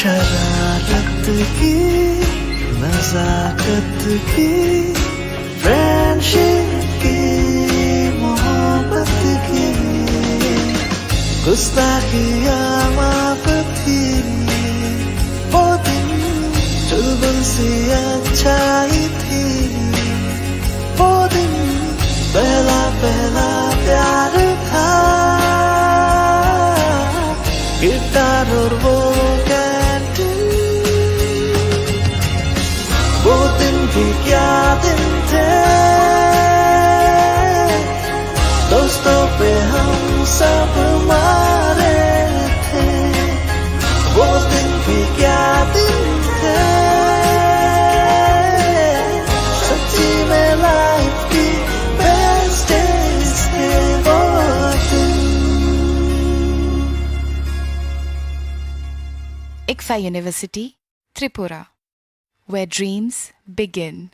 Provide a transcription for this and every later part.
शरारत की नजाकत की फ्रेंडशिप की मोहब्बत की गुस्ताखियाँ माफ थी वो दिन चुलबुल सी अच्छाई थी वो दिन पहला पहला प्यार था गिटार और वो कैंटीन वो दिन भी क्या दिन थे दोस्तों पे हम सब मारे थे वो दिन भी क्या दिन थे सच्ची में लाइफ की बेस्ट डेज थे वो दिन। Ikfa University, Tripura, where dreams begin.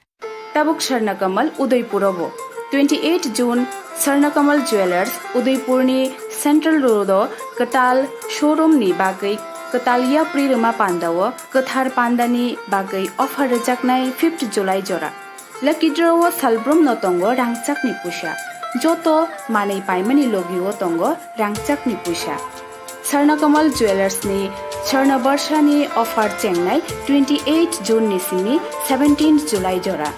Tabuk Sharnakamal Udaipurabo 28 June Sharnakamal Jewelers Udaipurni Central Road Katal Showroom ni bagai Katalia Pririma Pandawa Kathar Pandani bagai offer rejaknai 5th July jora Lucky draw Salbrum notongo rangchak ni pusha Joto manei paimani logiwo tongo rangchak ni pusha Sharnakamal Jewelers ni Sharna Barshani offer Chengnai 28 June nisimi 17 July jora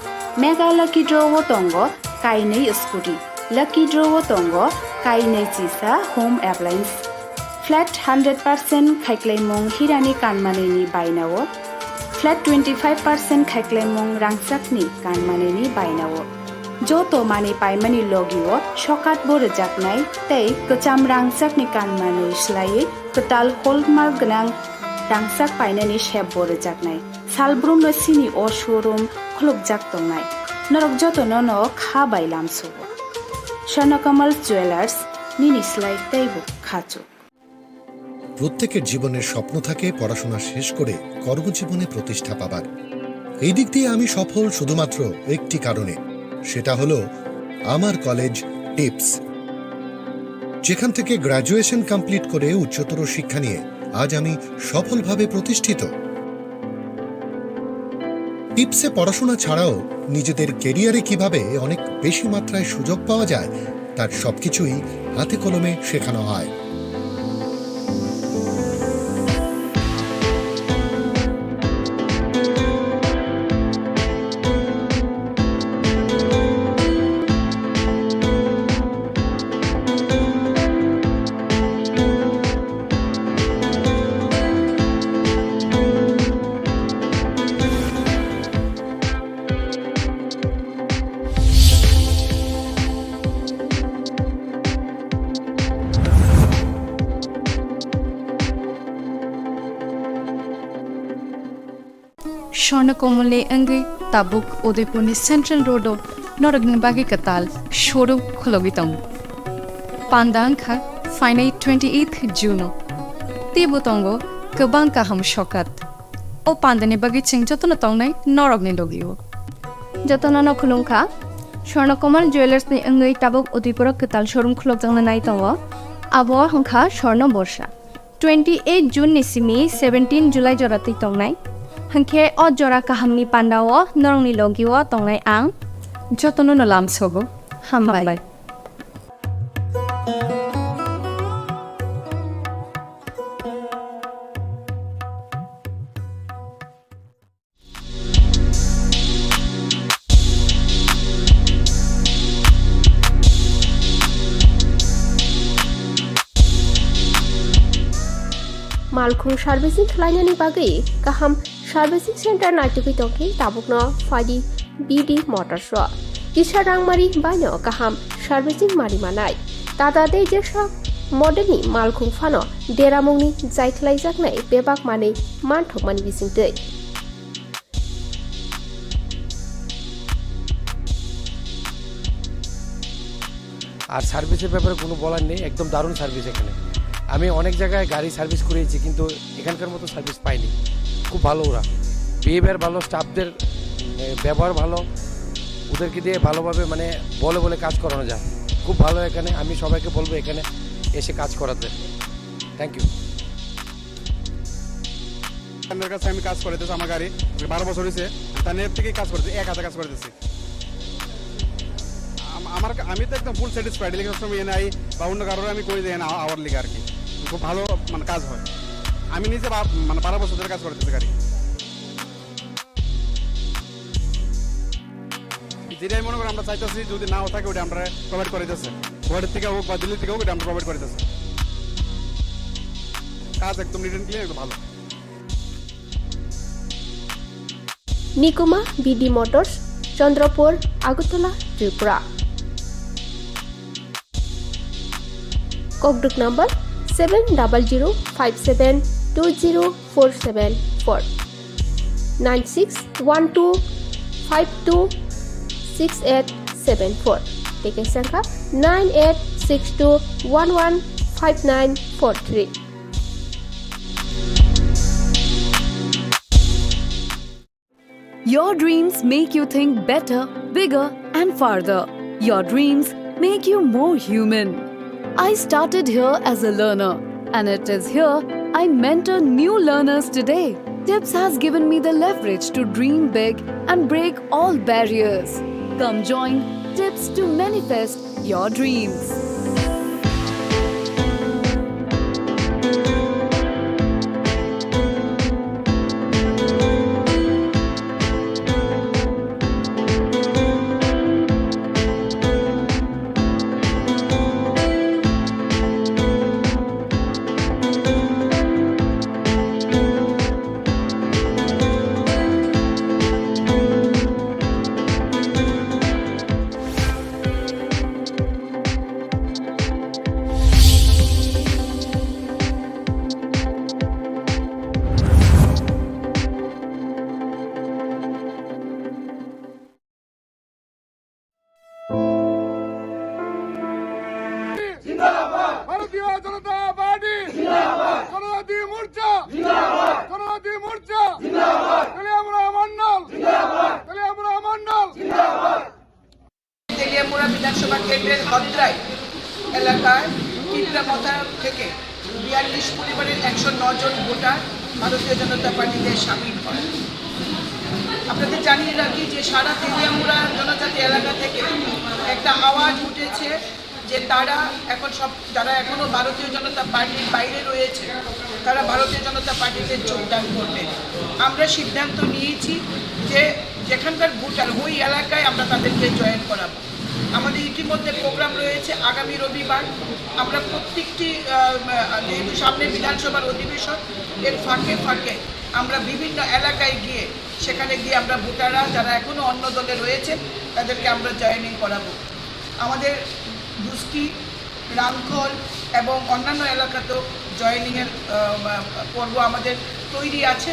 Mega Lucky Draw Tongo Kainei Scooty Lucky Draw Tongo Kainei Chisa Home Appliance Flat 100% Khaiklemong Hirani Kanmaneni Bainawo Flat 25% Khaiklemong Rangsakni Kanmaneni Bainawo Joto Mani Paimani Logiwo Shokat Borejaknai Tei Kacham Rangsakni Kanmani Shlai Katal Hallmark Gnang Rangsak Painani Shep Borejaknai Salbrum Sini O Showroom Khulukjak Tongnai Norok Joto Nono Kha Bailam Subo Sharnakamal Jewelers Nini Slai Teibu Khachu প্রত্যেকের জীবনের স্বপ্ন থাকে পড়াশোনা শেষ করে কর্মজীবনে প্রতিষ্ঠা পাবার। এই দিক দিয়ে আমি সফল শুধুমাত্র একটি কারণে, সেটা হলো আমার কলেজ টিপস, যেখান থেকে গ্র্যাজুয়েশন কমপ্লিট করে উচ্চতর শিক্ষা নিয়ে আজ আমি সফলভাবে প্রতিষ্ঠিত। টিপসে পড়াশোনা ছাড়াও নিজেদের কেরিয়ারে কিভাবে অনেক বেশি মাত্রায় সুযোগ পাওয়া যায় তার সবকিছুই হাতে কলমে শেখানো হয়। Sharnakamale Angi Tabuk Udaipurni Central Road Noragni Bagi Katal Showroom Khulogitong Pandangkha Finai 28th June Tibutongo Kabangka Ham Shokat O Pandani Bagi Ching Jotona Tongnai Noragni Logio Jotona no Khulungkha Sharnakamal Jewelers ni Angi Tabuk Udaipura Katal Showroom Khulogtang Nai Tongo Abo Hangkha Sharna Borsha 28 June nisimi 17 July jorati Tongnai Hangke o jora kahamni pandawo norongni logiwo tongnai ang Jotono no lam sogo hambai Malkhung servicing khlainani bagai kaham Servicing Center Naituki Tongki Tabukno Fadi BD Motors Ro Kisha Rangmari Bano Kaham Servicing Mari Manai Tata De Jesha Modeni Malkhung Fano Deramungni Zaitlai Jaknai Bebak Mani Manthok Mani Bising Day আর সার্ভিসের ব্যাপারে কোনো বলার নেই, একদম দারুণ service এখানে। আমি অনেক জায়গায় গাড়ি সার্ভিস করেছি কিন্তু এখানকার মতো সার্ভিস পাইনি। খুব ভালো, ওরা বিহেভিয়ার ভালো, স্টাফদের ব্যবহার ভালো, ওদেরকে দিয়ে ভালোভাবে মানে বলে কাজ করানো যায়। খুব ভালো এখানে, আমি সবাইকে বলবো এখানে এসে কাজ করাতে। Thank you. তার কাছে আমি কাজ করতেছি, আমার গাড়ি 12 বছর হয়েছে, তার থেকেই কাজ করতেছি, এক হাতে কাজ করতেছি। আমি তো একদম ফুল স্যাটিসফাইড, লিখে সময় নাই বা অন্য কারোর আমি করে দিই না আওয়ার লিগে আর কি, খুব ভালো মানে কাজ হয়। আমি নিজে মানে 12 বছর ধরে কাজ করতেছি গাড়ি। যেটাই মনে করি আমরা চাইতেছি, যদি নাও থাকে ওটা আমরা প্রোভাইড করে দিতেছে, গুয়াহাটির থেকে হোক বা দিল্লি থেকে হোক, ওটা আমরা প্রোভাইড করে দিতেছে। কাজ একদম নিট অ্যান্ড ক্লিন, একদম ভালো। Nikuma BD motors, Chandrapur, Agartala, Tripura. ককডুক নাম্বার 7005720474 9612526874। টিকেট সংখ্যা 9862115943। Your dreams make you think better, bigger, and farther. Your dreams make you more human. I started here as a learner, and it is here I mentor new learners today. Tips has given me the leverage to dream big and break all barriers. Come join Tips to manifest your dreams. ভারতীয় জনতা party জনজাতি মোর্চা, জনজাতি মোর্চা, তেলিয়ামুড়া মন্ডল, তেলিয়ামুড়া মন্ডল। তেলিয়ামুড়া বিধানসভা কেন্দ্রের হদ্রাই এলাকায় কিবরামথা থেকে 42 পরিবারের 109 জন voter ভারতীয় জনতা পার্টিতে সামিল হয়। আপনাদের জানিয়ে রাখি যে সারা তেলিয়ামুড়া জনজাতি এলাকা থেকে একটা আওয়াজ উঠেছে যে তারা এখন যারা এখনো ভারতীয় জনতা পার্টির বাইরে রয়েছে তারা ভারতীয় জনতা পার্টিতে যোগদান করবে। আমরা সিদ্ধান্ত নিয়েছি যে যেখানকার ভোটার ওই এলাকায় আমরা তাদেরকে জয়েন করাবো। আমাদের ইতিমধ্যে প্রোগ্রাম রয়েছে আগামী রবিবার। আমরা প্রত্যেকটি যেহেতু সামনে বিধানসভার অধিবেশন, এর ফাঁকে ফাঁকে আমরা বিভিন্ন এলাকায় গিয়ে সেখানে গিয়ে আমরা ভোটাররা যারা এখনও অন্য দলে রয়েছে তাদেরকে আমরা জয়েনিং করাবো। আমাদের দুস্কি, রামখল এবং অন্যান্য এলাকাতেও জয়েনিংয়ের পর্ব আমাদের তৈরি আছে।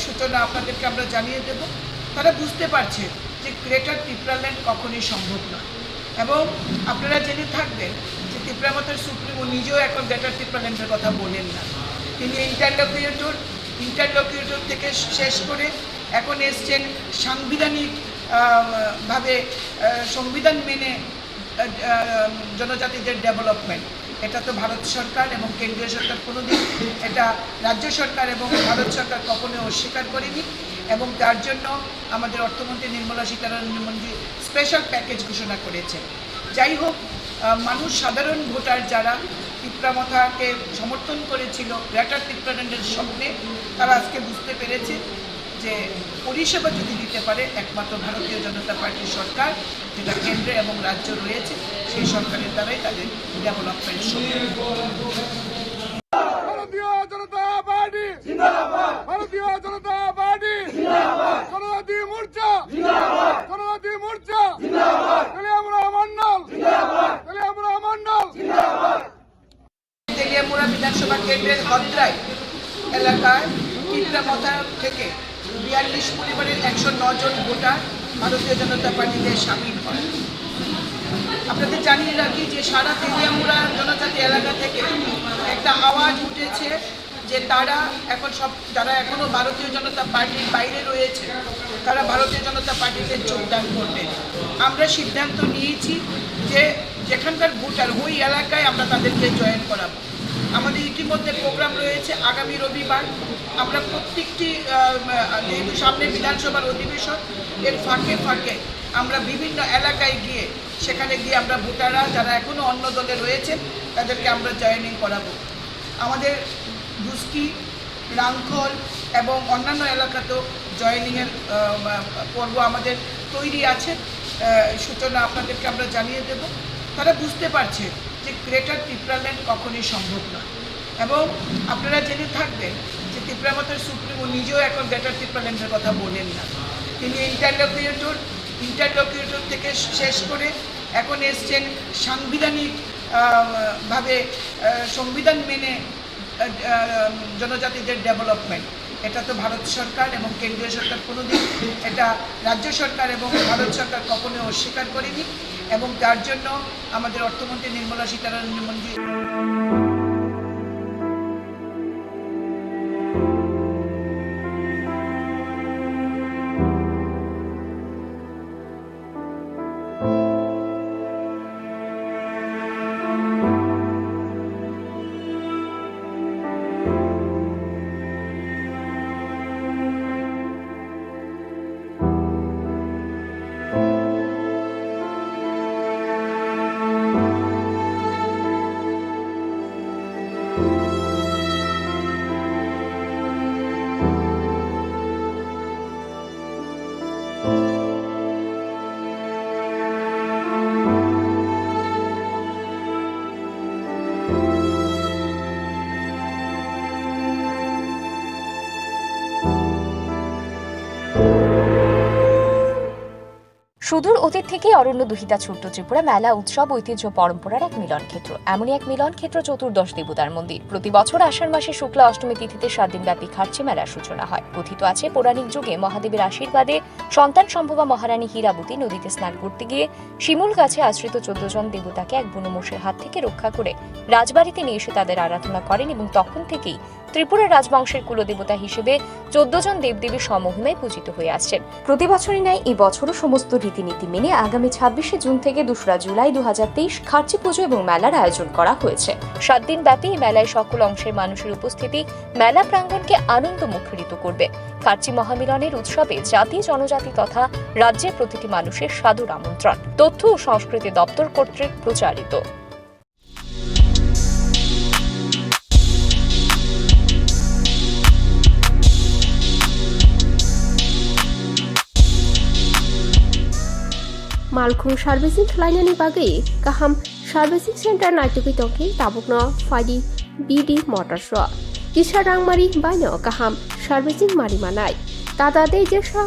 সূচনা আপনাদেরকে আমরা জানিয়ে দেব। তারা বুঝতে পারছে যে গ্রেটার ত্রিপুরাল্যান্ড কখনই সম্ভব নয়, এবং আপনারা জেনে থাকবেন যে ত্রিপুরামথার সুপ্রিমো নিজেও এখন গ্রেটার ত্রিপুরাল্যান্ডের কথা বলেন না। তিনি ইন্টারলকিউটর থেকে শেষ করে এখন এসছেন সাংবিধানিক ভাবে সংবিধান মেনে জনজাতিদের ডেভেলপমেন্ট। এটা তো ভারত সরকার এবং কেন্দ্রীয় সরকার কোনোদিন, এটা রাজ্য সরকার এবং ভারত সরকার কখনোই অস্বীকার করেনি, এবং তার জন্য আমাদের অর্থমন্ত্রী নির্মলা সীতারামন স্পেশাল প্যাকেজ ঘোষণা করেছেন। যাই হোক, মানুষ, সাধারণ ভোটার যারা ত্রিপুরামথাকে সমর্থন করেছিল গ্রেটার ত্রিপুরাল্যান্ডের স্বপ্নে, তারা আজকে বুঝতে পেরেছে যে পরিষেবা যদি দিতে পারে একমাত্র ভারতীয় জনতা পার্টির সরকার, যেটা কেন্দ্রে এবং রাজ্য রয়েছে, সেই সরকারের দ্বারাই তাদের ডেভেলপমেন্ট সম্ভব। ভারতীয় জনতা পার্টি ভারতীয় জনতা পার্টি জনজাতি মোর্চা, জনজাতি মোর্চা, তেলিয়ামুড়া মন্ডল, তেলিয়ামুড়া মন্ডল। তেলিয়ামুড়া বিধানসভা কেন্দ্রের হদ্রাই এলাকায় কিবরামথা থেকে 42 পরিবারের 109 জন ভোটার ভারতীয় জনতা পার্টিতে সামিল হয়। আপনাদের জানিয়ে রাখি যে সারা তেলিয়ামুড়া জনজাতি এলাকা থেকে একটা আওয়াজ উঠেছে যে তারা এখন যারা এখনো ভারতীয় জনতা পার্টির বাইরে রয়েছে তারা ভারতীয় জনতা পার্টিতে যোগদান করবে। আমরা সিদ্ধান্ত নিয়েছি যে যেখানকার ভোটার ওই এলাকায় আমরা তাদেরকে জয়েন করাবো। আমাদের ইতিমধ্যে প্রোগ্রাম রয়েছে আগামী রবিবার। আমরা প্রত্যেকটি যেহেতু সামনে বিধানসভার অধিবেশন, এর ফাঁকে ফাঁকে আমরা বিভিন্ন এলাকায় গিয়ে সেখানে গিয়ে আমরা ভোটাররা যারা এখনও অন্য দলে রয়েছেন তাদেরকে আমরা জয়েনিং করাবো। আমাদের দুস্কি, রাংখল এবং অন্যান্য এলাকাতেও জয়েনিংয়ের পর্ব আমাদের তৈরি আছে। সূচনা আপনাদেরকে আমরা জানিয়ে দেব। তারা বুঝতে পারছে যে গ্রেটার ত্রিপুরাল্যান্ড কখনই সম্ভব নয়, এবং আপনারা জেনে থাকবেন যে ত্রিপুরামতের সুপ্রিমো নিজেও এখন গ্রেটার ত্রিপুরাল্যান্ডের কথা বলেন না। তিনি ইন্টারলকিউটর থেকে শেষ করে এখন এসছেন সাংবিধানিক ভাবে সংবিধান মেনে জনজাতিদের ডেভেলপমেন্ট। এটা তো ভারত সরকার এবং কেন্দ্রীয় সরকার কোনোদিন, এটা রাজ্য সরকার এবং ভারত সরকার কখনোই অস্বীকার করেনি, এবং তার জন্য আমাদের অর্থমন্ত্রী নির্মলা সীতারামন মন্ত্রী সুদূর অতীত থেকেই অরণ্য দুহিতা ছোট্ট ত্রিপুরা মেলা উৎসব ঐতিহ্য পরম্পরার এক মিলন ক্ষেত্র। এমনই এক মিলন ক্ষেত্র চতুর্দশ দেবতার মন্দির। প্রতি বছর আষাঢ় মাসে শুক্লা অষ্টমী তিথিতে 7 দিনব্যাপী খার্চি মেলার সূচনা হয়। কথিত আছে পৌরাণিক যুগে মহাদেবের আশীর্বাদে সন্তান সম্ভবা মহারানী হীরাবতী নদীতে স্নান করতে গিয়ে শিমুল গাছে আশ্রিত 14 জন দেবতাকে এক বুনো মোষের হাত থেকে রক্ষা করে রাজবাড়িতে নিয়ে এসে তাদের আরাধনা করেন, এবং তখন থেকেই ত্রিপুরা রাজবংশের কুলদেবতা হিসেবে 14 জন দেবদেবী সমহিমায় পূজিত হয়ে আসছেন। প্রতি বছরই ন্যায় এই বছরও সমস্ত রীতিনীতি মেনে আগামী 26শে জুন থেকে 2রা জুলাই 2023 খার্চি পুজো এবং মেলার আয়োজন করা হয়েছে। 7 দিন ব্যাপী এই মেলায় সকল অংশের মানুষের উপস্থিতি মেলা প্রাঙ্গণকে আনন্দ মুখরিত করবে। খার্চি মহামিলনের উৎসবে জাতি, জনজাতি তথা রাজ্যের প্রতিটি মানুষের সাদর আমন্ত্রণ। তথ্য ও সংস্কৃতি দপ্তর কর্তৃক প্রচারিত। मालखुं सार्भिसिं खालायनायनि बागै गाहाम सार्भिसिं सेन्टार नायटुगै तंखै ताबुकनो फायदि बिडि मटर्स किसा रांमारि बायनो गाहाम सार्भिसिं मारिमानाय टाटा दैजेसा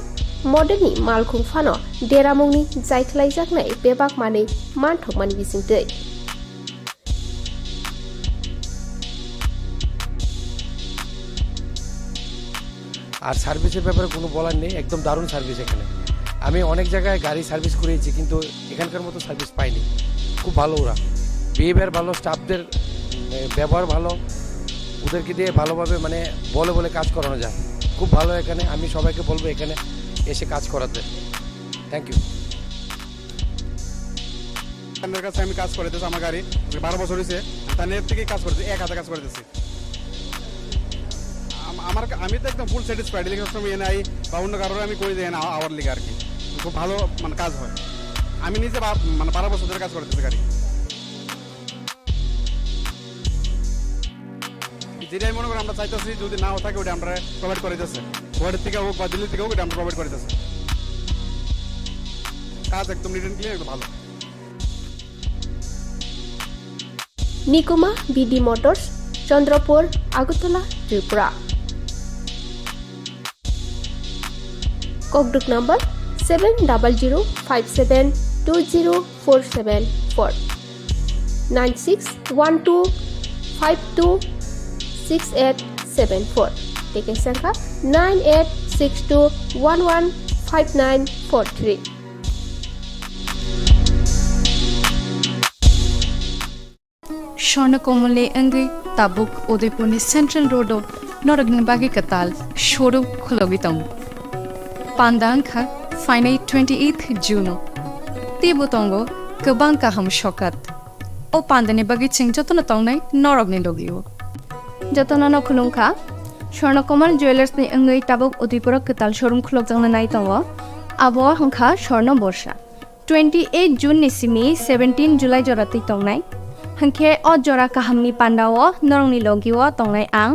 मडेलनि मालखुं फानो देरामुंनि जायख्लायजानाय बेबाक माने मानथकमानि बिसिंतै আর সার্ভিসের ব্যাপারে কোনো বলার নেই, একদম দারুণ সার্ভিস এখানে। আমি অনেক জায়গায় গাড়ি সার্ভিস করেছি কিন্তু এখানকার মতো সার্ভিস পাইনি। খুব ভালো ওরা, বিহেভিয়ার ভালো, স্টাফদের ব্যবহার ভালো, ওদেরকে দিয়ে ভালোভাবে মানে বলে বলে কাজ করানো যায়। খুব ভালো এখানে। আমি সবাইকে বলবো এখানে এসে কাজ করাতে। Thank you. তাদের কাছে আমি কাজ করেতেছি, আমার গাড়ি 12 বছর হয়েছে, তাদের থেকে কাজ করতেছি, এক হাতে কাজ করতেছি। আমি তো একদম ফুল স্যাটিসফাইড। সবসময় নাই বা অন্য কারোর আমি করে দিই না আওয়ার লিগে আর কি। খুব ভালো মানে কাজ হয়। আমি নিজে মানে 12 বছর ধরে কাজ করতেছি গাড়ি। যেটাই মনে করি আমরা চাইতেছি যদি নাও থাকে ওটা আমরা প্রোভাইড করে দিতেছে। ওয়ার্ডের থেকে হোক বা দিল্লি থেকে হোক ওটা আমরা প্রোভাইড করে দিতেছে। কাজ একদম নিট অ্যান্ড ক্লিন, একদম ভালো। Nikuma BD motors, Chandrapur, Agartala, Tripura. ককডুক নম্বর 7005720474 9612526874 টিকেট সংখ্যা 9862115943। স্বর্ণকমলে অঙ্গি তাবুক উদয়পুরनि सेन्ट्रेल रोडआव नरगनि बागै कताल शोरूम खुलगितम पान्दांखा फाइनाय 28 जुनो तिबुतंगो गोबां गाहाम शकात ओ पान्दानि बागै चिंजतन तंनाय नरगनि लगियो। जतनानो खुलुमखा स्वर्णकमल ज्वेलार्सनि अंगै ताबुक उदयपुर कताल शोरूम खुलुमजांनो नाय दङ आबो हंखा स्वर्ण बर्षा 28 जून निसिमी 17 जुलाई जराति तंनाय हंखे अ जरा काहामनि पान्डाव नरंनि लगिव तंनाय आं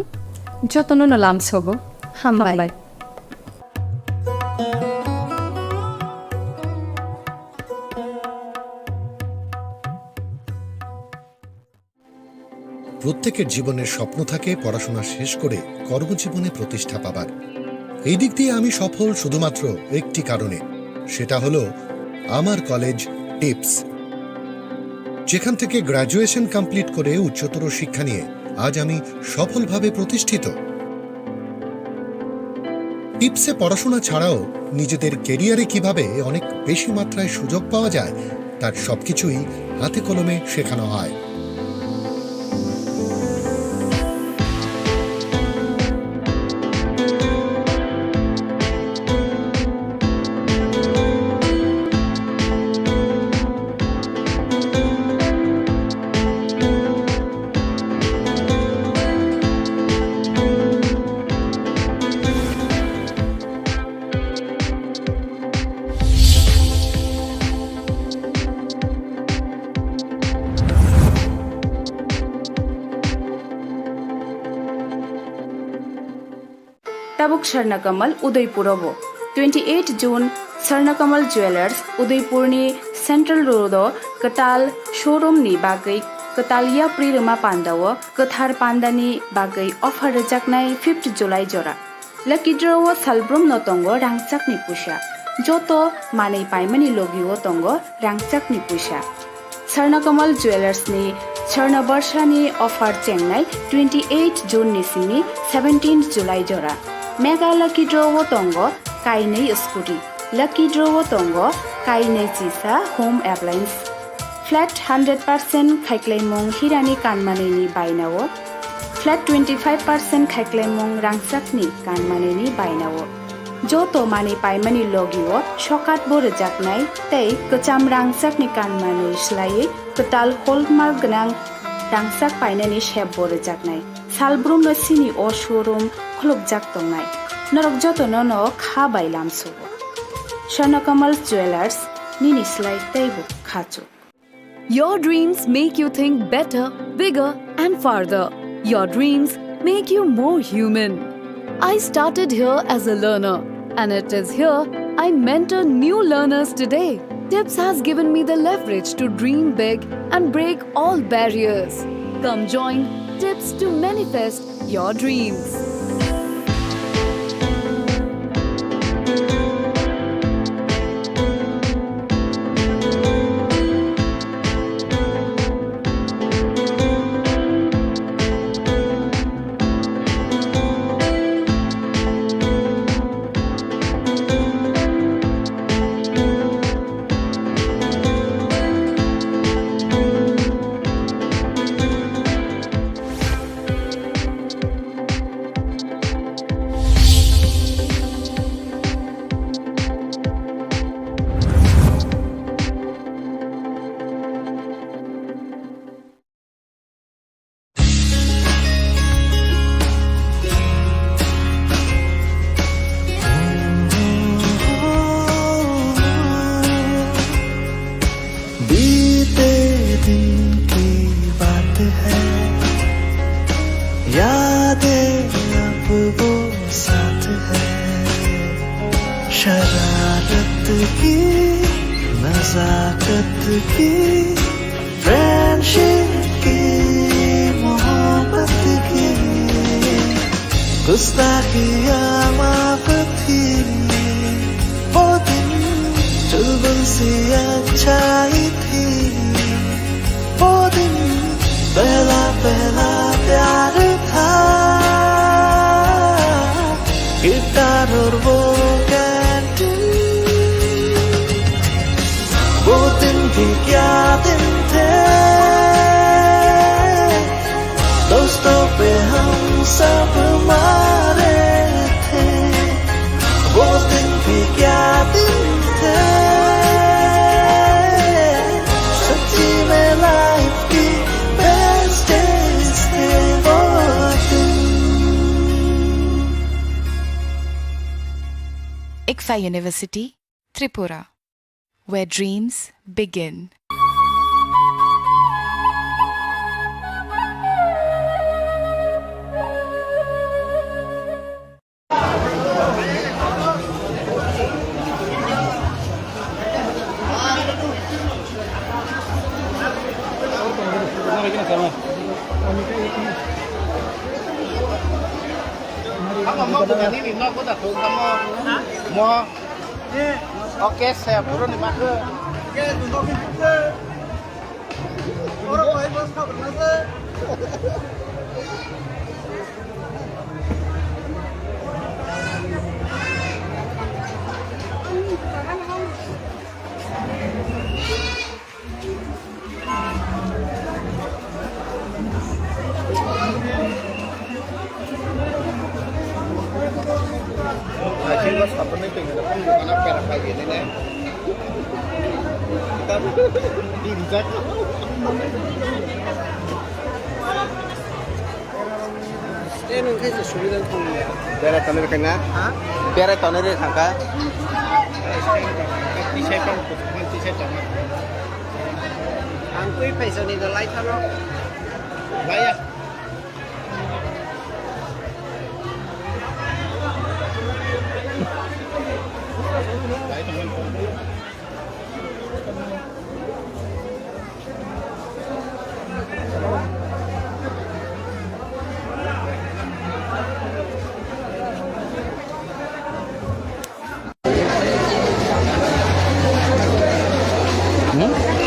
जतनो नलाम सोबो हामबाय প্রত্যেকের জীবনের স্বপ্ন থাকে পড়াশোনা শেষ করে কর্মজীবনে প্রতিষ্ঠা পাবার। এই দিক দিয়ে আমি সফল শুধুমাত্র একটি কারণে, সেটা হলো আমার কলেজ টিপস, যেখান থেকে গ্র্যাজুয়েশন কমপ্লিট করে উচ্চতর শিক্ষা নিয়ে আজ আমি সফলভাবে প্রতিষ্ঠিত। টিপসে পড়াশোনা ছাড়াও নিজেদের কেরিয়ারে কিভাবে অনেক বেশি মাত্রায় সুযোগ পাওয়া যায় তার সবকিছুই হাতে কলমে শেখানো হয়। ताबुक स्वर्णकमल उदयपुरब 28 जून स्वर्णकमल ज्वेलर्स उदयपुरनि सेन्ट्रल रोड कताल शोरूमनि बागै कतालिया प्रिरमा पान्डाव कथार पान्डानि बागै अफर रजाकनाय 5 जुलाई जरा लकी ड्रव सालब्रम नतंग रांचाकनि पुषा जतो मानै पाइमानि लगिव तंग रांचाकनि पुषा स्वर्णकमल ज्वेलर्सनि स्वर्ण वर्षानि अफर चेंनाय 28 जून निसिमी 17 जुलाई जरा मेगा लकी ड्रव तंग काइनै स्कुटी लकी ड्रव तंग काइनै चिसा होम एप्लायन्स फ्लैट 100% खाइक्लाइमुं हिरानि कानमानैनि बायनाव फ्लैट 25% खाइक्लाइमुं रांसाकनि कानमानैनि बायनाव जतो माने पाइमानि लगिव सकात बोरजाकनाय तै कचाम रांसाकनि कानमानै स्लायै कताल हलमार्क गोनां रांसाक पाइनानि शेप बोरजाकनाय सालब्रुम सिनि अ शोरूम खुलुबजाक तंनाय नरक जतनो न खाबाय लामसुबो स्वर्णकमल ज्वेलर्स निनि स्लाय तैबो खाचो। Your dreams make you think better, bigger and farther. Your dreams make you more human. I started here as a learner and it is here I mentor new learners today. Tips has given me the leverage to dream big and break all barriers. Come join Tips to manifest your dreams. शरारत की नजाकत की friendship की मोहब्बत की गुस्ताखियाँ माफ थी वो दिन चुलबुल सी अच्छाई थी वो दिन पहला पहला प्यार था गिटार और वो वो दिन भी क्या दिन थे दोस्तों पे हम सब मारे थे वो दिन भी क्या दिन थे सच्ची में लाइफ की बेस्ट डेज थे ICFA University, Tripura, where dreams begin. Oke, saya turun di mana? Kita satu nih pengen mana perak kayak gini nih. Kita diinjak. Ini kayak sulit tuh. Berat tanah kena. Berat tanah kena. T-shirt kan, T-shirt tanah. Angkui peso ni dah light tanah. Bayar.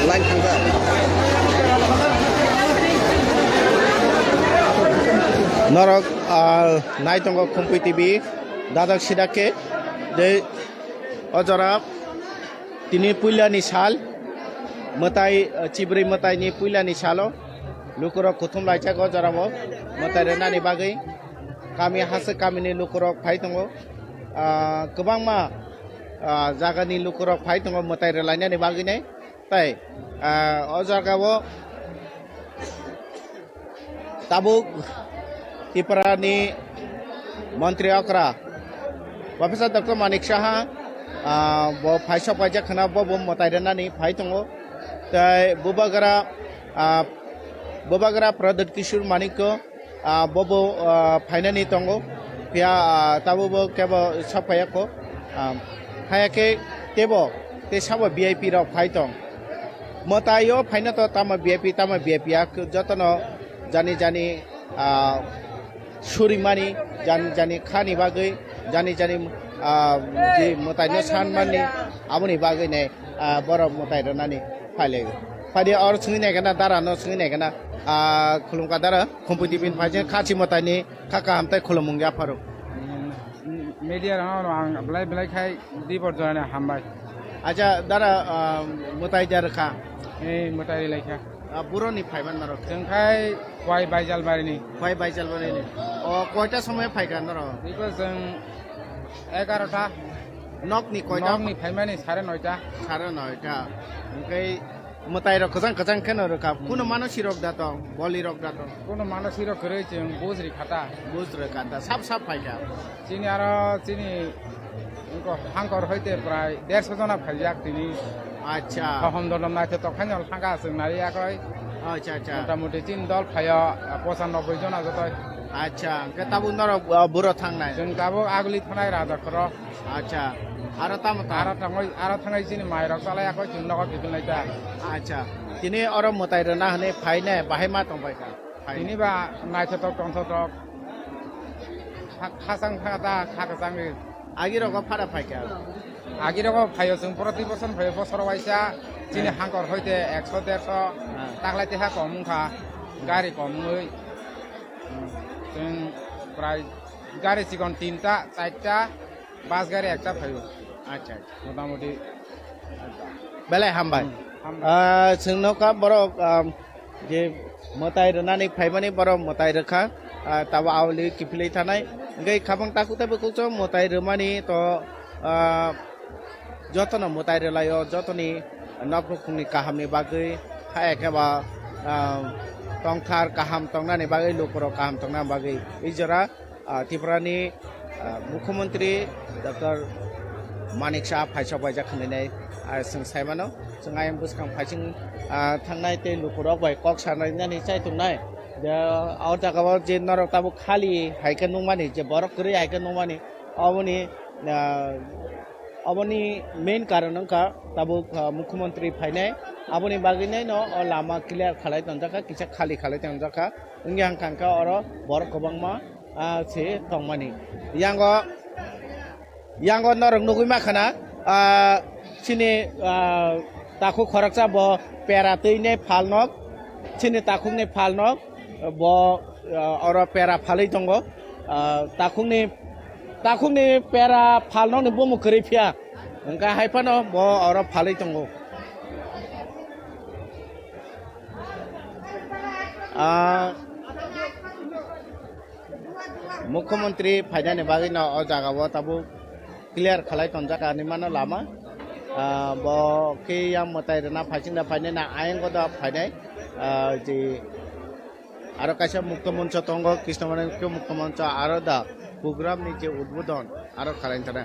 Lain tangga. Norok naitongo Khumpui TV dadak sidake de ojara tini puilani sal matai cibri matai ni puilani salo lukurok kuthum laicak ojaramo matai renani bagai kami hase kami ni lukurok phai tongo kebangma jagani lukurok phai tongo matai relainani bagai ne tai ojargao tabuk Tripurani Menteri Akra Profesor Dr. Manik Shaha bo phaisa paja khana bo motai renani phai tongo tai bobagara Pradhat Kishore Manik ko bobo phainani tongo pia tabo bo kebo sapaya ko hayake tebo te sabo VIP ro phai tong motayo phaina to tama VIP ak jotono jani surimani jani khani bagai jani जे मोताइनो सानमाननि आबुनि बागै ने बर मोताइ रनानि फाइले फाइदे और सुंगिने गना दारा न सुंगिने गना खुलुमका Dara Khumpui TV फाइजे Khachi मोताइनि खाका हमताइ खुलुमुंगिया pharaoh media आं ब्लाइ खाय दिबर जने हामबाय आजा दारा मोताइ दारखा ए मोताइ लाइखा बुरनि फाइमान नर जोंखाय वाइ बाइजालबारिनि अ कयटा समय फाइगान नर बेखौ जों 11টা नकनि कयटा नकनि फाइमानि 9:30 ओमफ्राय मोताइ र खजां खेनो रखा कुनो मानसि रक दात बलि रक दात कुनो मानसि रक रै जों बुजरि खाता साब फाइगा चिनि इनको हांकर हइते प्राय 150 जना फाइजाक तिनि अच्छा हम दलम नाथे तो खानल थांगा जों नारियाखै अच्छा मोटामुटी 3 दल फाया 95 जना जतय अच्छा के ताबु नर बुरो थांनाय जों दाबो आगुलि थानाय राजा खर अच्छा आरो थाङै चिनि माइरक चालायाखै जों नग बिबिलनाय दा अच्छा तिनि अर मोताइ रना हने फाइने बाहाय मा तंबायका तिनि बा नाथे तो टंसटक खासां फादा खागजां आगिरक फारा फाइका आगिरक फायो जों प्रति बছर फायो बছर वाइसा चिनि हांकर हइते 100-150 तागलाइते हा कमखा गारि कमै जों प्राय गारि सिगन 3टा 4टा बास गारि एकटा फायो अच्छा मोटामुटी बेलाय हामबाय जोंनोका बरक जे मोताइ रनानि फाइमानि बरक मोताइ रखा ताबा आवलि किफिलै थानाय गै खाबां ताकुते बकुच मोताइ रमानि तो जतन मोताइ रलायो जतनि नखरुखुंनि काहामनि बागै हायाकेबा tongthar kaham tongnani bagai lukoro kaham tongnani bagai ijora Tripurani Mukhyamantri Dr. मानिकसा फाइसा बायजा खालायनाय आरो जों साइमानाव जों आयं बुसखां फाइसिं थांनाय दै लुखुराव बाय कक सारनायनानै जाय दंनाय दा आव जागाव जे नरक ताबो खालि हायका नंमानि जे बरक करि हायका नंमानि अबनि मेन कारण का ताबो मुख्यमंत्री फाइनाय aboni bagine no lama clear khalai tonjaka kisa khali khalai tonjaka ungi hangkangka oro bor kobangma se tongmani yango norong nugui makhana sini taku khoraksa bo pera tuine phalnok sini takungni phalnok bo oro pera phalai tongo takungni pera phalnok ni bomu kripia engka haipano bo oro phalai tongo मुख्यमंत्री फायदानि बागै न अ जागाव Tabo clear खालाय तनजाका निमानो लामा ब के याम मताय ना फाइसिंदा फायने ना आयंग दा फायनाय जे आरो कायसा मुख्यमंत्री तंग कृष्णमणि मुख्यमंत्री आरो दा प्रोग्राम नि जे उद्बोधन आरो खालायन थाना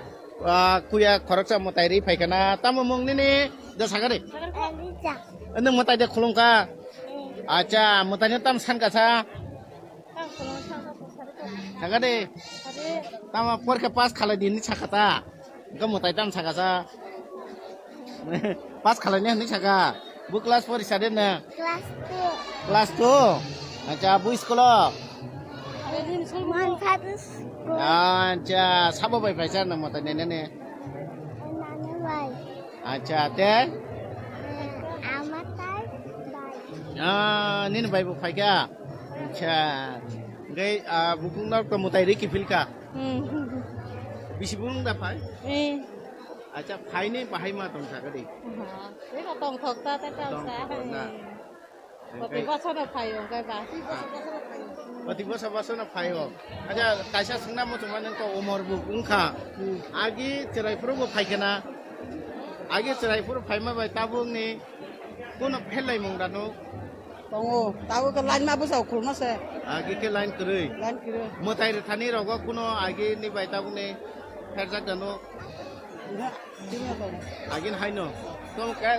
कुया खरकसा मताय रि फायखाना तामो मंगनि नि दा सागारे नों मताय दे खुलुंका अच्छा मतanya tam san kasa sagade tama porke pas khala din sakata ga mutai tam sakasa pas khala ne ni saka bu class por isade na class 2 acha bu sekolah acha sabo bai paisa na mutanya ne acha te nini bai bu faika acha gai bukung nak mutai ri kifilka bisibung da phai acha phai ni bahai ma tong sa gadi thế là tổng thực ta ta Pati basa na phayo kai ba pati basa na phayo acha kaisa sungna mo tuman ko umor bu ungkha agi cerai puru bu phaikena agi cerai puru phaima bai tabung ni kono phelai mong danu tongo tahu ke lain mah besar kurma se agi ke lain kerei mutai thani rogo kuno agi ni bai tabung ni ferjak danu agin haino to ka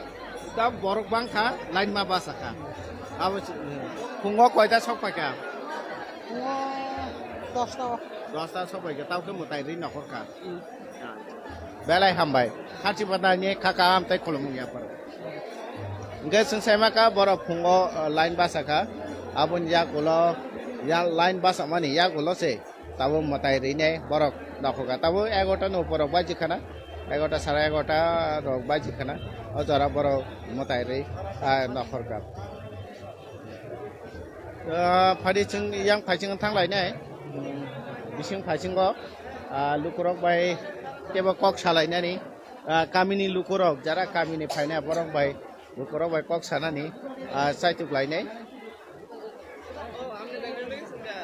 ta borok bangkha lain ma basaka abo kungo koita sok paka 10 sok paka tau ke mutai ri nokor ka belai hambai khati padani khaka am tai kolomung ya par ngai sensai maka borok kungo lain basaka abun ya kulo ya lain basa mani ya kulo se tabo mutai ri ne borok nokoka tabo 11 no porok baji khana 11 সাড়ে 11 rock বাজি খানা অজরা বড় মতাই রে নখর গাব ফাদি जों yang फाइसिं थांलायनाय बिसिं फाइसिं ग लुकुरक bye केबो कक सालायनानि कामिनि लुकुरक जारा कामिनि फायनाय बरक बाय लुकुरक बाय कक सानानि साइतुक लायनाय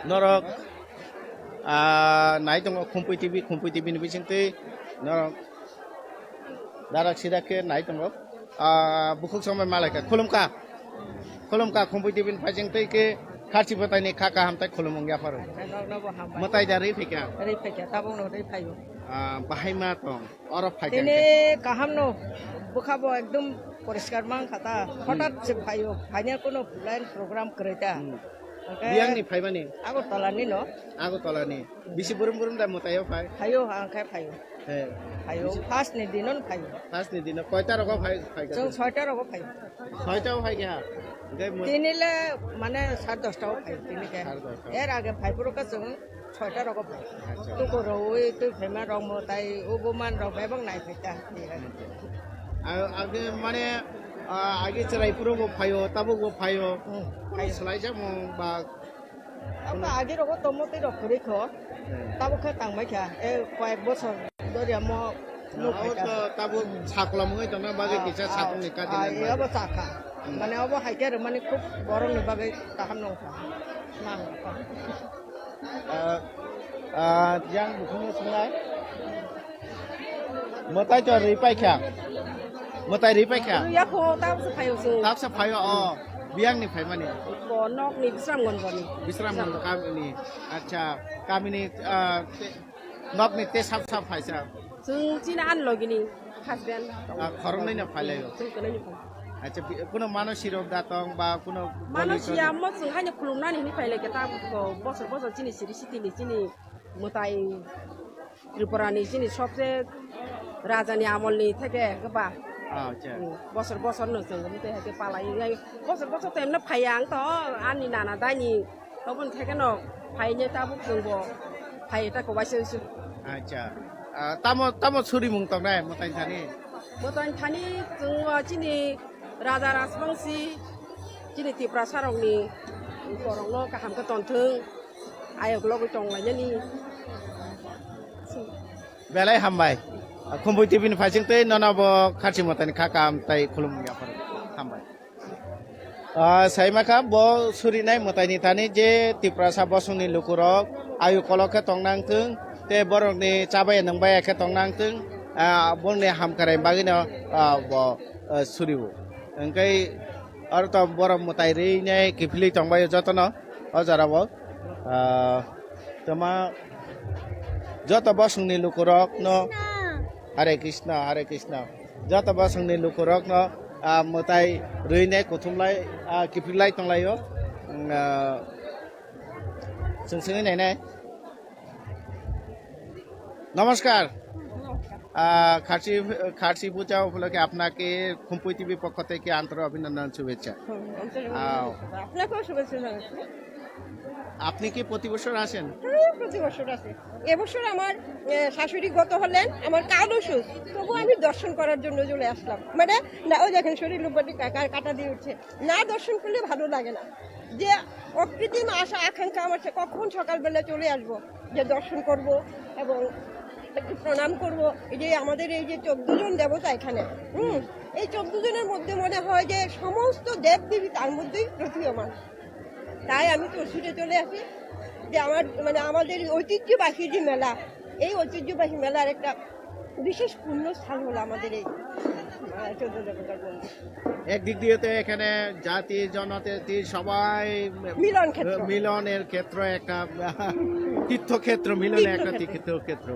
नरक नाय दङ खुम्पुइ टिभि नि बिसिंतै नरक darak sida ke nai tongo bukuk sampai malaka kolomka Khumpui tibin pajeng tei ke kharchi batai ni khaka hamtai kolomong ya paru matai dari fika tabung no ri phayo bahai ma tong oro phai tene kaham no bukhabo ekdom poriskar mang khata hotat se phayo phainya kono plan program kreta biang ni phai bani ago tolani bisi burum da mutayo phai phayo angkai phayo phayo fast ni dinon koita rogo phai jong 6ta rogo phayo 6ta phai ke ha tinile mane 10:30 ta phayo tinike er age phai puro ka jong 6ta rogo phayo tu ko roi tu phema rong mo tai ubuman rong bebang nai phaita age mane age cerai puro go phayo tabo go phayo selai ja mo ba apa age rogo tomote ro khori kho tabo kha tang mai kha e koi bochor doria mo no phaita tabo saklam ngai tong ba ge kisa sakung ni ka din ai abo sakha mane abo haike ro mane khub borong ni bagai taham nong kha mang yang bukhung sungai matai cho ri pai kha ya kho tao se phayo su tak sa phayo biang ni phai mani bonok ni bisram ngon kam ini acha kam ini nok ni te sap phaisa जों चिना आनलगिनि husband खरंनै ना फायलायो जोंखौनो আচ্ছা কোনো মানসিরক Datong বা কোনো मानसिया मजों हायनो खुलुमनानै होफैलाय गेटाबुखौ बसर बसर जिनि सिरि सिटिनि जिनि मोताय त्रिपुरानि जिनि सबसे राजानि आमलनि थाखे गोबा আচ্ছা बसर बसर नो जों मते हाके पालाय बसर बसर तेमना फायां तो आनि नाना दानि तबन थाखे न फायनो ताबुक जोंबो फाय ताको बासो আচ্ছা তামো ছুরি মুং তং নাই মতাই থানি मोताय थानि जों जिनि राजा राजबंशी जिनि त्रिपुरा सारंनि गरंनो गाहामखौ तन्थों आयग लगै दंलायनायनि बेलाय हामबाय खुम्पुइ टिभिनि फाइसिंतै ननाबो खाथि मतानि खाकाम ताइ खुलुमगियाफोर हामबाय साइमाखा ब सुरिनाय मताइनि थानि जे त्रिपुरा सा बसंनि लुकुरक आयु कलके तंनांथों ते बरंनि चाबाय नंबाय एखे तंनांथों बंनि हामखाराय बागिनो ब सुरिबो ओंखाय आरो त बरम मताइ रैनाय किफिलि तंबाय जतन अजाराबो तमा जत बसंनि लुकुरक न हरे कृष्ण जत बसंनि लुकुरक न मताइ रैनाय कुथुमलाय किफिलाय तंलायो जोंसोङै नायनाय নমস্কার খার্সি পূজা উপলক্ষে আপনাকে খুম্পুই টিভি পক্ষ থেকে আন্তরিক অভিনন্দন শুভেচ্ছা আপনাকেও শুভেচ্ছা জানাচ্ছি আপনি কি প্রতি বছর আসেন প্রতি বছর আসে এবছর আমার শাশুড়ি গত হলেন আমার কাল ওষুধ তবু আমি দর্শন করার জন্য চলে আসলাম মানে না ওই দেখেন শরীর উপরে কাটা দিয়ে উঠছে না দর্শন করলে ভালো লাগে না যে অকৃত্রিম আশা আকাঙ্ক্ষা আমার কখন সকালবেলা চলে আসবো যে দর্শন করব এবং একটু প্রণাম করব এই যে আমাদের এই যে 14 জন দেবতা এখানে এই 14 জনের মধ্যে মনে হয় যে সমস্ত দেবদেবী তার মধ্যেই প্রতীয়মান তাই আমি তো ছুটে চলে আসি যে আমার মানে আমাদের ঐতিহ্যবাহী যে মেলা এই ঐতিহ্যবাহী মেলার একটা বিশেষ পুণ্যস্থান হলো আমাদের এই 14 দেবতার মন্দির একদিক দিয়ে তো এখানে জাতি জনজাতি সবাই মিলনের ক্ষেত্র একটা তীর্থক্ষেত্র মিলনের একটা তীর্থক্ষেত্র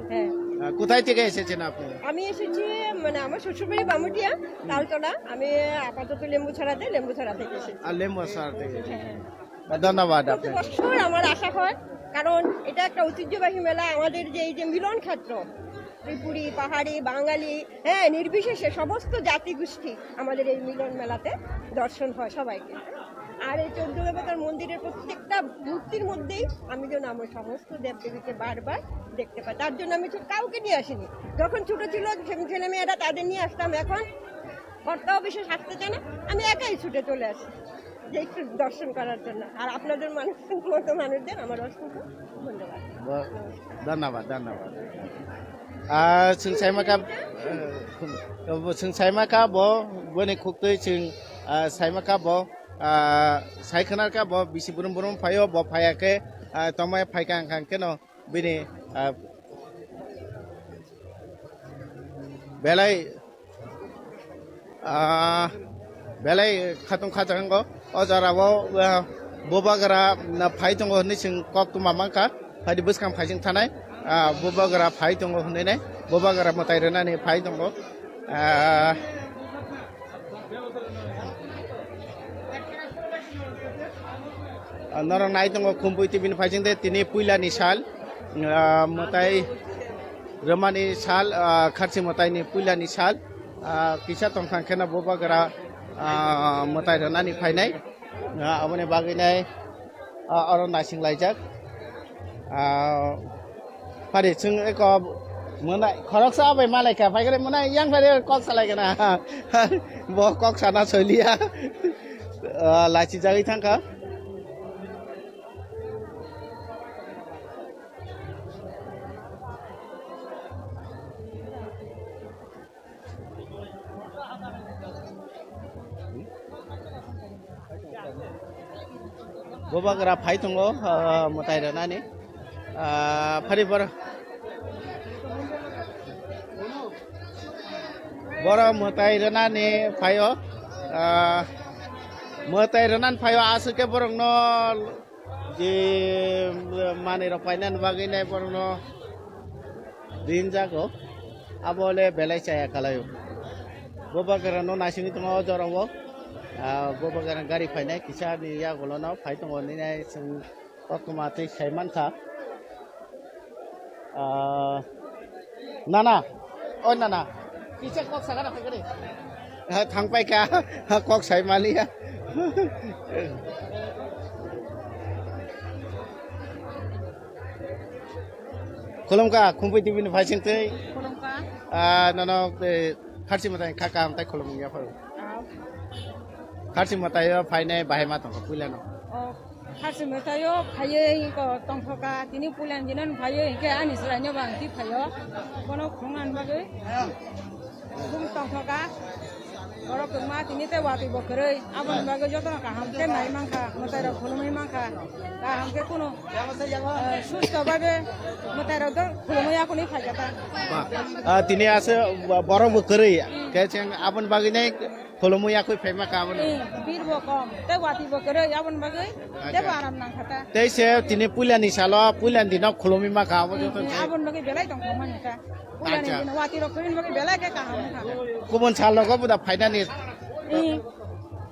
কোথায় থেকে এসেছেন আপনি আমি এসেছি মানে আমার শ্বশুরবাড়ি বামুটিয়া তালতলা আমি আপাতত লেম্বুছড়া থেকে এসেছি আর লেম্বুছড়া থেকে ধন্যবাদ আপনাকে বছর আমার আশা হয় কারণ এটা একটা ঐতিহ্যবাহী মেলা আমাদের যে এই যে মিলন ক্ষেত্র ত্রিপুরি পাহাড়ি বাঙালি হ্যাঁ নির্বিশেষে সমস্ত জাতিগোষ্ঠী আমাদের এই মিলন মেলাতে দর্শন হয় সবাইকে আর এই 14 দেবতার মন্দিরের প্রত্যেকটা মূর্তির মধ্যেই আমি যেন আমার সমস্ত দেবদেবীকে বারবার দেখতে পাই তার জন্য আমি কাউকে নিয়ে আসিনি যখন ছোট ছিল ছেলে মেয়েরা তাদের নিয়ে আসতাম এখন কর্তাও বিশেষ আসতে চায় না আমি একাই ছুটে চলে আসি যে একটু দর্শন করার জন্য আর আপনাদের মতো মানুষদের আমার অসংখ্য ধন্যবাদ সাইমাকা বনে খুকতৈ সাইমাকা সাইখানারকা বিসি বুরুম বুরুম ফাयो ফায়াকে তমায় ফাইকাং খাং কেন বিনি बेलाय खातुं खाजांगो अजाराव बोबागरा फाइ दङ होननाय जों कक्टुमा मांखा फाइदि बोसखां फाइजों थानाय बोबागरा फाइ दङ होननाय बोबागरा मताइ रोनानै फाइ दङ नरं नाय दङ खुम्पुइ टिभिनि फाइजों दे तिनि पुइलानि साल मताइ रोमानि साल खारसि मताइनि पुइलानि साल किसा तंखां खेना बोबागरा मताइ रोनानै फाइनाय अबने बागैनाय अरन नासिं लाइजाक फारि जों एक मोनाय खरकसा आबै मालायका फाइगरे मोनाय यां फारि कक सालायगोना ब कक साना सलिया लाचि जागै थांखा बोबागरा फाइ दङ मताइ रोनानै फारि बर मताइ रोनानै फायो मताइ रोनानै फायो आसुके बरंनो जे माने रपाइनान बागैनाय बरंनो दिन जागो abole belai saya kalayo boba garano nasini tong jorabo boba garan gari fainai kisa ni ya golono fai tong ni nai sing otomati saiman kha nana oi nana kisa kok sagara phagare thangpai ka kok saimali ya Kolomka Khumpui TV ni phaisin tei Kolomka nono kharsi matai khaka am tai kholom ya pharu kharsi matai yo phaine bahai ma tong puilano Harsi metayo phaye ko tongphoka tini pulan jinan phaye ke ani sranya bang ti phayo kono khongan bagai bung tongphoka oro kema tini te wati bokrei abon bagai jotona ka hamke nai mangkha matai ro kholomai mangkha ka hamke kono susto bagai matai ro kholomai akoni phajata tini ase boro bokrei ke cheng abon bagai nai kholomai akoi phaima ka abon bir bokom te wati bokrei abon bagai te baram nang khata tei se tini pulan ni salo pulan dino kholomai ma ka abon joton abon bagai belai tong khoman ta pulan ni wati ro kholin bagai belai ke ka ham kha kubon salo ko buda phaina ni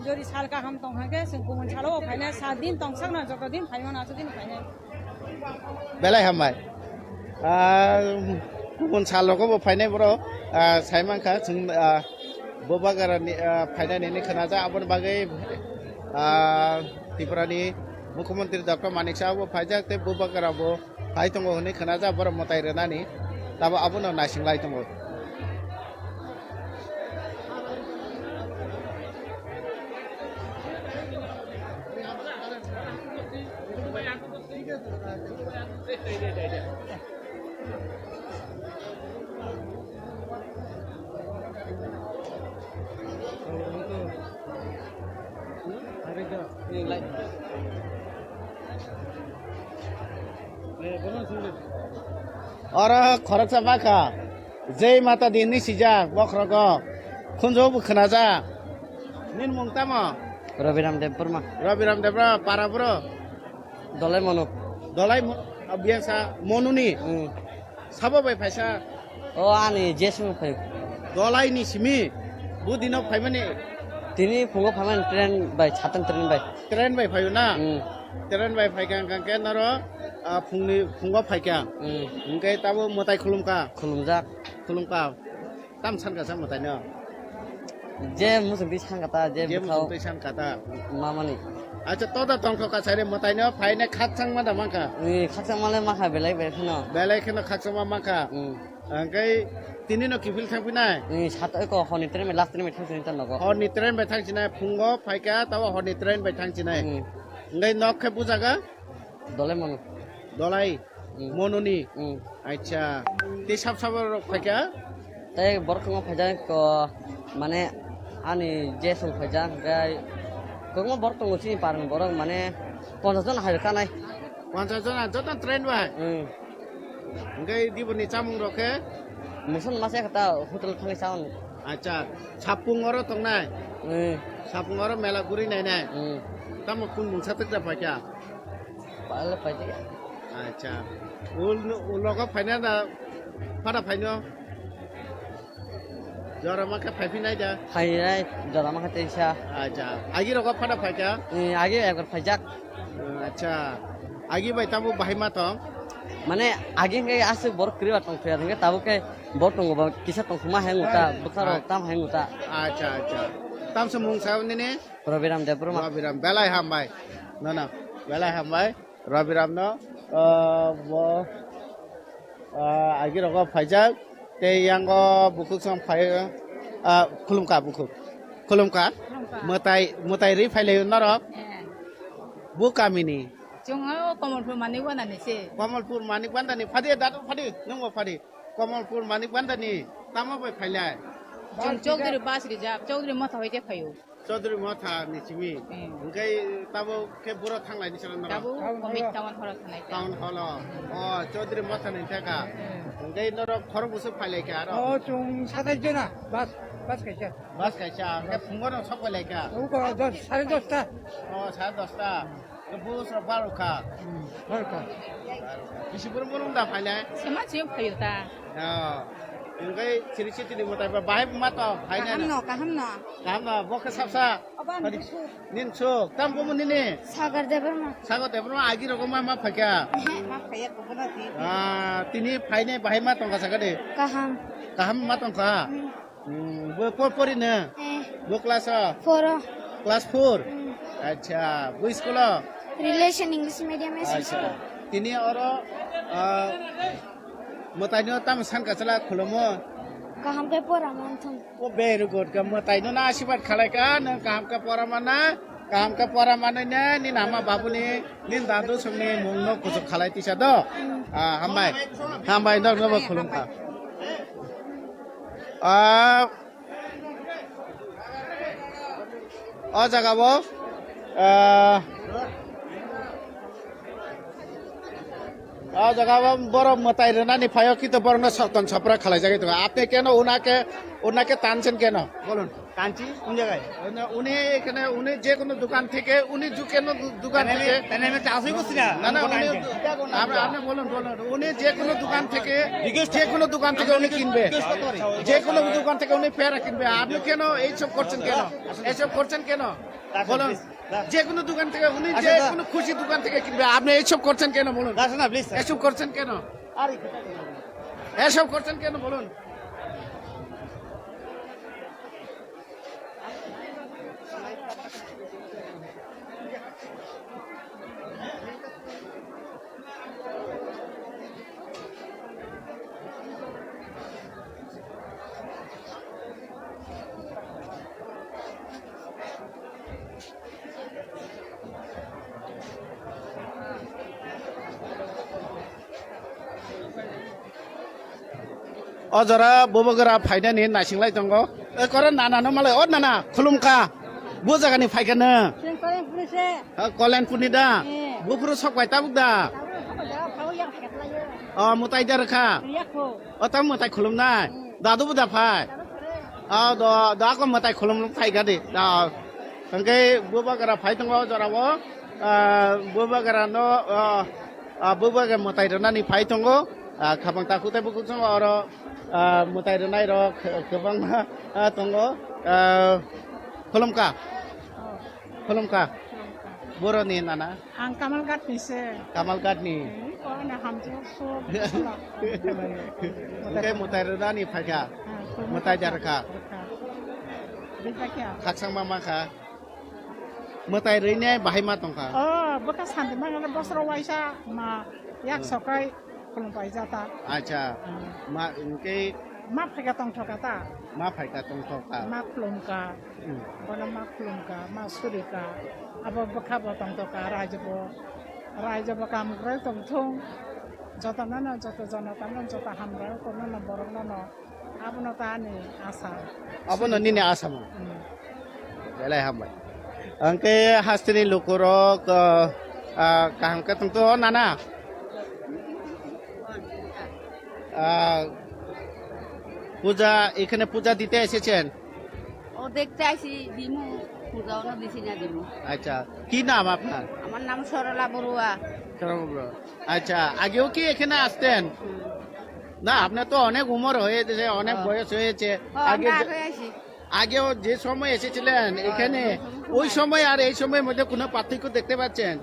যদি সাল কা হাম তং হাগে সে কুমন ছালো ফাইনা 7 দিন তং সাকনা যত দিন ফাইমন আছে দিন ফাইনা belai hambai kubon salo ko bo phainai boro saiman kha sing boba garani phainai ni khana ja abon bagai Tripurani Mukhyamantri Dr. Manik Saha bo phaijak te boba garabo phai tongo hone khana ja boro motai renani tabo abono nasinglai tongo Ora khoroksa baka jai mata di ni sija bokrogo khunjo bu khnaja nin mungtama Rabiram Debrma para bro Dolai Mono dolai biasa monuni sabo bai phaisa oh ani jesu phai dolai ni simi bu dino phaimani tini phungo phaman train bai chatan train bai phayu na train bai phaikan kan ke naro phungni phungo phaika engkai tabo motai khulumka khulumka tam san ka sam motai no je musung di sang kata je musung di sang kata mamani acha toda tongko ka sare motai no phaine khaksang ma da mangka khaksang male makha belai khno khaksang ma mangka engkai tini no kifil thangpinai sato ko honi train me last train me thangsin tan nogo honi train bai thangsinai phungo phaika tabo honi train bai thangsinai engkai nok khe bujaga dolai mononi acha te sab phaika tai borkhong phaja ko mane ani jesung phaja gai kongmo bortong uchi parang borong mane 50 jon hair kanai 50 jon jotan train bai engkai diboni chamung rokhe musun mase kata hotel thali saun acha sapung oro tongnai sapung oro mela guri nai nai tamo kun mungsa tekra phaika pala phaja acha ulogo phaina da pada phaino jora maka phaifinai da phainai jora maka teisa acha agi rogo pada phaika agi ekor phajak acha agi bai tabu bahima tong mane agi ngai asu bor kriwa tong phya ngai tabu ke bor tong ba kisa tong kuma henguta bukharo tam henguta acha tam semung saw ni Rabiram Debrma Rabiram belai hambai nana belai hambai Rabiram no bo agi rogo phajak te yango bukuk sam phai khulumka motai ri phaile naro bukamini Jongo Kamalpur Manikwan ani se Kamalpur Manikwan ni phadi datu phadi nongo phadi Kamalpur Manikwan ni tamo bai phailai Chaudhary Bas Reserve Chaudhary Motha hoite phayo Chaudhary Motha ni simi engkai tabo ke buro thanglai ni salan tabo komit town hall thanai town hall Chaudhary Motha ni thaka engkai noro khorok busu phailai ka aro chung 27 jona bas kaisa ke phungoro sokole ka uko 10:30 ta 10:30 ta bus ro baru ka bisi burung da phailai sema che phayo ta Engkai ciri-ciri di mutai bahai mato hai na. kaham no. Kaham na boke sapsa. Nin suk tam ko mun ni. Sagar deber ma. Sago te bro agi roko ma phakya. Ma kaya ko na ti. Tini phai ne bahai ma tong ka sagade. Kaham. Kaham ma tong ka. Bo por ne. Bo class Foro. class 4. Acha bo school Relation English medium में अच्छा तिनी और मताइनो तम सान Kachla खुलमो kaham ke pora manthum. ओ बेर good का मताइनो ना आशीर्वाद खलाय का न काम का परामाना काम का परामाने ने नि नामा बाबुनि निन दादु संनि मुंनो कुछ खलाय तिसा दो हामबाय हामबाय न न खुलम का अ जगाबो जगह बरो मताई रना नि फायो की तो बरो न सतन छपरा खलाई जागे तो आपने केनो उनाके तानছেন কেন বলুন কাঞ্চি কোন জায়গায় উনি এখানে উনি যে কোনো দোকান থেকে উনি যে কোনো দোকান থেকে তাহলে আমি চাষই করছি না না উনি আপনি বলুন উনি যে কোনো দোকান থেকে উনি কিনবে যে কোনো দোকান থেকে উনি পেয়ারা কিনবে আপনি কেন এইসব করছেন কেন এইসব করছেন কেন বলুন যে কোনো দোকান থেকে উনি যে কোনো খুশি দোকান থেকে কিনবে আপনি এইসব করছেন কেন বলুন না প্লিজ এসব করছেন কেন এসব করছেন কেন বলুন अजरा बोबगरा फायदानि नासिंलाय दङ करे नानानो मालाय नाना खुलुमका बो जागानि फायखानो कल्याणपुरनि दा बुफुरु सकबाय ताबुकदा मुताय दारखा ताम मुताय खुलुमनाय दादुबो दा फाय दा को मुताय खुलुम फायगादि दा अंकै बोबगरा फाय दङ जराबो बोबगरानो बोबगरा मुताय रनानि फाय दङ खाबां ताखुताय बुकु दङ आरो मुताय रनाय र गोबां दङ खुलुमका बर'नि नाना Ang kamalgat ni se. कामालगाटनि Ko na hamjo so. ओंखाय मुताय रनानि फायखा मुताय दारखा Bikakya. खाकसां माखा मुताय रैने बाहाय मा दंखा Bekas hanti mana bosro waisa ma yak sokai kelumpai jata. अच्छा मा ओंखाय Ma phika tong thokata. मा फायखा दंखा Ma klumka. Bona ma klumka, ma surika. Abo bekha botong toka raja bekam groi tong thong. Jota nana jota janatan jota hamra ko nana borong nana. Abono tani asa. abono nini asamo belai hambai angke hastini lukurok kahangka tungto nana পূজা এখানে পূজা দিতে এসেছেন ও দেখতে আসি দিমু পূজাও না দিছি না দিমু আচ্ছা কি নাম আপনার আমার নাম সরলা বড়ুয়া আচ্ছা আগেও কি এখানে আসতেন না আপনার তো অনেক উমর হয়েছে অনেক বয়স হয়েছে আগে আগেও যে সময় এসেছিলেন এখানে ওই সময় আর এই সময়ের মধ্যে কোনো পার্থক্য দেখতে পাচ্ছেন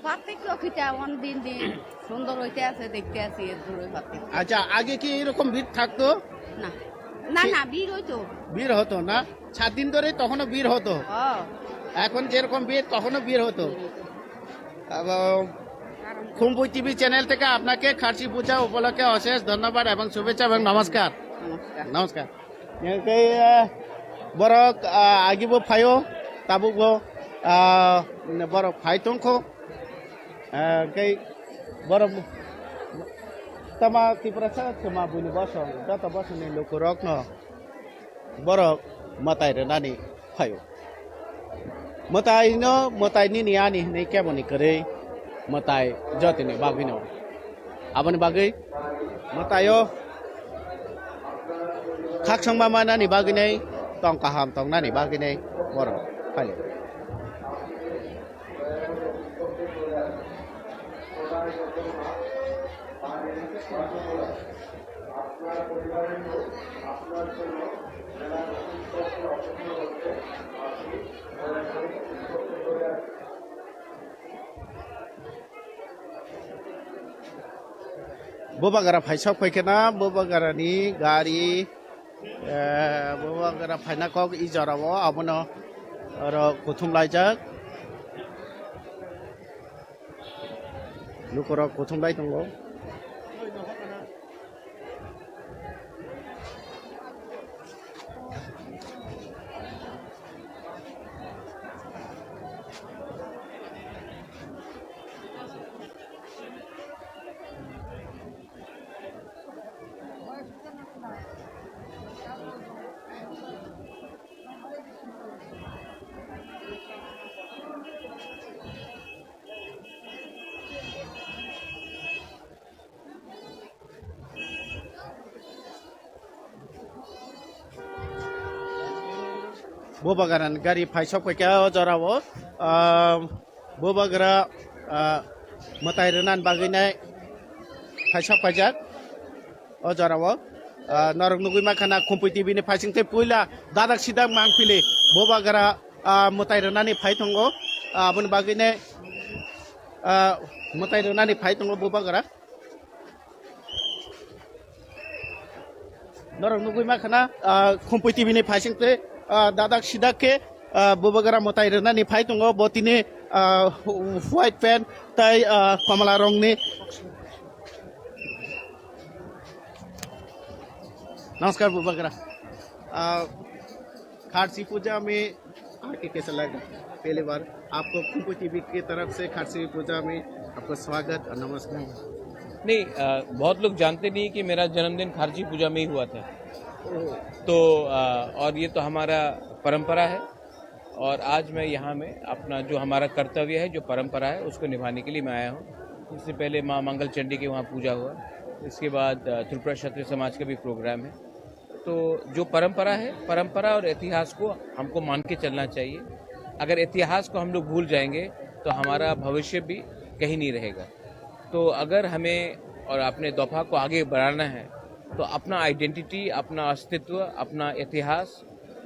পার্থক্য খিটা দিন দিন সুন্দর হইতে আছে দেখতে আছি এর দূরে পার্থক্য আচ্ছা আগে কি এরকম ভিড় থাকতো না না না ভিড় হইতো ভিড় হতো না 7 দিন ধরে তখনও ভিড় হতো এখন যেরকম ভিড় তখনও ভিড় হতো খুম্পুই টিভি চ্যানেল থেকে আপনাকে খার্চি পূজা উপলক্ষে অশেষ ধন্যবাদ এবং শুভেচ্ছা এবং নমস্কার নমস্কার বরক আগিব ফায়ো তাবুক বরক ফাইতংখো বরক tama tiprasa cuma buni bosong data bosong ni lukurok no borok matai renani phayo matai ni niani nei kemoni kare matai jotini bagino abani bagai matayo khaksang mama nani baginai tong kaham tong nani baginai borok phayo Bobagara Paisa Quakena, Bobagarani, Gari, Bobagara Pinacog, Izarawa, Abono, or Kutum Lajak. Look or Kutum Laitongo. Bobagaran Gari Paisa Quaka, Zoravo, Bobagara Matairan Bagina Paisa Pajak, Ozarawa, Narugmakana Khumpui TV ni Paising Tepuila, Dadak Sidam Mangpili, Bobagara Matairanani Paitongo, Abun Bagine Matairanani Paitongo Bobagara. Narugmakana Khumpui TV ni Paising Te. Dadak Sidake, Bobagara Motairana, ni Paitongo, Botine, White Pen, Tai Pamala Rongni. Namaskar Bobagara. Kharsi पूजा में आके कैसा लगा पहली बार आपको खुम्पुई TV की तरफ से खारसी पूजा में आपको स्वागत और नमस्कार। नहीं बहुत लोग जानते नहीं कि मेरा जन्मदिन खारसी पूजा में ही हुआ था तो और ये तो हमारा परंपरा है और आज मैं यहाँ में अपना जो हमारा कर्तव्य है जो परंपरा है उसको निभाने के लिए मैं आया हूँ। इससे पहले माँ मंगल चंडी के वहाँ पूजा हुआ, इसके बाद त्रिपुरा क्षत्रिय समाज का भी प्रोग्राम है। तो जो परंपरा है परंपरा और इतिहास को हमको मान के चलना चाहिए। अगर इतिहास को हम लोग भूल जाएंगे तो हमारा भविष्य भी कहीं नहीं रहेगा। तो अगर हमें और अपने दोफा को आगे बढ़ाना है तो अपना आइडेंटिटी, अपना अस्तित्व, अपना इतिहास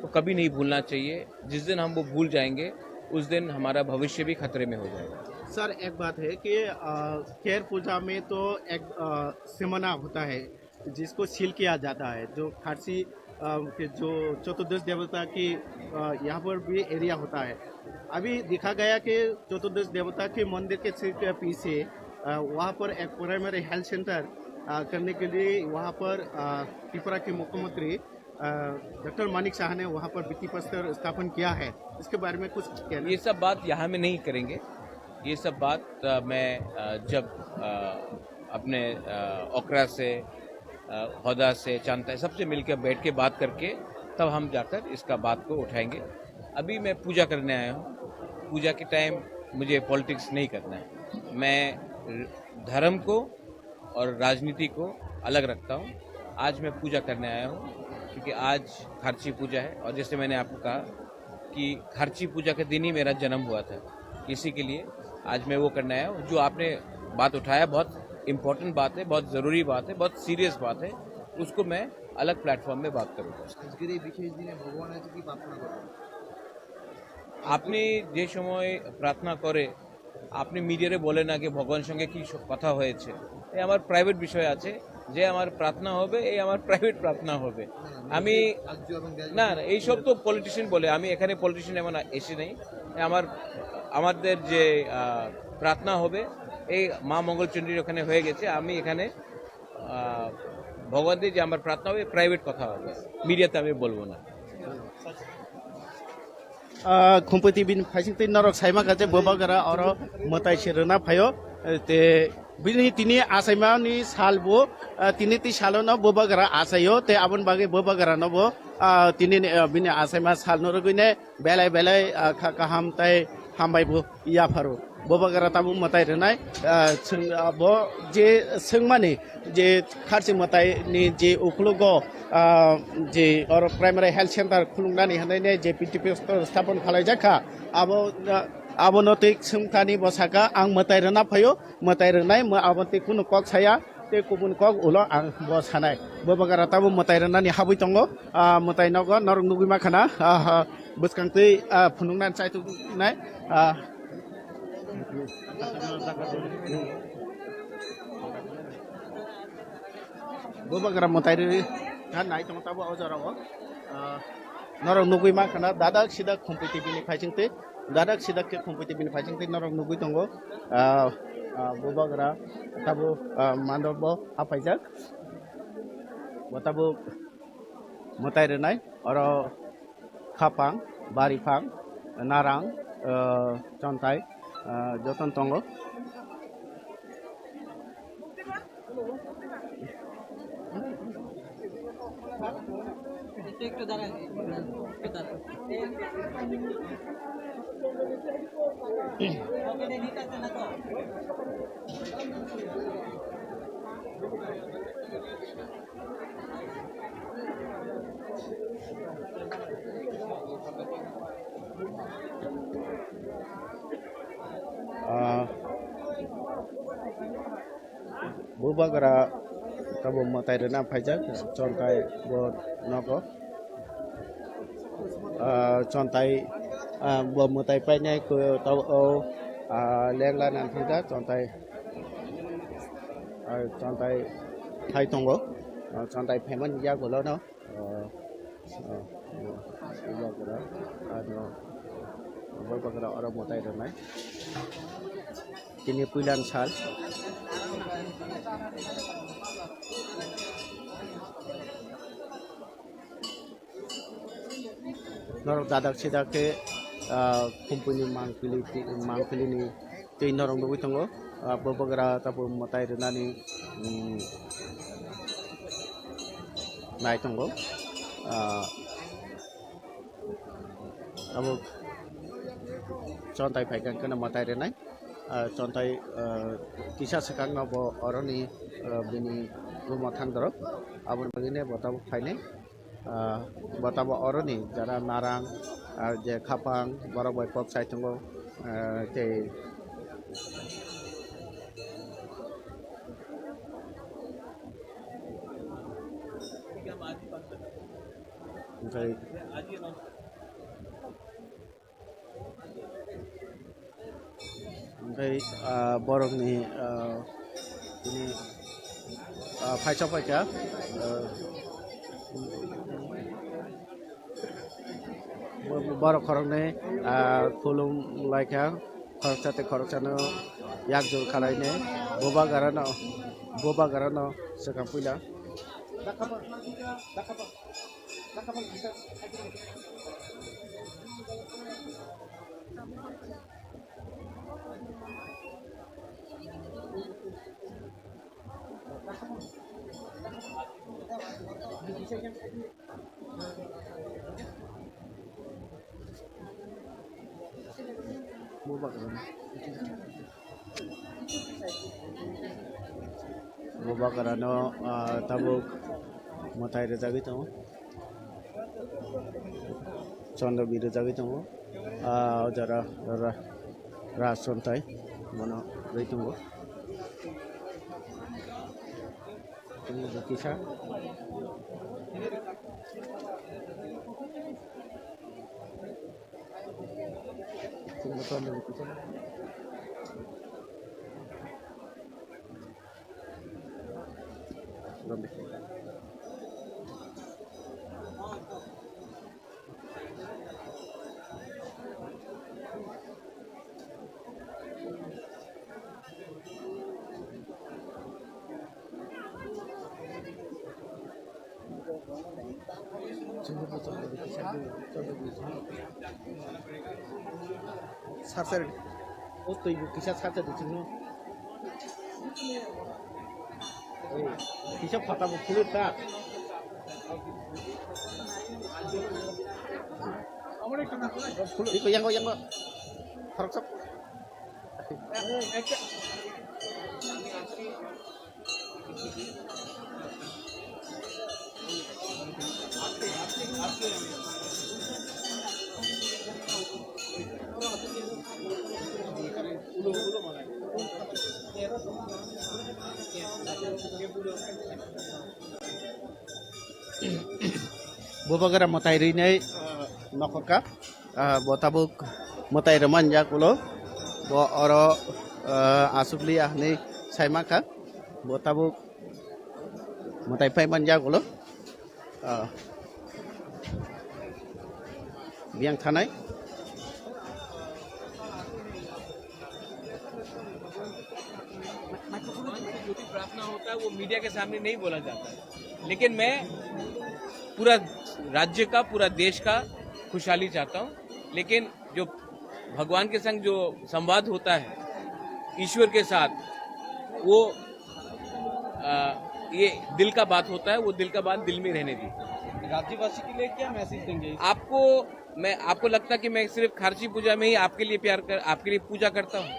को कभी नहीं भूलना चाहिए। जिस दिन हम वो भूल जाएंगे उस दिन हमारा भविष्य भी खतरे में हो जाएगा। सर एक बात है कि केर पूजा में तो एक सिमना होता है जिसको सील किया जाता है, जो खारसी के जो चतुर्दश देवता की यहाँ पर भी एरिया होता है। अभी देखा गया कि चतुर्दश देवता के मंदिर के पीछे वहाँ पर एक प्राइमरी हेल्थ सेंटर करने के लिए वहाँ पर त्रिपुरा के मुख्यमंत्री डॉक्टर मानिक शाह ने वहाँ पर भित्ति प्रस्तर स्थापन किया है। इसके बारे में कुछ कहना? ये सब बात यहाँ में नहीं करेंगे। ये सब बात मैं जब अपने ओकरा से, होदा से, चांता सबसे मिलकर बैठ के बात करके तब हम जाकर इसका बात को उठाएंगे। अभी मैं पूजा करने आया हूँ। पूजा के टाइम मुझे पॉलिटिक्स नहीं करना है। मैं धर्म को और राजनीति को अलग रखता हूँ। आज मैं पूजा करने आया हूँ क्योंकि आज खारसी पूजा है और जैसे मैंने आपको कहा कि खारसी पूजा के दिन ही मेरा जन्म हुआ था, इसी के लिए आज मैं वो करने आया हूँ। जो आपने बात उठाया बहुत इम्पोर्टेंट बात है, बहुत ज़रूरी बात है, बहुत सीरियस बात है, उसको मैं अलग प्लेटफॉर्म में बात करूँगा। আপনি যে সময় প্রার্থনা করে আপনি মিডিয়ারে বলে না যে ভগবানের সঙ্গে কি কথা হয়েছে, এই আমার প্রাইভেট বিষয় আছে, যে আমার প্রার্থনা হবে এই আমার প্রাইভেট প্রার্থনা হবে। আমি না এইসব তো পলিটিশিয়ান বলে, আমি এখানে পলিটিশিয়ান এমন এসে নেই। আমাদের যে প্রার্থনা হবে এই মা মঙ্গলচণ্ডীর ওখানে হয়ে গেছে। আমি এখানে ভগবানদের যে আমার প্রার্থনা হবে প্রাইভেট কথা হবে, মিডিয়াতে আমি বলবো না। Khumpui TV Paising Tin Norok Saima Kaje Bobagara Oro Motai Shirana Payo te Bini Tini Asaima ni Salbo Tini Ti Shalona Bobagara Asayo te Abon Bagi Bobagara Nobo Tini Bini Asaima Sal Norogine Belai Belai Kakaham Tai Hambaibu Yaparo Bobagara Tabu Motai Renai Bo Je Sungmani Je Karsi Motai ni Je Uklugo যে और primary health centre खुलुंगनानै होनायनि जे पिटिपि स्थापन खालायजाखा आबनतिक सोंखानि बसाखा आं मतायरना फैयो मतायरनाय आबनति कुनु कक साया te kubun kok ulo ang bo sanai bo bagara tabu motai rana ni habui tongo motai nogo norong nugui makana buskang tei phunung nan chai tu nai bo bagara motai ri han nai tong tabu ojara go norong nugui makana dadak sida Khumpui TV ni phaiching te dadak sida ke Khumpui TV ni phaiching te norong nugui tongo bubagara tabu mandobo apaijak tabu motai renai oro khapang baripang narang chontai joton tongo একটু দাঁড়ান bubagara tabu motai rena phaijak chontai bo nogo chontai bo motai painai ko taw o lengla nan thanga chontai thai tongo chontai pheman ya golo no bubagara bubagara ora motai renai kini puilan sal norong dadak sida ke Khumpui ni mangpili ni tei norong nugui tongo bobagara tabu motai renani nai tongo abo chontai phaikan kana motai renai chontai kisa sekang no bo oroni bini rumo thandro abon bagine botabu phaine botabo oroni jara narang আর যে খাপাং বড় বই পক সাইতঙ্গ তে ओमफ्राय बरंनि ini फाइसा फाइका बर खरंने खुलुम लाइका खरचाते खरचानो याक जोर खालायने Boba गारानो सेका पुइला boba karano tabuk motai rezagi tamo chondo bi rezagi tamo jara rasontai mono reitungo ini kisah ¿Dónde? 사슬 옷도 입고 기사 사자도 지금 기사 받다 보면 부럽다 이거 양거 가락삽 bobagara matai rinai nokoka botabuk matai reman jakulo bo oro asupli ahni saimaka botabuk matai pai manja kulo biang thanai प्रार्थना होता है वो media के सामने नहीं बोला जाता है, लेकिन मैं पूरा राज्य का पूरा देश का खुशहाली चाहता हूँ। लेकिन जो भगवान के संग जो संवाद होता है ईश्वर के साथ, वो ये दिल का बात होता है, वो दिल का बात दिल में रहने दी। राज्यवासी के लिए क्या मैसेज देंगे? आपको लगता है कि मैं सिर्फ खारची पूजा में ही आपके लिए आपके लिए पूजा करता हूँ?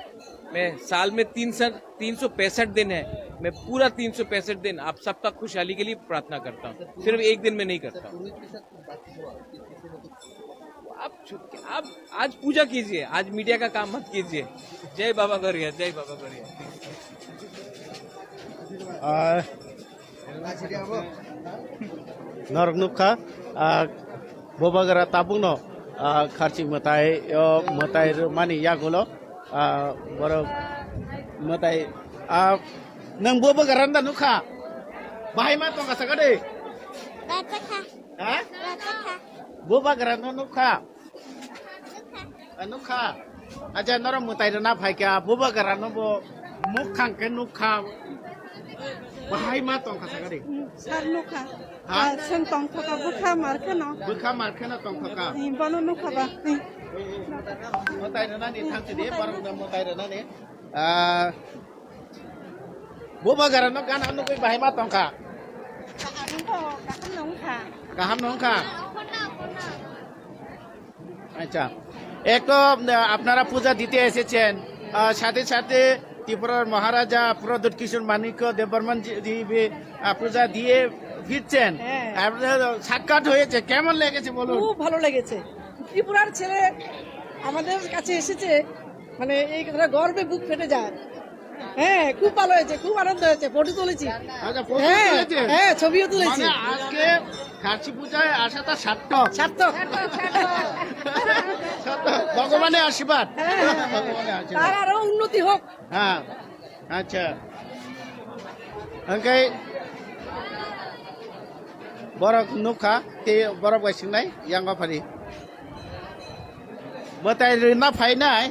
मैं साल में 365 दिन है, मैं पूरा 365 दिन आप सबका खुशहाली के लिए प्रार्थना करता हूँ, सिर्फ एक दिन में नहीं करता हूँ। आप आज पूजा कीजिए, आज मीडिया का काम मत कीजिए। जय बाबा गौरिया, जय बाबा Gauriya. Nornuka bobagara tabuno kharchi matai mani yagulo boro matai nang bobagara nda nuka bahai ma tong kasagade ha bobagara no nuka nuka aja noro matai na phaika bobagara no bo mukhang ke nuka bahai ma tong kasagade Sarnuka. Sen tong thaka bukha markhana. Bukha markhana tong thaka. Bono nuka ba. Motai rana ni thang si de parang na motai rana ni. Boba garano kan anu koi bahai ma tong ka. Kaham nong ka. আচ্ছা এক তো আপনারা পূজা দিতে এসেছেন সাথে সাথে ত্রিপুরার মহারাজা প্রদ্যোৎ কিশোর মানিক্য দেববর্মন জি পূজা দিয়ে ফিরছেন সাক্ষাৎ হয়েছে, কেমন লেগেছে বলুন? খুব ভালো লেগেছে। ত্রিপুরার ছেলে আমাদের কাছে এসেছে, মানে এই কথা গর্বে বুক ফেটে যায়। হ্যাঁ খুব ভালো হয়েছে, খুব আনন্দ হয়েছে, ফটো তুলেছি। আচ্ছা ফটো তুলেছে? হ্যাঁ ছবিও তুলেছি। মানে আজকে খারচি পূজায় আসাটা সার্থক। সার্থক। ভগবানের আশীর্বাদ। তার আরো উন্নতি হোক। হ্যাঁ আচ্ছা ওকে বরক নুখা তে বরক বাইসিংনাই ইয়াংবা ফারি বতাই না ফাইনাই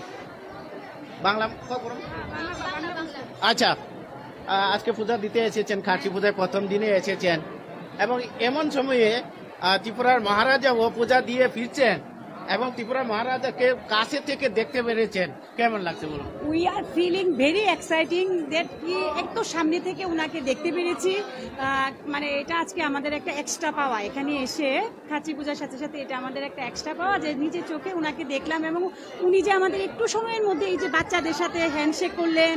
বাংলা আচ্ছা আজকে পূজা দিতে এসেছেন, খারচি পূজায় প্রথম দিনে এসেছেন এবং এমন সময়ে ত্রিপুরার মহারাজা ও পূজা দিয়ে ফিরছেন এবং ত্রিপুরা মহারাজাকে কাছে থেকে দেখতে পেরেছেন, কেমন লাগছে বলুন? We are feeling very exciting that কি একটু সামনে থেকে উনাকে দেখতে পেরেছি। মানে এটা আজকে আমাদের একটা এক্সট্রা পাওয়া, এখানে এসে খারচি পূজার সাথে সাথে এটা আমাদের একটা এক্সট্রা পাওয়া যে নিজের চোখে উনাকে দেখলাম এবং উনি যে আমাদের একটু সময়ের মধ্যে এই যে বাচ্চাদের সাথে হ্যান্ডশেক করলেন,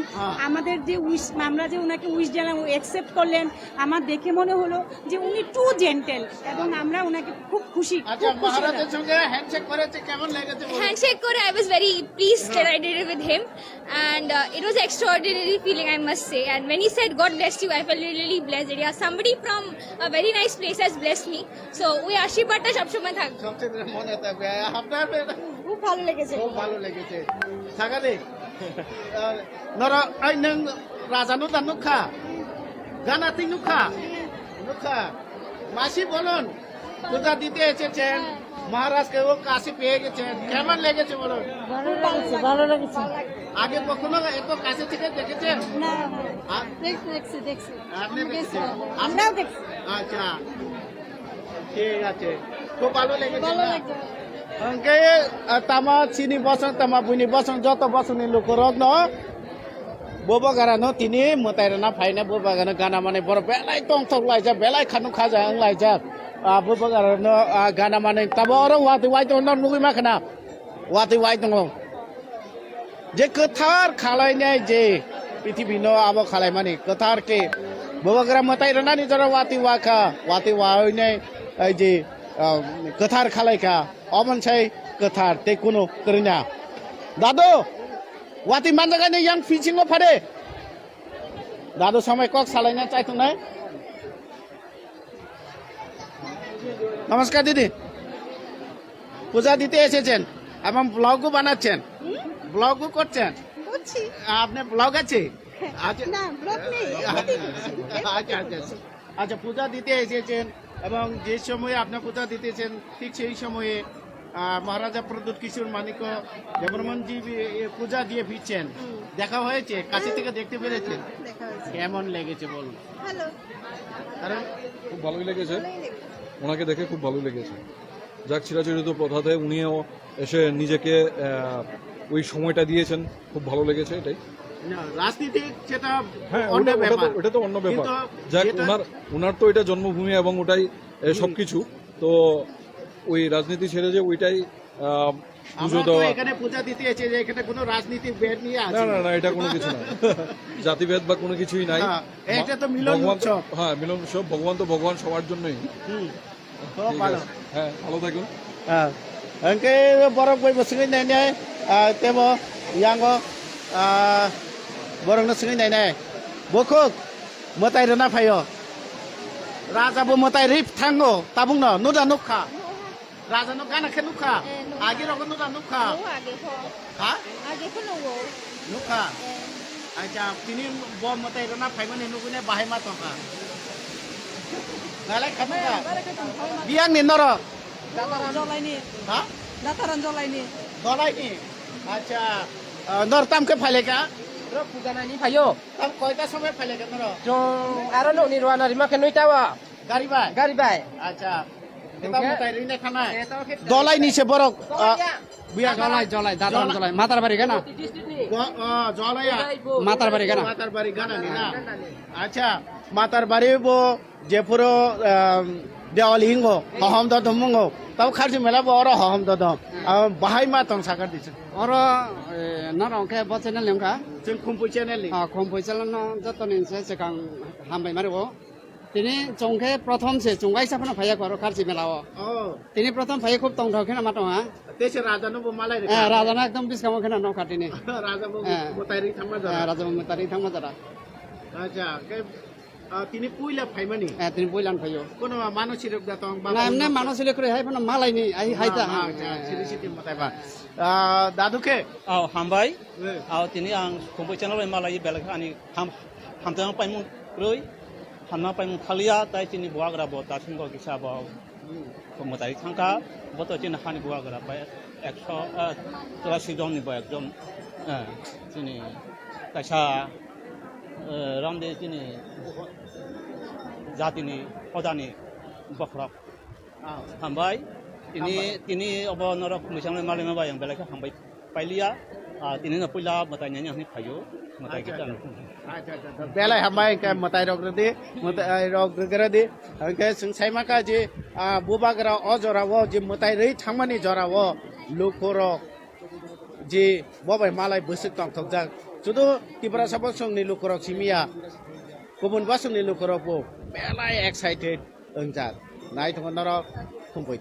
আমাদের যে উইশ, আমরা যে উনাকে উইশ জানালাম অ্যাকসেপ্ট করলেন, আমার দেখে মনে হলো যে উনি টু জেন্টেল এবং আমরা উনাকে খুব খুশি। আচ্ছা মহারাজের সঙ্গে হ্যান্ডশেক করেছে, কেমন লেগেছে? Handshake kore, I was very pleased that I did it with him, and it was extraordinary feeling, I must say. And when he said God bless you, I felt really blessed that yeah, somebody from a very nice place has blessed me. So we আশীর্বাদটা সবসময় থাকবে। সবসময় মনে থাকবে। আপনার খুব ভালো লেগেছে। খুব ভালো লেগেছে। থাকালে নরা আই নং রাজানো দানুখা গানাতি নুখা নুখা মাসি বলুন পূজা দিতে এসেছেন, মহারাজকে ও কাছে পেয়ে গেছেন, কেমন লেগেছে বলুন? ভালো লেগেছে। আগে কখনো এত কাছে থেকে দেখেছেন? না দেখছি। আমরাও দেখছি। আচ্ছা ঠিক আছে, খুব ভালো লেগেছে। অঙ্কে তামা চিনি বসন তামা বুনি বসন যত বসনি লোক রগ্ন boba garano tini mutai rana faina boba garano gana mane bor belai tong tong laija belai khanu khaja ang laija boba garano gana mane taboro wati wai tong non nugui makana wati wai tong je kothar khalai nai je prithibi no abo khalai mani kothar ke boba gara mutai rana ni jara wati wai nai ai je kothar khalai ka omon sai kothar te kuno krinya dado Wati manjaga ni yang fishing of Hade. Dado samai kok salainya cai tunai. নমস্কার দিদি, পূজা দিতে এসেছেন এবং ব্লগও বানাচ্ছেন, ব্লগও করছেন। আপনার blog আছে? আচ্ছা আচ্ছা আচ্ছা আচ্ছা, পূজা দিতে এসেছেন এবং যে সময়ে আপনি পূজা দিতেছেন ঠিক সেই সময়ে মহারাজা প্রদ্যুৎ কিশোর মানিক্য দেববর্মনজি পূজা দিয়ে ফিরছেন, দেখা হয়েছে, কাছে থেকে দেখতে পেরেছেন, কেমন লেগেছে বলুন? কারণ খুব ভালোই লেগেছে, ওনাকে দেখে খুব ভালোই লেগেছে। যাক, চিরাচরিত প্রথাতে উনিও এসে নিজেকে ওই সময়টা দিয়েছেন, খুব ভালো লেগেছে এটাই। রাজনীতিক সেটা হ্যাঁ, ওটা তো অন্য ব্যাপার। যাক, ওনার তো এটা জন্মভূমি এবং ওটাই সবকিছু, তো ওই রাজনীতি ছেড়ে যে ওইটাই পুজো দেওয়া। এখানে পূজা দিতে এসে যে এখানে কোনো রাজনীতি ভেদ নিয়ে আছে? না না না, এটা কোনো কিছু না, জাতিভেদ বা কোনো কিছুই নাই। এটা তো মিলন উৎসব। হ্যাঁ, মিলন উৎসব। ভগবান তো ভগবান সবার জন্যই। হ্যাঁ, ভালো থাকুন। Angke borok boy besengi nai nai, temo yango borok na sengi nai nai, bokok motai rena payo, raja bo motai rip tango, tabung no nuda nukha, raja no gana ke nukha, agi roko nuda nukha, ha? Agi ko nunggu. Nukha, aja tini bo motai rena payo ni nukune bahai ma tongka, ngalai kanuka, biang ni noro. Dataran Jolaini. Ha? Dataran Jolaini. Jolaini. Acha. Nor tam ke phaleka? Ro pujanani phayo. Tam koita samay phaleka nor? Jo arano ni ruana rima ke noitawa. Gari bai. Gari bai. Acha. Kita mutai rine khana. Jolaini se borok. Biya Jolai Dataran Jolai. Matar bari kana. Jolaya. Matar bari kana. Matar bari kana ni na. Acha. Matar bari bo Jepuro Diwali হিঙ্গো হহম দদম মঙ্গো তাও খারজি মেলা বড় হহম দদম বাহাই মা তং সাকার দিছে অর নরংকে বচেনেল লেমকা जों खुम्पुइ চ্যানেল নি खुम्पुइ চ্যানেল ন যতনিনসে সেকাং হামবাই মারবো তিনি চংকে প্রথম সে চংগাই সাপনা ফায়া কর খারজি মেলাও তিনি প্রথম ফায়া খুব তং ঢকে না মাটঙা তেসে রাজানো বো মালাই রে রাজানা একদম বিসকামো খেনা ন কাটিনি রাজা বো মতাইরি থামা যারা রাজা বো মতাইরি থামা যারা আচ্ছা তিনি পুইলা ফাইমানি তিনি পুইলান ফাইও কোন মানসিক দাতং বা না এমনে মানসিক করে হাইফনা মালাইনি আই হাইতা সিরিসিটি মতাইবা দাদুকে হামবাই তিনি আং খুম্পুই চ্যানেল মালাই বেলেগ আনি হামতাং পাইমু রই হামনা পাইমু খালিয়া তাই তিনি বুয়াগ্রা ব তাসিং গ কিসা ব মতাই থাঙ্কা বত তিনি হানি বুয়াগ্রা পাই 184 জন নিব একজন তিনি কাইসা রামদে তিনি জাতিনি পদানি বখরা হামবাই তিনি অব নরক মিসামে মালিমা বাই আং বেলেগ হামবাই পাইলিয়া তিনি ন পইলা মতাই নি হানি ফাইও মতাই কিতান আচ্ছা আচ্ছা বেলাই হামবাই কে মতাই রগরদি মতাই রগরদি কে সংসাইমা কা যে বুবাগরা অজরাও যে মতাই রই থাংমানি জরাও লুকরক যে ববাই মালাই বসে তং থকজা শুধু ত্রিপুরা সাবক সংনি লুকরক সিমিয়া गुबुन बासुंनि लुखरावबो बेलाय एक्साइटेड ओंजाक नाय थंग नर खुम्पुइ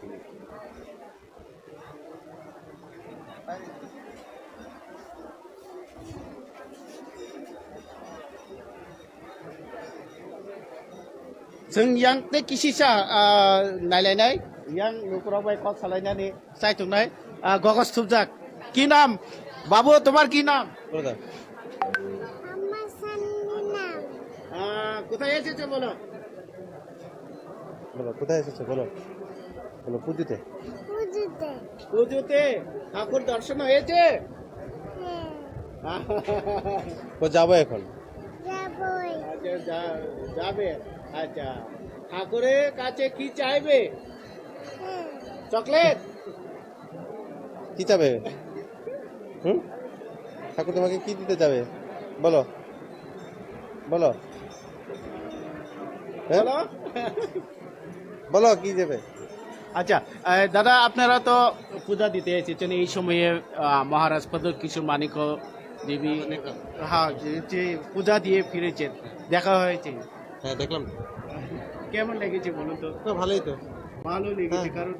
जों yang te kisisa नायलायनाय yang लुखराव बाय कल सालायनानै सायथुंनाय गगस थुबजाक কি নাম বাবু তোমার কি নাম কোথায় এসেছে বলো বলো কোথায় এসেছে বলো বলো পুজোতে পুজোতে পুজোতে ঠাকুর দর্শন হয়েছে তো যাবো এখন যাবে আচ্ছা ঠাকুরের কাছে কি চাইবে চকলেট কি চাইবে ঠাকুর তোমাকে কি দিতে যাবে বলো বলো বলো কি দেবে আচ্ছা দাদা আপনারা তো পূজা দিতে এসেছেন এই সময়ে মহারাজ প্রদ্যুৎ কিশোর মানিক্য দেবী হ্যাঁ যে পূজা দিয়ে ফিরেছেন দেখা হয়েছে হ্যাঁ দেখলাম কেমন লেগেছে বলুন তো ভালোই তো ভালো লেগেছে কারণ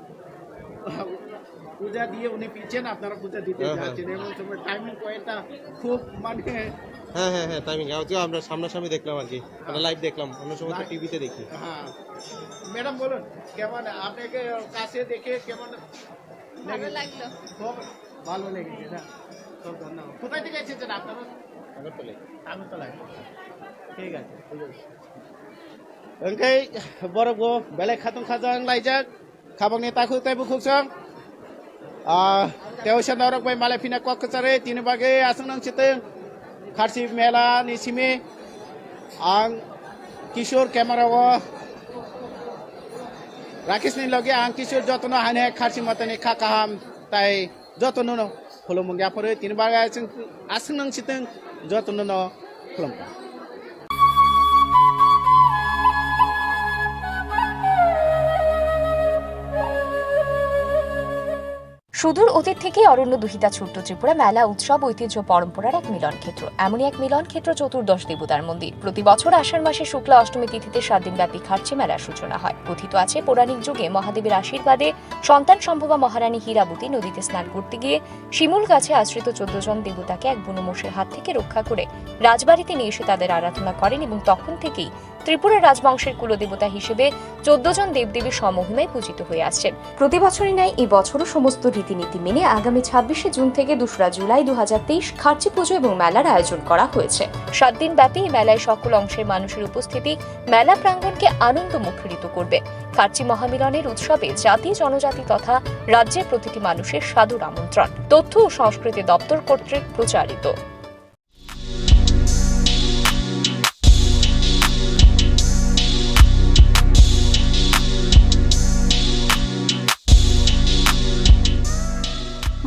পূজা দিয়ে উনি পিছেন, আপনারা পূজা দিতে যাচ্ছেন, এমন সময় টাইমিং পয়েন্টটা খুব মানে হ্যাঁ হ্যাঁ হ্যাঁ টাইমিং আমরা সামনাসামনি দেখলাম আর কি, মানে লাইভ দেখলাম, অন্য সময় তো টিভিতে দেখি। হ্যাঁ ম্যাডাম বলুন কেমন আপনাকে কাছে দেখে কেমন ভালো লাগলো। খুব ভালো লেগেছে না? খুব ধন্যবাদ। কোথায় থেকে এসেছেন আপনারা? আগরতলায়। ঠিক আছে ओंखाय बरफखौ बेलेग खाथुं खाजां लायजाक खाबांनि ताखु ताइबु खुसं तेवसन दावरक बाय माले फिना क्वाक कचारे तिनि बागे आसं नं चिते खारसि मेला निसिमे आं किशोर क्यामेराव राकेशनि लगे आं किशोर जतन हाने खारसि मातानि खाकाहाम ताइ जतन न खुलुमंगिया परे तिनि बागे आसं नं चिते जतन न खुलुम। সুদূর অতীত থেকেই অরণ্য দুহিতা ছোট্ট ত্রিপুরা মেলা উৎসব ঐতিহ্য পরম্পরার এক মিলন ক্ষেত্র। এমনই এক মিলন ক্ষেত্র চতুর্দশ দেবতার মন্দির। প্রতি বছর আষাঢ় মাসে শুক্লা অষ্টমী তিথিতে 7 দিনব্যাপী খার্চি মেলার সূচনা হয়। কথিত আছে পৌরাণিক যুগে মহাদেবের আশীর্বাদে সন্তান সম্ভবা মহারানী হীরাবতী নদীতে স্নান করতে গিয়ে শিমুল গাছে আশ্রিত 14 জন দেবতাকে এক বুনোমোষের হাত থেকে রক্ষা করে রাজবাড়িতে নিয়ে এসে তাদের আরাধনা করেন এবং তখন থেকেই ত্রিপুরা রাজবংশের কুলদেবতা হিসেবে 14 জন দেবদেবীর সমহিমায় পূজিত হয়ে আসছেন। প্রতি বছরই ন্যায় এই বছরও সমস্ত রীতিনীতি মেনে আগামী 26শে জুন থেকে 2রা জুলাই 2023 খার্চি পুজো এবং মেলার আয়োজন করা হয়েছে। 7 দিন ব্যাপী এই মেলায় সকল অংশের মানুষের উপস্থিতি মেলা প্রাঙ্গণকে আনন্দ মুখরিত করবে। খার্চি মহামিলনের উৎসবে জাতি জনজাতি তথা রাজ্যের প্রতিটি মানুষের সাদর আমন্ত্রণ। তথ্য ও সংস্কৃতি দপ্তর কর্তৃক প্রচারিত।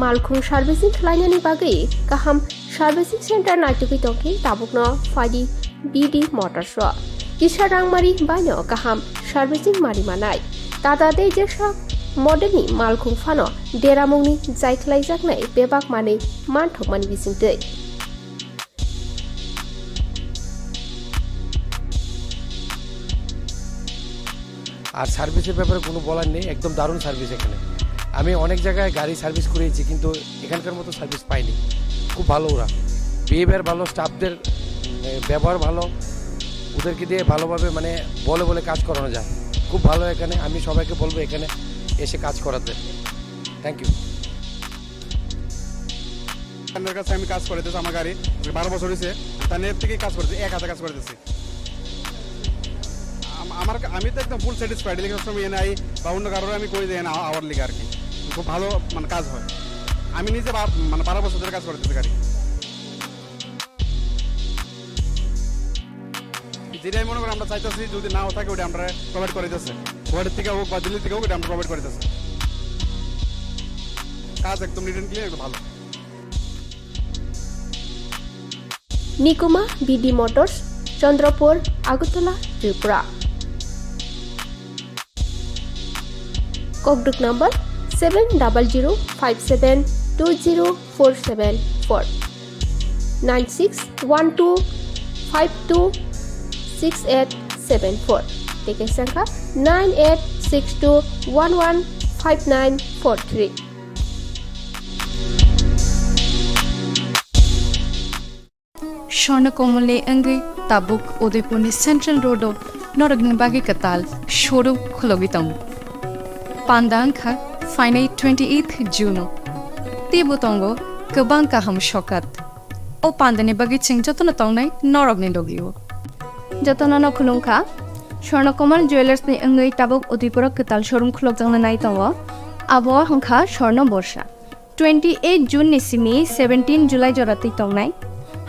मालखुं सार्भिसिं खालायनायनि बागै गाहाम सार्भिसिं सेन्टार नायटुगै दंखै ताबुकनो फाइदि बिडि मटर्स किसा रांमारि बायनो गाहाम सार्भिसिं मारि मानाय दादा दे जेसा मडेलनि मालखुं फानो देरामुंनि जायख्लायजाकनाय बेबाक माने मानथकमानि बिसिंतै আর সার্ভিসের ব্যাপারে কোনো বলার নেই, একদম দারুণ সার্ভিস এখানে। আমি অনেক জায়গায় গাড়ি সার্ভিস করেছি কিন্তু এখানকার মতো সার্ভিস পাইনি। খুব ভালো ওরা, বিহেভিয়ার ভালো, স্টাফদের ব্যবহার ভালো, ওদেরকে দিয়ে ভালোভাবে মানে বলে বলে কাজ করানো যায়। খুব ভালো এখানে, আমি সবাইকে বলবো এখানে এসে কাজ করাতে। Thank you. আপনার কাছে আমি কাজ করতেছি, আমার গাড়ি 12 বছর হয়েছে, তার নেট থেকে কাজ করতেছি, এক হাতে কাজ করতেছি। আমি তো একদম ফুল স্যাটিসফাইড, লিখে সময় নাই বা অন্য কারোর আমি করে দিই না আওয়ার লিখে আর কি, খুব ভালো মানে কাজ হয়। আমি নিজে মানে 12 বছর ধরে কাজ করতেছি গাড়ি। যেটাই মনে করি আমরা চাইতেছি যদি নাও থাকে ওটা আমরা প্রোভাইড করে দিতেছে, গুয়াহাটির থেকে হোক বা দিল্লি থেকে হোক ওটা আমরা প্রোভাইড করে দিতেছে। কাজ একদম নিট অ্যান্ড ক্লিয়ার, একদম ভালো। Nikuma BD motors, Chandrapur, Agartala, Tripura. ককডুক নম্বর 7005720474 9612526874 টিকেট সংখ্যা 9862115943। स्वर्णकोमलनि अंगै ताबुक उदयपुरनि सेन्ट्रेल रोडआव नरगनि बागै कताल शोरूम खुलगितम पान्दांखा फाइनाय 28 जुन तेबो तंगो गोबां गाहाम शकात ओ पान्दानि बागै चिं जतन तंनाय नरगनि लगियो जतन न खुलुंखा स्वर्णकोमल ज्वेलार्सनि अंगै ताबुक उदयपुर कताल शोरूम खुलगजांनो नाय दङ आबो हंखा स्वर्ण बर्षा 28 जुन निसिमि 17 जुलाइ जराति तंनाय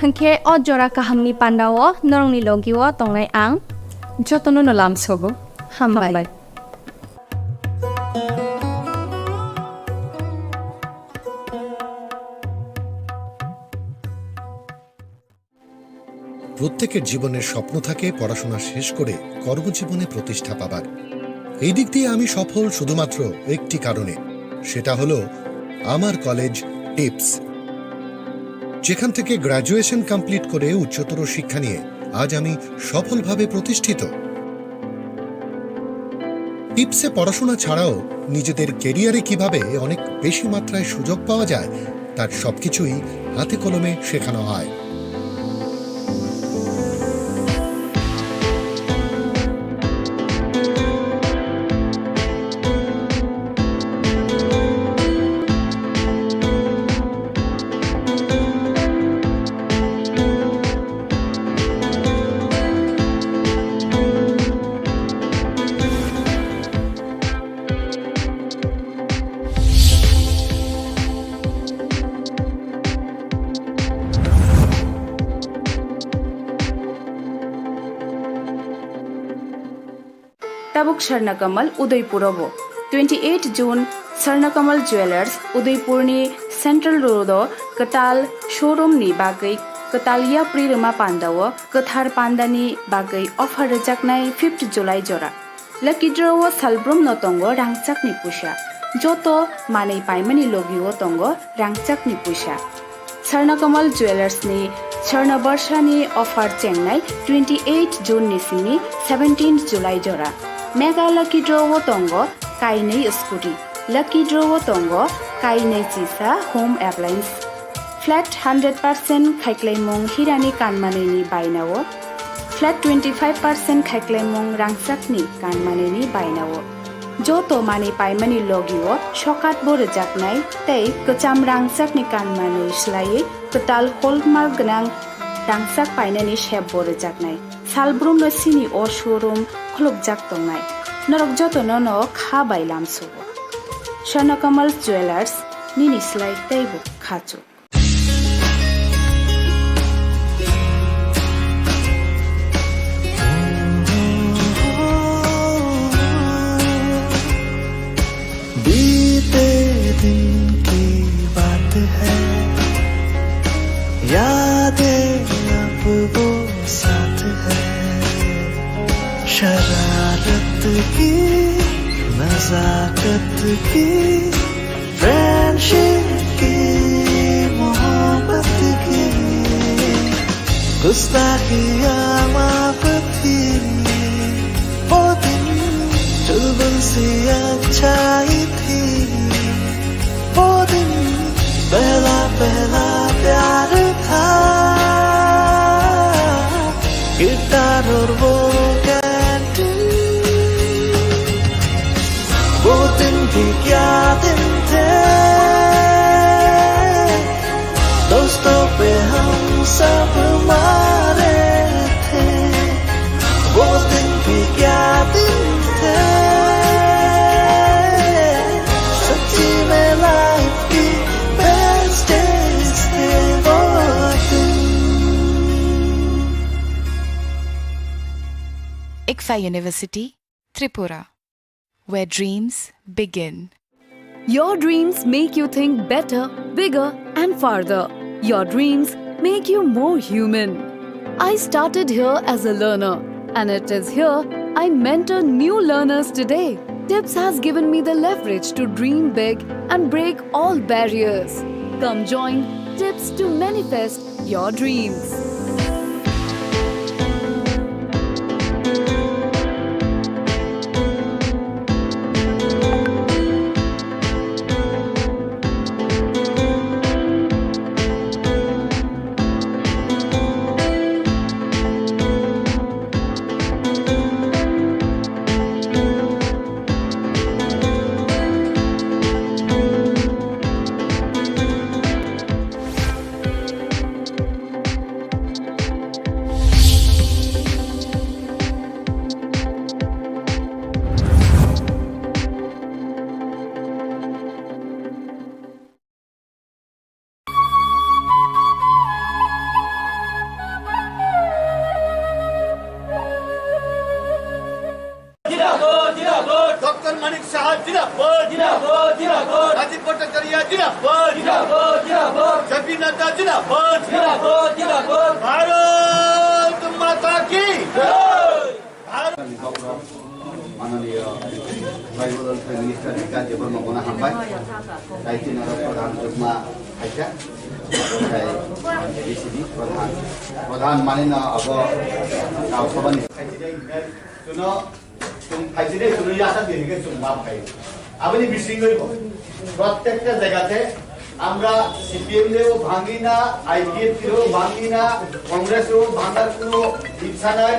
हंखे अ जरा काहामनि पान्दाओ नरंनि लगिओ तंनाय आं जतन न लामसगो हामबाय। প্রত্যেকের জীবনের স্বপ্ন থাকে পড়াশোনা শেষ করে কর্মজীবনে প্রতিষ্ঠা পাবার। এই দিক দিয়ে আমি সফল শুধুমাত্র একটি কারণে, সেটা হলো আমার কলেজ টিপস, যেখান থেকে গ্র্যাজুয়েশন কমপ্লিট করে উচ্চতর শিক্ষা নিয়ে আজ আমি সফলভাবে প্রতিষ্ঠিত। টিপসে পড়াশোনা ছাড়াও নিজেদের কেরিয়ারে কিভাবে অনেক বেশি মাত্রায় সুযোগ পাওয়া যায় তার সবকিছুই হাতে কলমে শেখানো হয়। Tabuk Sharnakamal Udaipurabo 28 June Sharnakamal Jewelers Udaipurni Central Road Katal Showroom ni bagai Katalia Prirama Pandawa Kathar Pandani bagai offer rejaknai 5th July jora Lucky draw Salbrum notongo rangchak ni pusha Joto manei paimani logiwo tongo rangchak ni pusha Sharnakamal Jewelers ni Sharna Barshani offer chengnai 28 June ni simi 17th July jora Mega Lucky Draw Tongo Kainei Scooty Lucky Draw Tongo Kainei Chisa Home Appliance Flat 100% Khaiklemong Hirani Kanmaneni Bainawo Flat 25% Khaiklemong Rangsakni Kanmaneni Bainawo Joto Mani Paimani Logiwo Shokat Borejaknai Tei Kacham Rangsakni Kanmanei Shlai Katal Hallmark Gnang Rangsak Painani Shep Borejaknai Salbrum no Sini O Showroom Khulukjak tongnai Norok joto no kha bailam subo Sharnakamal Jewelers Nini Slai Teibu Khachu बीते दिन की बात है यादें अब वो साथ है शरारत की नजाकत की फ्रेंडशिप की मोहब्बत की गुस्ताखियाँ माफ थी वो दिन चुलबुल सी अच्छाई थी वो दिन पहला पहला प्यार था गिटार और वो वो दिन भी क्या दिन थे दोस्तों पे हम सब मारे थे वो दिन भी क्या दिन थे सच्ची में लाइफ की बेस्ट डेज थे वो दिन। ICFA University, Tripura, where dreams begin. Your dreams make you think better, bigger, and farther. Your dreams make you more human. I started here as a learner, and it is here I mentor new learners today. TIPS has given me the leverage to dream big and break all barriers. Come join TIPS to manifest your dreams. माननीय tribal welfare minister का जेबर मगना हामबाय दायित्व प्रधान जगमा आइका ACD प्रधान मानिना अब गाव सभानि খাইছি রে তুমি আশা দিয়ে গেছো বাপ খাই আপনি বিশৃঙ্খল প্রত্যেকটা জায়গাতে আমরা সিপিএম-এও ভাঙি না, আইপিএফ-এও ভাঙি না, কংগ্রেসেও ভাঙার কোনো ইচ্ছা নাই।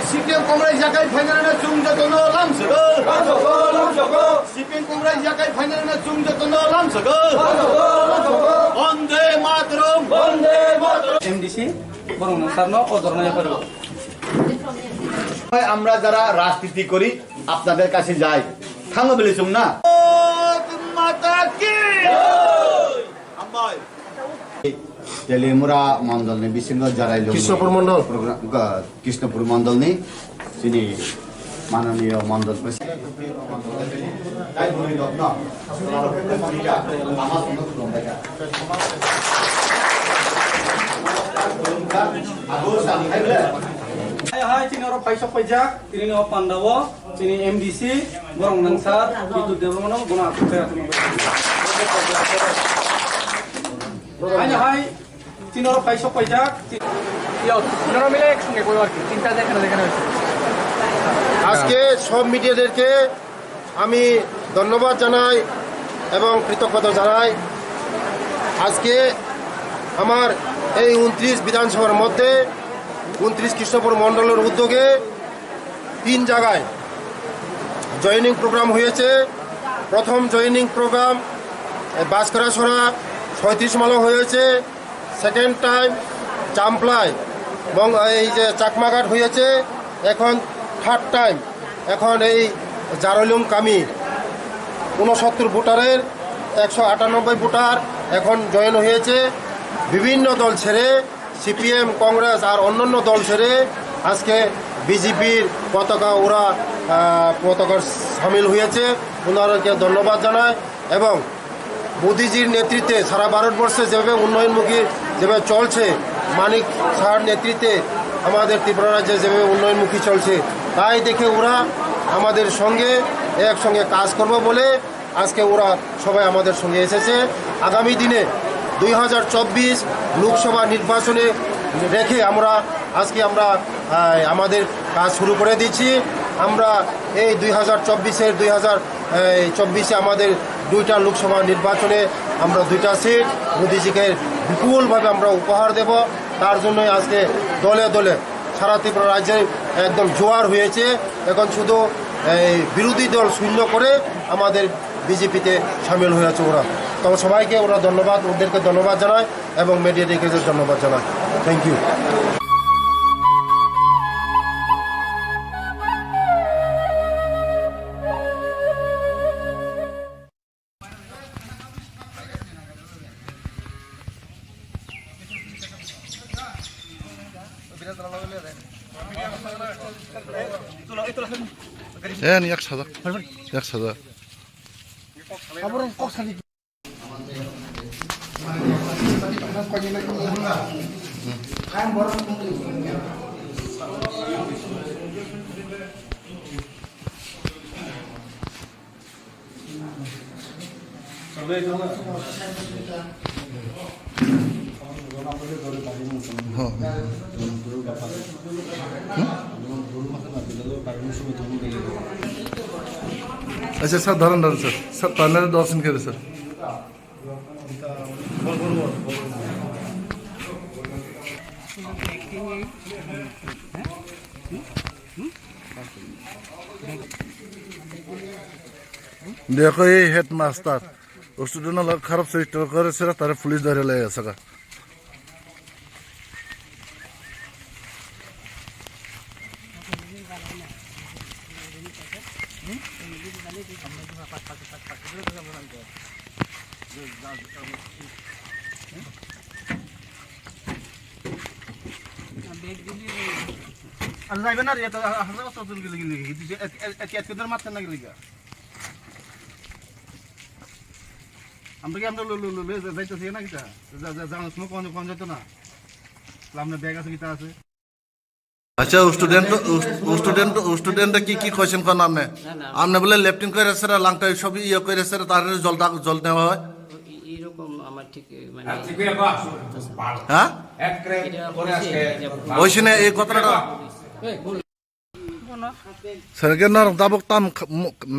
সিপিএম কংগ্রেস জায়গায় ফাইনাল চুং যতন লামসগো সিপিএম কংগ্রেস জায়গায় ফাইনাল চুং যতন লামসগো বন্দে মাতরম এমডিসি বরং সারনো অধরণয় করব আমরা যারা রাজনীতি করি আপনাদের কাছে যাই থাঙ্গো বলেছুম না মাতা কি তেলিমুরা মন্ডল নি বিশৃঙ্খল জারাইল কৃষ্ণপুর মন্ডল কৃষ্ণপুর মন্ডল নি তিনি মাননীয় Mondal Hai cini orang paisok pajak, cini orang Pandawa, cini MDC, borong nangsar, itu dia mana guna aku saya tu. Hai cini orang paisok pajak, yo, cini orang milik sungai kau lagi, cinta দেখেন আজকে সব মিডিয়াদেরকে আমি ধন্যবাদ জানাই এবং কৃতজ্ঞতা জানাই। আজকে আমার এই 29 বিধানসভার মধ্যে 29 কৃষ্ণপুর মণ্ডলের উদ্যোগে 3 জায়গায় জয়েনিং প্রোগ্রাম হয়েছে। প্রথম জয়েনিং প্রোগ্রাম বাঁশখারাছড়া 37 মালা হয়েছে। সেকেন্ড টাইম চাম্পলায় এবং এই যে চাকমাঘাট হয়েছে। এখন থার্ড টাইম এখন এই জারলুম কামি 69 ভোটারের 198 ভোটার এখন জয়েন হয়েছে। বিভিন্ন দল ছেড়ে সিপিএম কংগ্রেস আর অন্যান্য দল ছেড়ে আজকে বিজেপির পতাকা ওরা পতাকার সামিল হয়েছে। ওনাদেরকে ধন্যবাদ জানায় এবং মোদিজির নেতৃত্বে সারা ভারতবর্ষে যেভাবে উন্নয়নমুখী যেভাবে চলছে, মানিক সাহার নেতৃত্বে আমাদের ত্রিপুরা রাজ্যে যেভাবে উন্নয়নমুখী চলছে, তাই দেখে ওরা আমাদের সঙ্গে একসঙ্গে কাজ করবে বলে আজকে ওরা সবাই আমাদের সঙ্গে এসেছে। আগামী দিনে 2024 লোকসভা নির্বাচনে রেখে আজকে আমরা আমাদের কাজ শুরু করে দিচ্ছি। আমরা এই 2024 আমাদের 2টা লোকসভা নির্বাচনে আমরা 2টা সিট মোদিজিকে বিপুলভাবে আমরা উপহার দেব। তার জন্যই আজকে দলে দলে সারা ত্রিপুরা রাজ্যে একদম জোয়ার হয়েছে। এখন শুধু এই বিরোধী দল শূন্য করে আমাদের বিজেপিতে সামিল হয়েছে ওরা। তো সবাইকে ওরা ধন্যবাদ, ওদেরকে ধন্যবাদ জানায় এবং মিডিয়াটিকে ধন্যবাদ জানায়। Thank you. এক সাদা আচ্ছা স্যার ধরেন স্যার স্যার পার্লারে দর্শন করে স্যার দেখো এই হেডমাস্টার স্টুডেন্ট খারাপ চরিত্র করেছে তারা পুলিশ ধরে লেগে গেছে। যাইবেন না মারতেন না গেলে আমরা কি আমরা যাইতেছি না কিটা যাওয়ার সময় কোন যেত না আপনার ব্যাগ আছে কিটা আছে। আচ্ছা স্টুডেন্ট কি কোয়েশ্চেন করেন আপনি বলে লেফটিন করে সেরা লাংটা সব ইয়ে করে সেরা তার জল নেওয়া হয় এরকম আমার ঠিক মানে হ্যাঁ ওইখানে এই কথাটা no. Sergen nar tabuk tam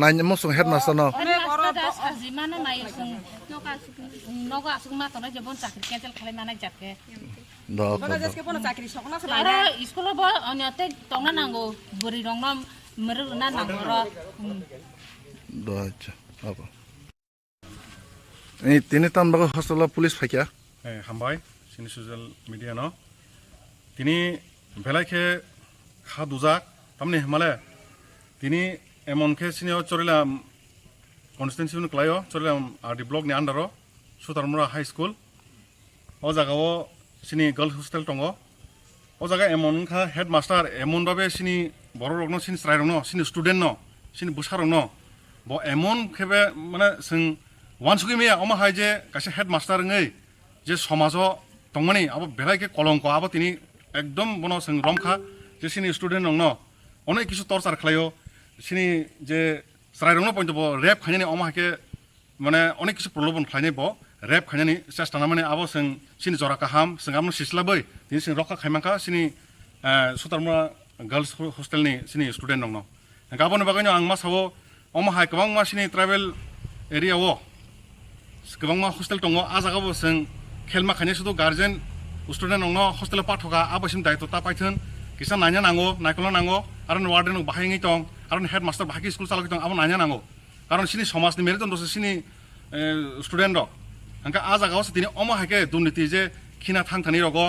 nanya musung headmaster no. Ane oro to sajimana na yusung. Noga asuk ma to na jebon chakri cancel khale mana jatke. Dok. Bana jeske pona chakri sokna sa bara school bo onyate tongna nango buri rongna meru na nango ro. Doacha. Apa? Ini tini tan bago hostel police fakya. Hambai sini social media no. Tini belai ke khaduzak tamne male tini emon ke sini chorila constituency nu klayo chorila RD block ni andaro Sutarmura high school o jaga o sini girls hostel tongo o jaga emon kha headmaster emon babe sini boro rogno sini strai rogno sini student no sini busar rogno bo emon khebe mane sing wansugui me oma haije kaise headmaster ngai je somajo tongmani abo belai ke kolongko abo tini ekdom bono sing romkha je sini student nongno onek kisu torchar khlayo sini je strai rogno point bo rap khaini oma ke mane onek kisu prolobon khlaini bo rap khaini chesta na mane abo sing sini jora kaham sing amno sisla bai tin sing rokha khaimangka sini Sutarmura girls hostel ni sini student nongno gabon bagaino ang masawo oma hai kwang ma sini travel area wo kwang ma hostel tongo ajaga bo sing khelma khane sudo guardian student nongno hostel pathoka abosim daito ta paithon kisa nanya nango naikolo nango aron warden bahai ngi tong aron headmaster bahagi school chalaki tong abo nanya nango karon sini samaj ni mereton dose sini student rok angka ajaga os tini oma hake dunniti je khina thangthani rogo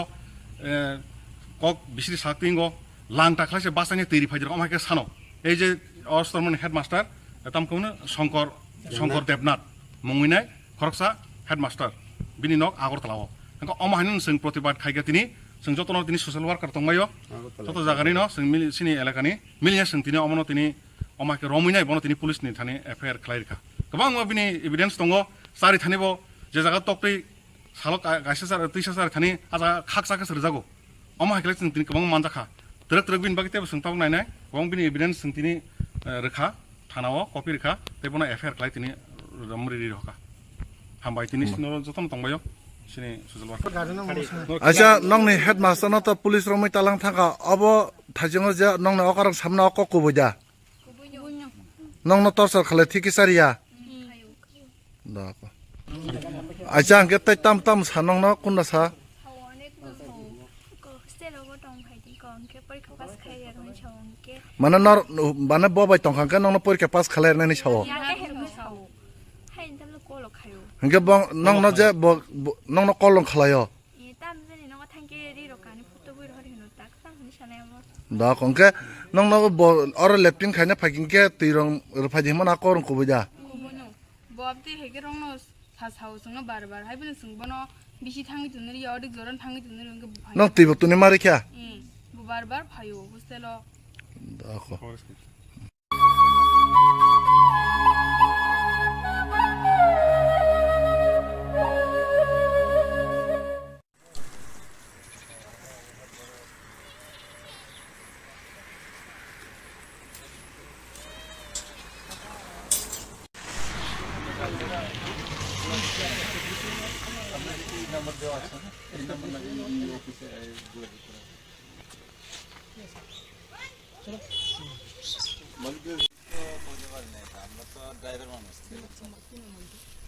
kok bisri saktingo langta khlase basani teri phajir oma hake sano ei je Ostorman headmaster tam kono Shankar Devnath mungwinai khoroksa headmaster bini nok Agartala angka oma hanin sing protibad khaiga tini sing jotono tini social worker tongmayo joto jagani no sing sini elakani milya sing tini omono tini oma ke romuinai bono tini police ni thani FIR khlairka kabang ma bini evidence tongo sari thani bo je jaga tokri salok gaisa sar tisa sar thani aja khaksa ka serjago oma hakle sing tini kabang manjakha trek bin bagite sing tong nai nai kabang bini evidence sing tini rekha thanao copy rekha tebona FIR khlai tini ramri roka hambai tini sinoro joton tongbayo sini social worker Acha nong ni headmaster no to police romoi talang thaka abo thajingo ja nong na okarang samna okko kubuja nong no torsar khale thiki saria dako acha angke tai tam tam sanong no kunna sa mana nor bana bobai tongkhang ka nong no porikha pass khaler nani sawo Hingga bang nong no je nong no kolong khalayo. Da kongke nong no bo or leptin khane phaking ke tirong rphaji mana korong kubuja. Bobti hege rong no thasau sung bar bar hai bin sung bono bishi thangi tunri yodik zoran thangi tunri nge Nong tibo tuni mari kya. Bu bar bar phayo hostelo. Da ko.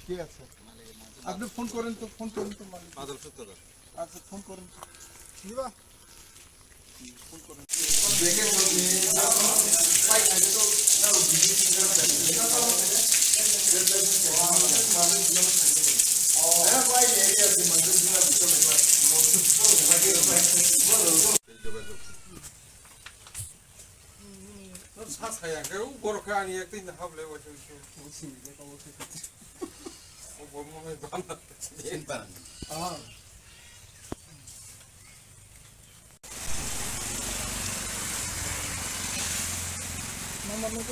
ঠিক আছে আপনি phone করেন তো আচ্ছা phone করেন নিবা phone করেন 사사야 그 고로카 아니 약간 하블레 와서 무슨 내가 어떻게 뭐 몸에 반다 진반 아 mamma mia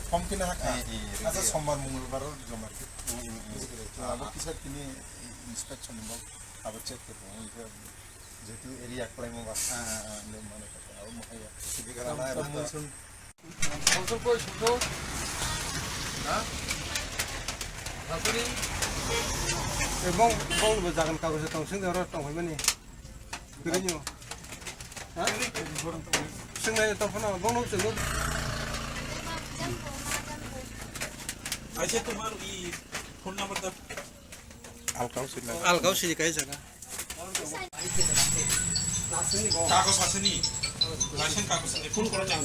কম কিনে হাকা আচ্ছা সোমবার মঙ্গলবারও জমা আবার কিছু কিনে ইন্সপেকশন আবার চেক করবো যেহেতু এরিয়া ক্রাইম মানে এবং বলবো জাগান কাগজে তংসিং দেওয়ার তংহইমানি বেগাইনি হ্যাঁ सोंनाय तफना गनो जोंनो अच्छा तुम्हार ई फोन नंबर द अलगाव सिनि काय जागा कागज पासनि लाइसेंस कागज फोन करा जाओ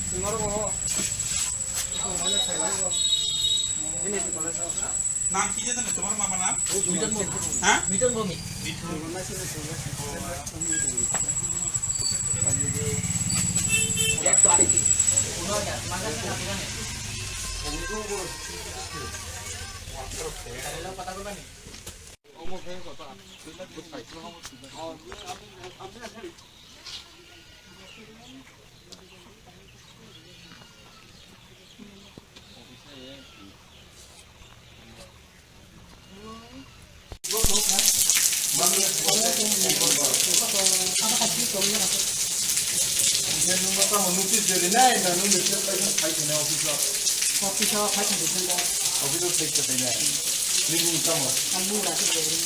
जोंनार गो नाम की जे तुम्हार मामा नाम मिटन भूमि हां mitten Bhumi notice dari nai na nu ni chen lai khai thena office khai thena office take the thena ni ni kam amu ra ke rajesh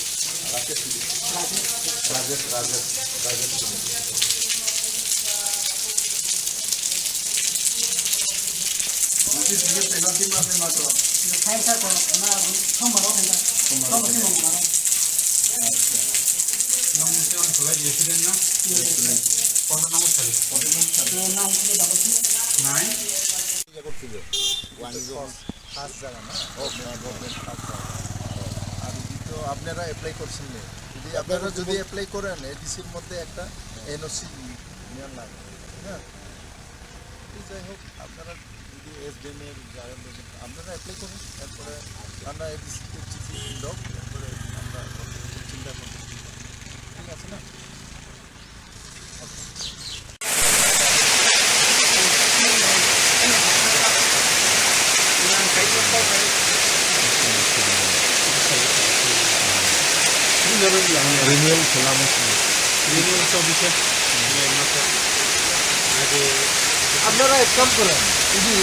notice ye penalty ma pe ma to ye khai sa ko na thom maro thena thom maro नाम से on खोला ये फिर ना कौन नाम चले नाम से double 9 ये করছিল ওয়ান জোন ফার্স্ট জায়গা না গভর্নমেন্ট ফার্স্ট আর তো আপনারা অ্যাপ্লাই করছেন না যদি আপনারা যদি অ্যাপ্লাই করেন এডিসির মধ্যে একটা এনওসি নেওয়ার লাগে হ্যাঁ যাই হোক আপনারা যদি এসডিএম এর জায়গা আপনারা অ্যাপ্লাই করুন তারপরে আমরা এডিসিতে চিঠি লোক তারপরে আমরা চিন্তা করব ঠিক আছে না रिन्यूअल खोला रिन्यूअल तो विषय আপনারা এক কাম করেন যদি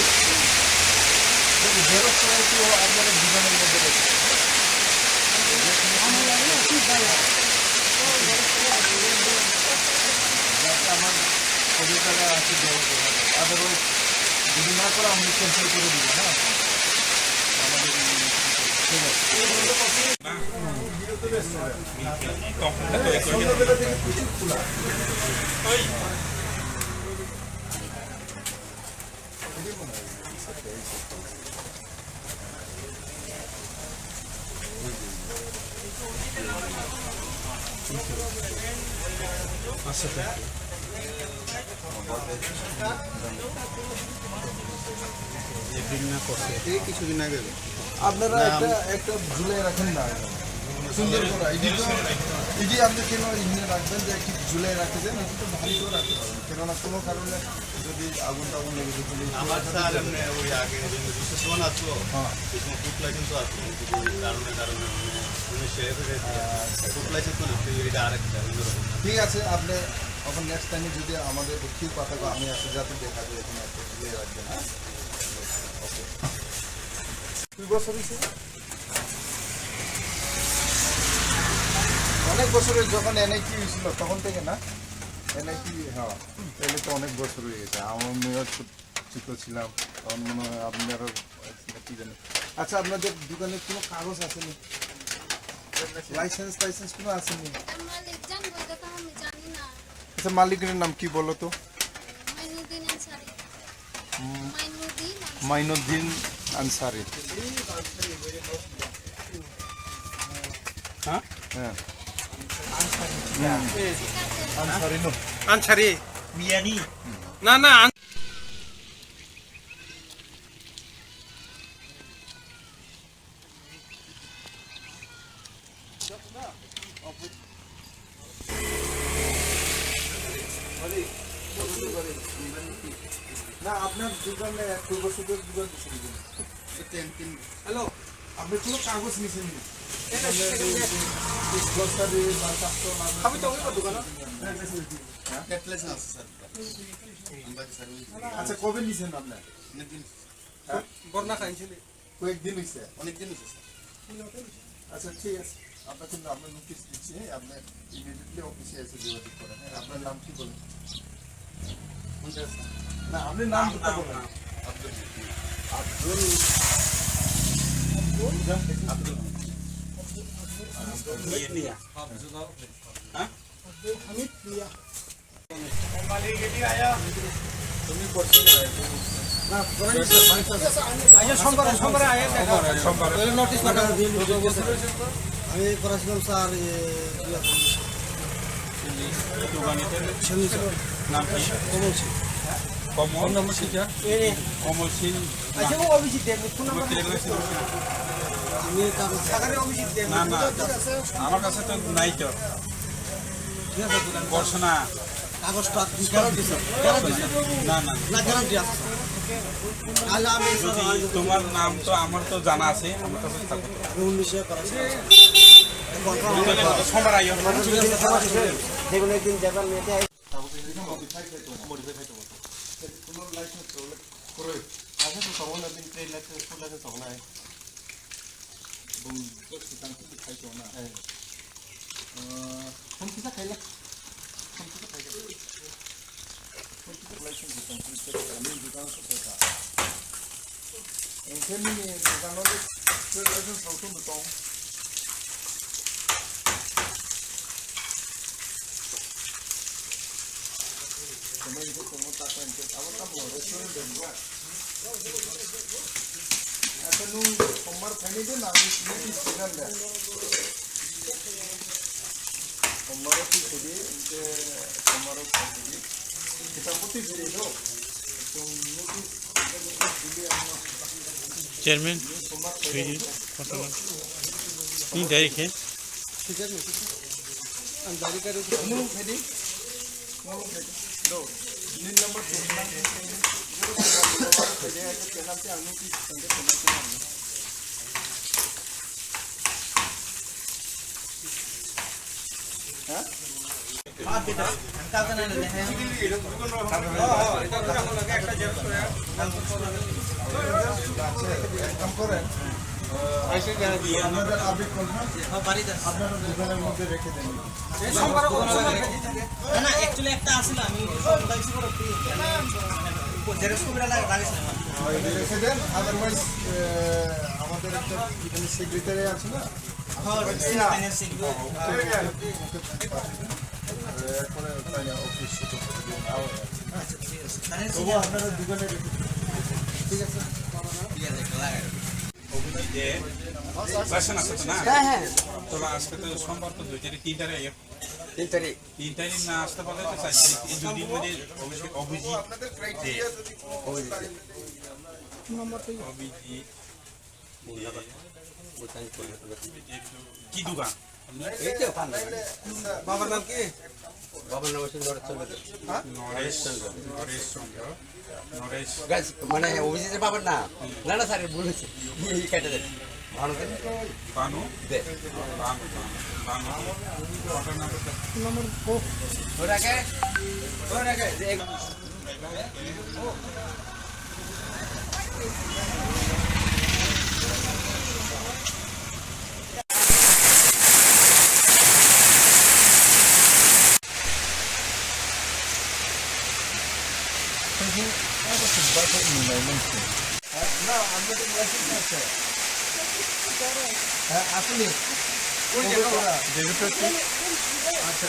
জেরক্স রাইট আপনারা দোকানের মধ্যে রেখে আমার কবিতাটা আছে আদারওয়াইজ যদি না করে আমি ক্যান্সেল করে দিব হ্যাঁ আমাদের ঠিক আছে আচ্ছা কিছুদিন আগে আপনারা একটা ঝুলাই রাখেন না সুন্দর করে ইডি আপনি কেন ইঞ্জিনে রাখবেন যে একটি ঝুলাই রাখতে দেন এটি তো ভালো করে রাখতে পারবেন কেননা কোনো কারণে যদি আগুন টাগুন লেগে যেতে আমার স্যার ওই আগে রিসেপশন আসলো হ্যাঁ এরকম ফুড লাইসেন্স আসলো কারণে ফুড লাইসেন্স তো এটা আরেকটা ঠিক আছে আপনি এখন নেক্সট টাইমে যদি আমাদের ঠিক কথা আমি আসে যাতে দেখা যায় এখানে একটা ঝুলাই রাখবেন হ্যাঁ ওকে দুই বছর হয়েছে অনেক বছরের যখন এনআইটি হয়েছিল তখন থেকে না এনআইটি হ্যাঁ তাহলে তো অনেক বছর হয়ে গেছে আমার মেয়ের ছোট ছিলাম তখন মনে হয় আপনারা কি জানেন আচ্ছা আপনাদের দোকানে কোনো কাগজ আসেনি লাইসেন্স টাইসেন্স কোনো আসেনি আচ্ছা মালিকের নাম কি বলো তো মাইনুদ্দিন আনসারি হ্যাঁ হ্যাঁ আনসারি মিয়ানি না না না আপনার দোকানে পূর্বসূদের দোকান দিয়েছিলেন হ্যালো আপনি কোনো কাগজ নিয়েছেন আমি তো ওই দোকান আচ্ছা কবে নিয়েছেন আপনার বর্ণা খাইছেন কয়েকদিন হয়েছে অনেকদিন হয়েছে আচ্ছা ঠিক আছে আপনার কিন্তু আপনার নোটিশ দিচ্ছি আপনি ইমিডিয়েটলি অফিসে এসে যোগাযোগ করেন আপনার নাম কি বলেন না আপনি নাম বলেন আব্দুল আব্দুল মিয়া হামিদ মিয়া মালিক এটি আয়া তুমি করছো না আচ্ছা সোমবারে আয়া দেখা সোমবারে নোটিশ পাঠাও আমি করেছিলাম স্যার নাম কি কমল সিং কমল নম্বর কি কমল সিং আচ্ছা ও অভিজিৎ দেব ফোন নাম্বার না না আমার কাছে তো নাই তো করছ না কাগজটা না না না গ্যারান্টি আছে তোমার নাম তো আমার তো জানা আছে আমার কাছে থাকবে 19 করেছে সোমবার আইও যেগুলো দিন যাবার মেতে আই মডিফাই খাইতো কোনো লাইসেন্স করে আগে তো তখন দিন ট্রেন লাইসেন্স ফুল লাইসেন্স তখন আই বল তো সিস্টেম কি খাইতো না কোন কিসা খাইলা কোন কিসা খাইলা কোন কিসা লাইসেন্স দিতাম আমি দোকান তো কথা এখানে দোকানও লাইসেন্স সৌতুন তো Como dijo, como está cuento, ahora estamos resueltos del lugar. Hasta no tomar family na ni sigan de. Tomaro ki chedi, inte tomaro chedi. Kita putih chedi do. तो चेयरमैन नहीं डायरेक्ट है ठीक है अंदाजी करो move Heidi दो नील number 2 Heidi है के नाम से आने की संगे समझते हैं हां बात बेटा का करना है একটা জেরক্স করে কাম করেন আইসে গেলে দিয়ে আমাদের আবেগ কোন হ্যাঁ বাড়িতে আপনারা দোকানের মধ্যে রেখে দেন এই সোমবার না অ্যাকচুয়ালি একটা আছিল আমি লাইছি করে ফ্রি জেরক্স করে লাগিস না রেখে দেন আদারওয়াইজ আমাদের একটা এখানে সেক্রেটারি আছে না হ্যাঁ ফাইন্যান্সিং এরপরে অফিস শুরু করে দিন আচ্ছা ঠিক আছে তবু আপনারা দোকানে ঠিক আছে যে বাসন আছে তো না হ্যাঁ হ্যাঁ তো আজকে তো সোমবার তো 2 তারিখ 3 তারিখ 3 তারিখ না আসতে পারলে তো 4 তারিখ এই দুদিন মধ্যে অবশ্যই অভিজিৎ ক্রাইটেরিয়া যদি নম্বর তো অভিজিৎ কি দোকান এই তো বাবার নাম কি বাবার নাম হচ্ছে নরেশ চন্দ্র নরেশ গাছ মানে অভিজিতের বাবার নাম না না স্যার ভুল হয়েছে এই কেটে দেন বানু দে বানু বাবার নাম ওটাকে না আমরা তো লাইসেন্স আছে হ্যাঁ আসলে কোন জায়গা যেটা আচ্ছা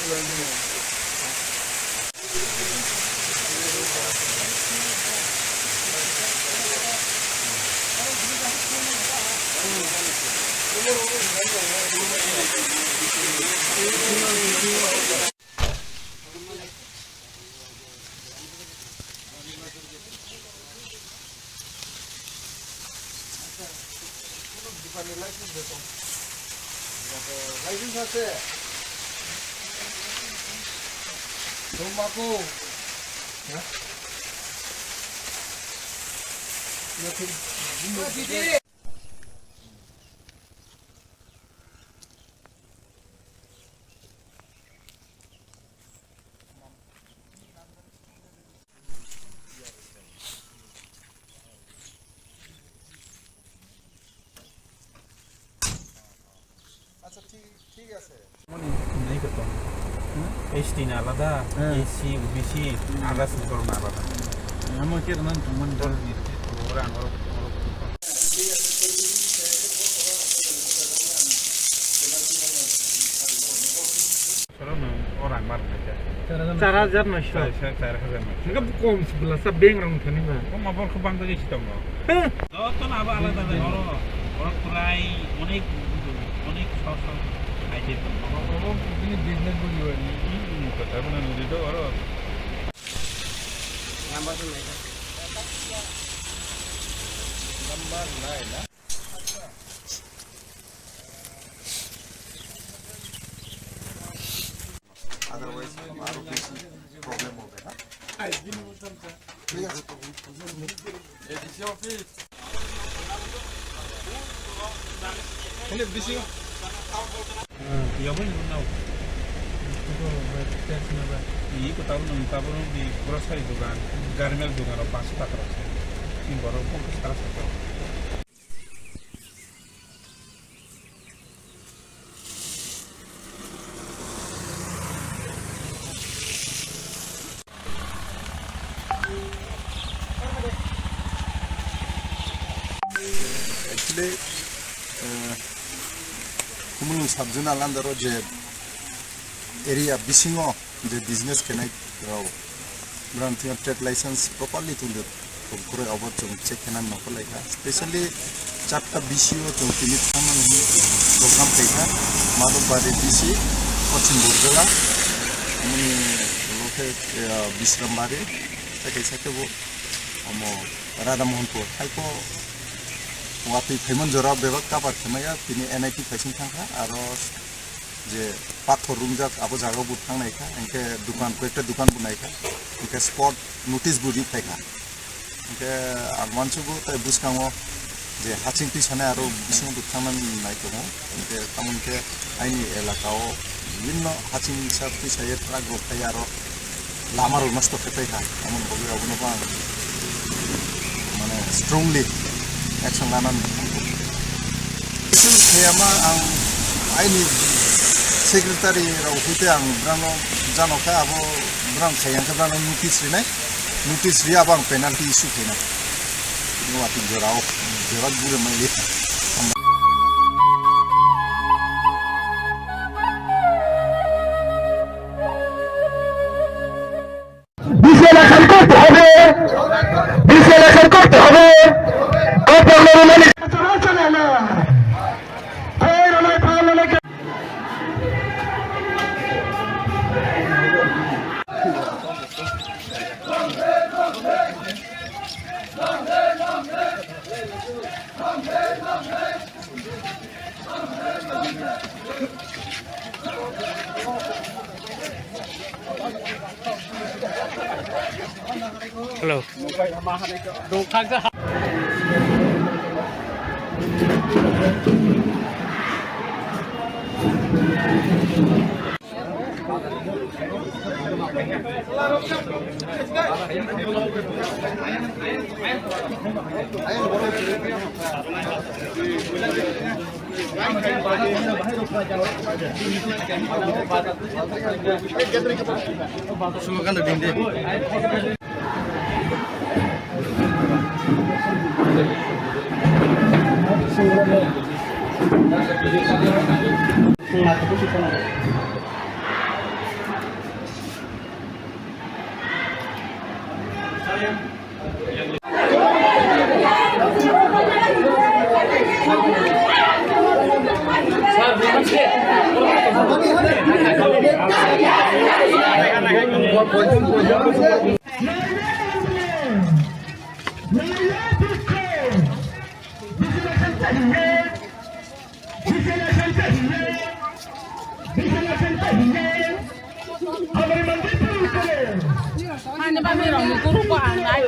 লাইসেন্স আছে তোমাকে আচ্ছা ঠিক আছে ST na alada, AC, UBC, ada super na alada. Amo kira nan teman dan Orang orang mar aja. 4,900. Enggak kom sebelah sabeng orang kan ini. Oh, mabor ke bank tadi kita mau. Itu na apa alada orang kurai অনেক সব আইছে ini business bagi ini. কথা বলে নদী তো আর number তো নাই number নাই না আদারওয়াইজ আরো বেশি প্রবলেম হবে না ঠিক আছে ADC office ini bisi iya pun tahu ini aku tahu nang tahu di grocery dukan garment dukan atau pas tak terus ini baru fokus terus actually kumun sabjuna landaro je area bisingo je business kenai rao branti trade license properly tunde kore obot chung check kenan no laika especially chatta bisio to tini thaman program kaita madobari bisi pochin burjala muni loke bisrambari takai sake bo amo radha mohanpur haiko Wati Payment Jorab Bebak Kapat Kemaya Tini NIT Fashion Tangka Aros Je Pathor Rumjak Abo Jago But Tang Naika Enke Dukan Kwekta Dukan Bu Naika Enke Spot Notice Budi Taika Enke Agmanchu Bu Tai Buskango Je Haching Pisane Aro Bisung Bu Tangman Naika Mo Enke Tamun Ke Aini Elakao Linno Haching Sab Pisaya Trak Go Kaya Aro Lamar Masto Ketaika Amun Bogi Abuno Bang Mane Strongly action lanan itu kayama ang aini secretary rau hute ang brano jano ka abo brang khayang ka brano notice ri abang penalty issue kena ini wati jorao jerat gure mai ডিসেলেকশন করতে হবে ডিসেলেকশন করতে হবে Hello. Sulukan da dinde Hanya kami orang guru kok anai.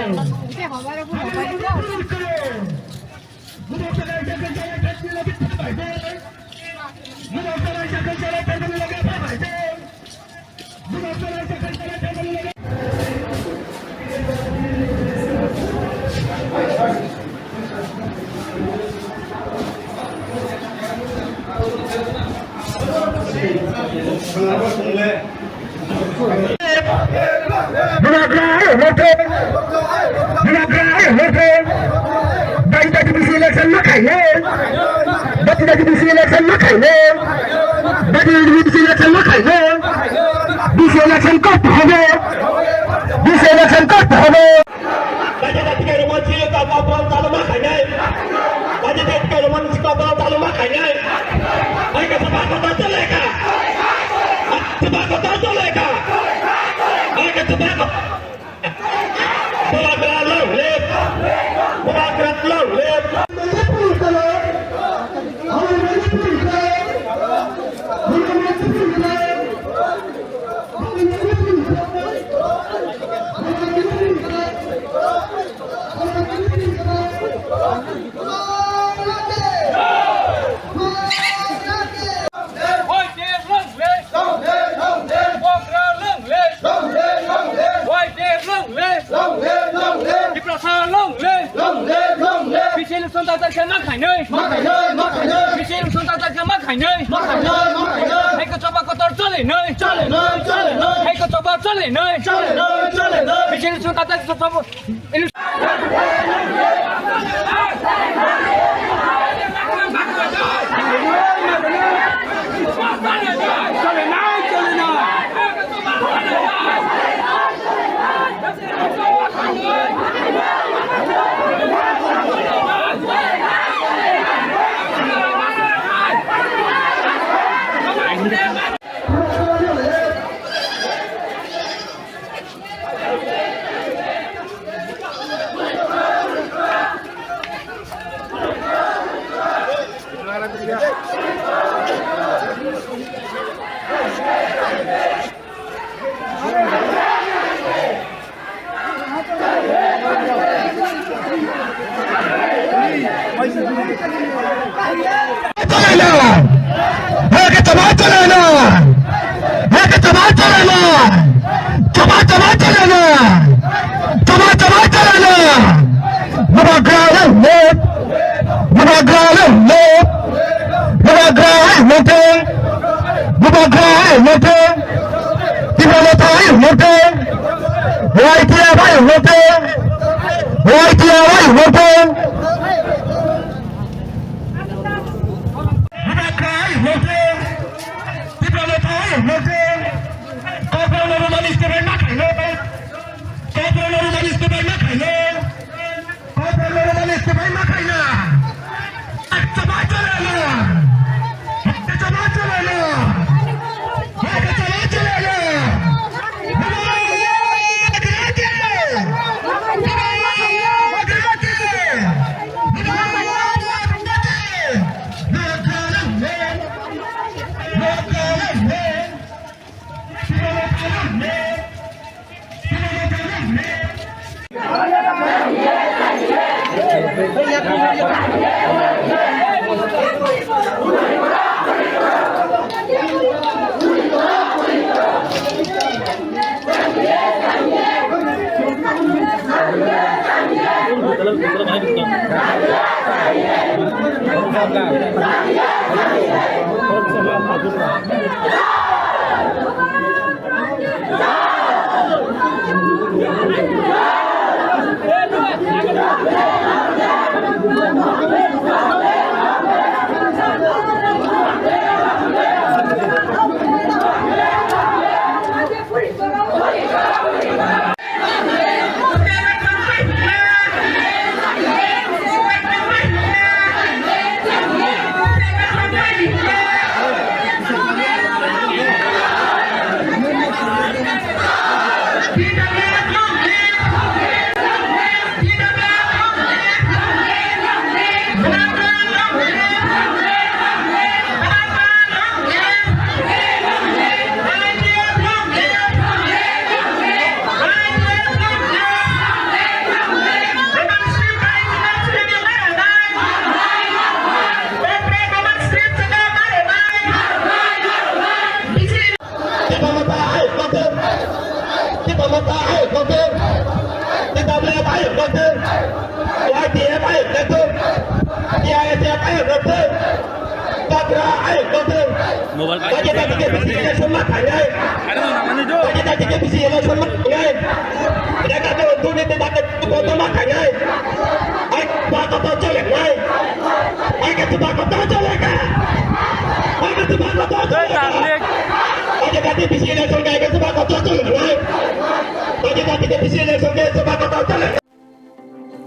Mobile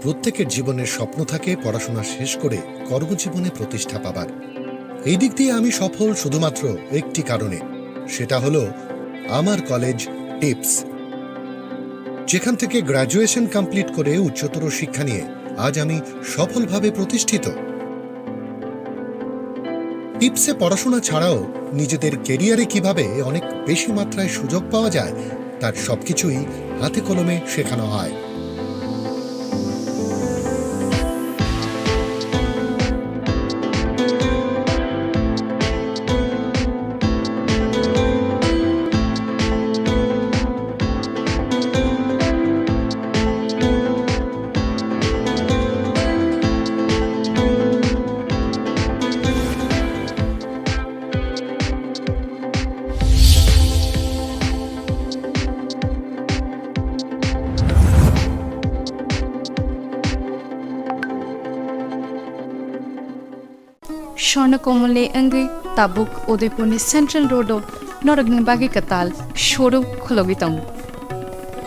প্রত্যেকের জীবনের স্বপ্ন থাকে পড়াশোনা শেষ করে কর্মজীবনে প্রতিষ্ঠা পাবার। এই দিক দিয়ে আমি সফল শুধুমাত্র একটি কারণে, সেটা হলো আমার কলেজ টিপস, যেখান থেকে গ্র্যাজুয়েশন কমপ্লিট করে উচ্চতর শিক্ষা নিয়ে আজ আমি সফলভাবে প্রতিষ্ঠিত। টিপসে পড়াশোনা ছাড়াও নিজেদের কেরিয়ারে কিভাবে অনেক বেশি মাত্রায় সুযোগ পাওয়া যায় তার সবকিছুই হাতে কলমে শেখানো হয়। Swarnakomale Angi Tabuk Udaipurni Central Road Noragni Bagi Katal Shoro Khologitam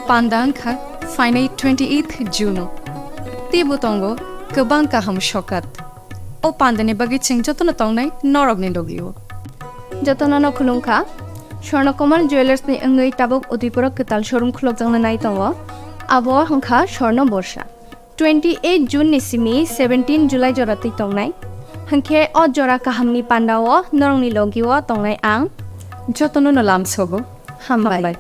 Pandangkha Finai 28th June Tibutongo Kabang Kaham Shokat O Pandane Bagi Ching Jotona Tongnai Noragni Dogio Jotona no khulungkha Swarnakomal Jewelers ni Angi Tabuk Udaipura Katal Showroom Khulokjang nai tongo Abo hangkha Swarna Borsha 28 June ni simi 17 July jorati tongnai Hangke o jora kahamni pandao norongni logiwo tongnai ang Jotono no lam sogo hambai.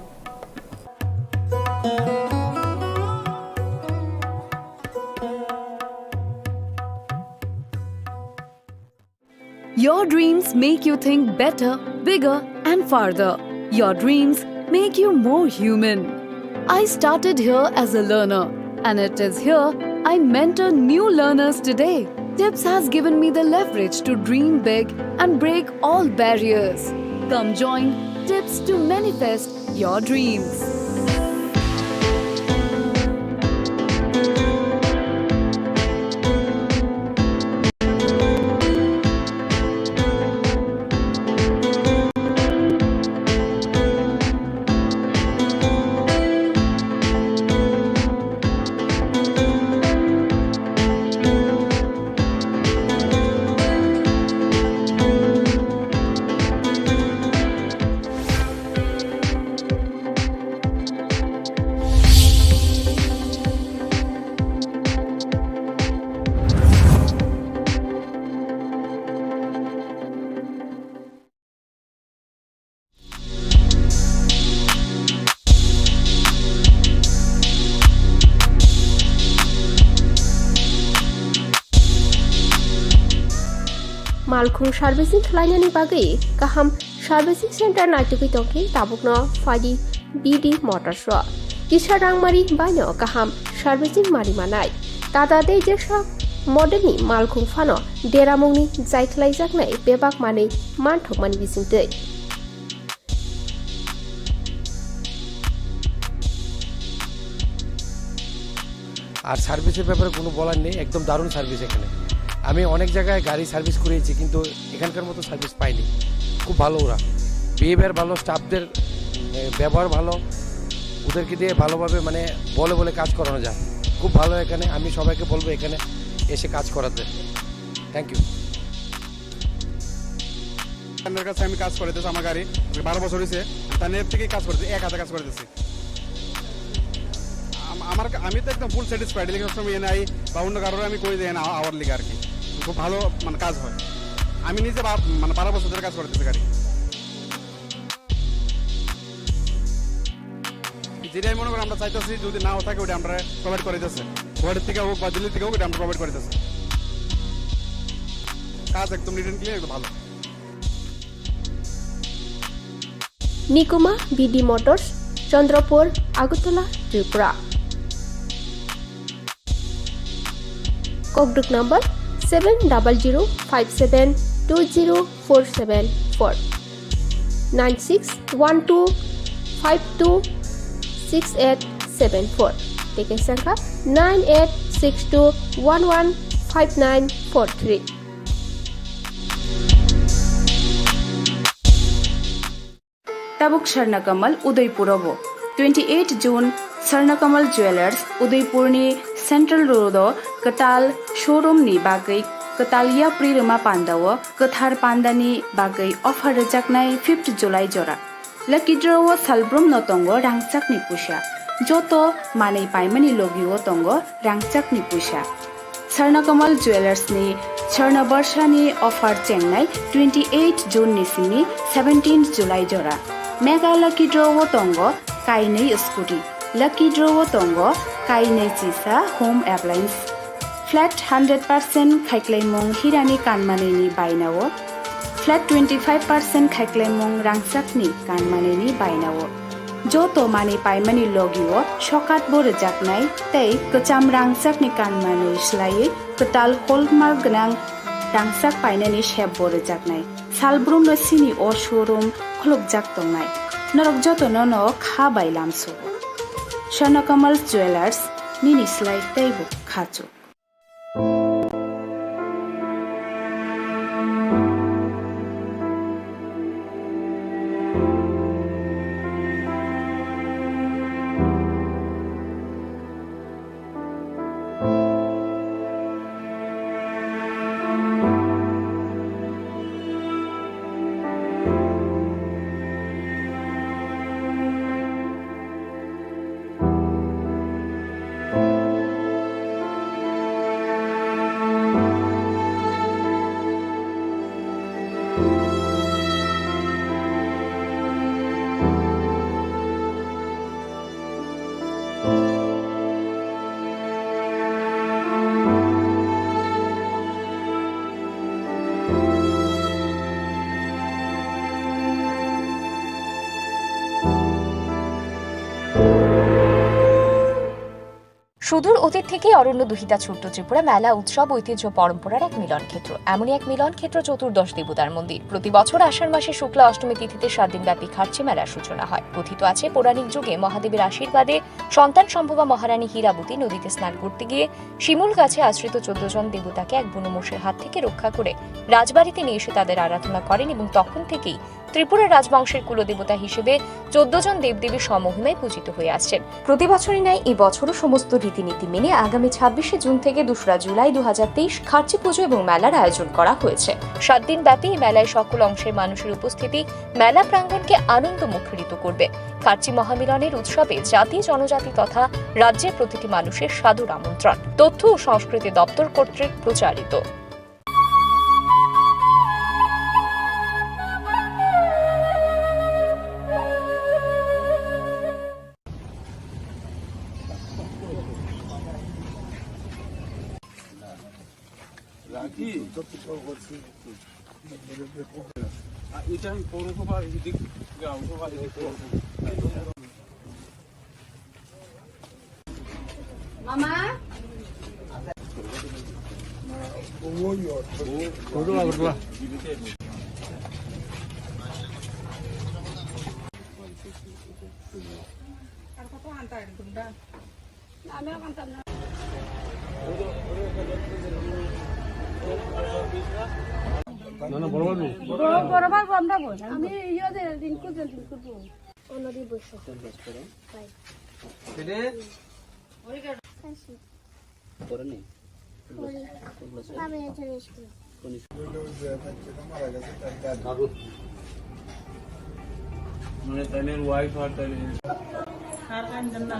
Your dreams make you think better, bigger, and farther. Your dreams make you more human. I started here as a learner, and it is here I mentor new learners today. Tips has given me the leverage to dream big and break all barriers. Come join Tips to manifest your dreams. Malkhung Servicing Klainani Bagi Kaham Servicing Center Naituki Tonki Tabukno Fadi BD Motorswa Kisha Rangmari Banyo Kaham Servicing Mari Manai Tata De Jesha Moderni Malkhung Fano Deramungni Zaiklai Zaknai Bebak Mani Mantok Mani Bisinte আর সার্ভিসের ব্যাপারে কোনো বলার নেই, একদম দারুণ service এখানে। আমি অনেক জায়গায় গাড়ি সার্ভিস করেছি কিন্তু এখানকার মতো সার্ভিস পাইনি। খুব ভালো, ওরা বিহেভিয়ার ভালো, স্টাফদের ব্যবহার ভালো, ওদেরকে দিয়ে ভালোভাবে মানে বলে বলে কাজ করানো যায়। খুব ভালো এখানে, আমি সবাইকে বলবো এখানে এসে কাজ করাতে। Thank you. আপনার কাছে আমি কাজ করতেছি, আমার গাড়ি 12 বছর হয়েছে, তার থেকেই কাজ করতেছি, এক হাতে কাজ করতেছি। আমি তো একদম ফুল স্যাটিসফাইড, লিখে সময় এনে আই বা অন্য কারোর আমি করে দিই না আওয়ার লিখে আর কি, খুব ভালো মানে কাজ হয়। আমি নিজে মানে 12 বছর ধরে কাজ করতেছি গাড়ি। যেটাই মনে করেন আমরা চাইতেছি যদি নাও থাকে ওটা আমরা প্রোভাইড করে দিতেছে, ঘরের থেকে হোক বা দিল্লি থেকে হোক ওটা আমরা প্রোভাইড করে দিতেছে। কাজ একদম নিট এন্ড ক্লিন, একদম ভালো। Nikuma BD motors, Chandrapur, Agartala, Tripura. ককডুক নাম্বার 700572 9612526874 টিকেট সংখ্যা 9862115943 ताबुक स्वर्णकमल उदयपुरब 28 जून स्वर्णकमल ज्वेलर्स उदयपुरनि सेन्ट्रल रोड कताल शोरूमनि बागै कतालिया प्रिरमा पान्दाव कथार पान्दानि बागै अफर रजाकनाय 5 जुलाई जरा लकी ड्रव सालब्रम नतंगो रांचाकनि पुषा जतो मानै पाइमानि लगिओ तंगो रांचाकनि पुषा स्वर्णकमल ज्वेलर्सनि स्वर्ण वर्षानि अफर चेंगनाय 28 जून निसिमि 17 जुलाई जरा मेगा लकी ड्रव तंगो काइनै स्कुटी लकी ड्रव तंगो काइनै चिसा होम एप्लायन्स फ्लैट 100% खाइक्लाइमों हिरानि कानमानेनि बायनावो फ्लैट 25% खाइक्लाइमों रांसाकनि कानमानेनि बायनावो जतो माने पाइमानि लगिओ शकात बोरे जाकनाय तै कचाम रांसाकनि कानमाने स्लायै कताल हलमार्क गनां रांसाक पाइनानि शेप बोरे जाकनाय सालब्रुम सिनि अ शोरूम खुलुक जाक तंनाय नरक जतो ननो खा बायलामसो स्वर्णकमल ज्वेलर्स निनि स्लाय तैबो खाचो সুদূর অতীত থেকেই অরণ্য দুহিতা ছোট্ট ত্রিপুরা মেলা উৎসব ঐতিহ্য পরম্পরার এক মিলন ক্ষেত্র। এমনই এক মিলন ক্ষেত্র চতুর্দশ দেবতার মন্দির। প্রতি বছর আষাঢ় মাসে শুক্লা অষ্টমী তিথিতে 7 দিনব্যাপী খার্চি মেলার সূচনা হয়। কথিত আছে পৌরাণিক যুগে মহাদেবের আশীর্বাদে সন্তান সম্ভবা মহারানী হীরাবতী নদীতে স্নান করতে গিয়ে শিমুল গাছে আশ্রিত 14 জন দেবতাকে এক বুনোমোষের হাত থেকে রক্ষা করে রাজবাড়িতে নিয়ে এসে তাদের আরাধনা করেন এবং তখন থেকেই ত্রিপুরা রাজবংশের কুলদেবতা হিসেবে 14 জন দেবদেবী সমহিমায় পূজিত হয়ে আসছেন। প্রতি বছরই ন্যায় এই বছরও সমস্ত রীতিনীতি মেনে আগামী 26শে জুন থেকে 2রা জুলাই 2023 খার্চি পুজো এবং মেলার আয়োজন করা হয়েছে। 7 দিন ব্যাপী এই মেলায় সকল অংশের মানুষের উপস্থিতি মেলা প্রাঙ্গণকে আনন্দ মুখরিত করবে। খার্চি মহামিলনের উৎসবে জাতি জনজাতি তথা রাজ্যের প্রতিটি মানুষের সাদর আমন্ত্রণ। তথ্য ও সংস্কৃতি দপ্তর কর্তৃক প্রচারিত। মামা বরাবর আমরা বল আমি ইয়ে দিন করব অন্যদিন বসে বাই কেডে পরে নেই আমি চলে স্কুল কোন স্কুল মানে তাইনের ওয়াইফ আর তাইনের আর কান জন্য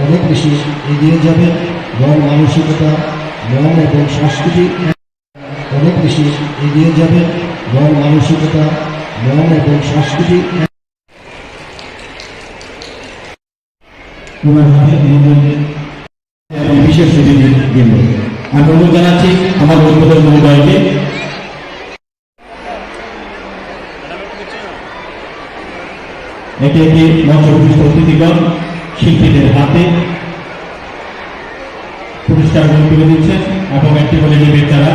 অনেক বেশি এগিয়ে যাবে মন মানসিকতা মন এবং সংস্কৃতি অনেক বেশি এগিয়ে যাবে মন মানসিকতা মন এবং সংস্কৃতি বিশেষ আমি অনুরোধ জানাচ্ছি আমার উদ্বোধক মহোদয়কে। এটি একটি মঞ্চ উপস্থিত অতিথিগণ শিল্পীদের হাতে পুরস্কার তুলে দিচ্ছেন এবং একটি বলে নেবে তারা।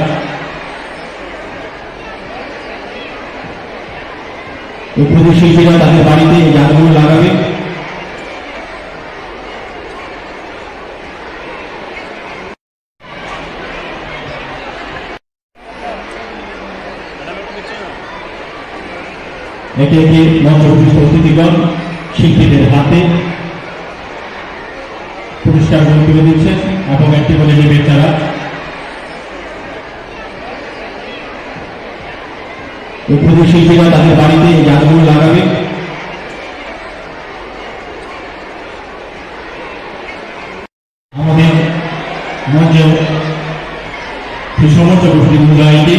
উপস্থিত শিল্পীরা তাদের বাড়িতে এই গানগুলো লাগাবে। এটি একটি মঞ্চ উপস্থিত অতিথিগণ শিল্পীদের হাতে পুরস্কার তুলে দিচ্ছেন এবং একটি বলে নেবে তারা। উপস্থিত শিল্পীরা তাদের বাড়িতে এই গানগুলো লাগাবে। আমাদের মঞ্চে সমস্ত গোষ্ঠী মূল্যায়নটি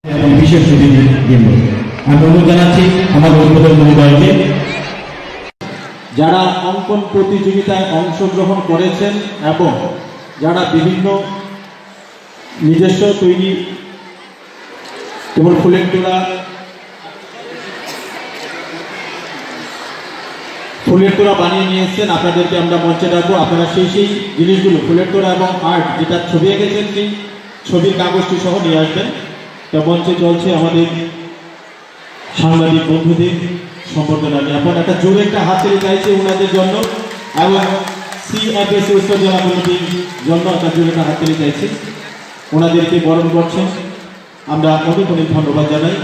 এবং বিশেষ অতিথিবৃন্দ আমি অনুরোধ জানাচ্ছি আমার উদ্বোধক মহোদয়কে। যারা অঙ্কন প্রতিযোগিতায় অংশগ্রহণ করেছেন এবং যারা বিভিন্ন নিজস্ব তৈরি যেমন ফুলের তোড়া বানিয়ে নিয়ে এসছেন, আপনাদেরকে আমরা মঞ্চে ডাকবো। আপনারা সেই জিনিসগুলো ফুলের তোড়া এবং আর্ট যেটা ছবি এঁকেছেন সেই ছবির কাগজটি সহ নিয়ে আসবেন। তা মঞ্চে চলছে আমাদের সাংবাদিক বন্ধুদের সম্বর্ধনা জ্ঞাপন। একটা জোরে একটা হাতের চাইছে ওনাদের জন্য এবং সিএফএসি উত্তর জেলা কমিটির জন্য একটা জোরে একটা হাতের চাইছে, ওনাদেরকে বরণ করছেন। আমরা অনেক অনেক ধন্যবাদ জানাই।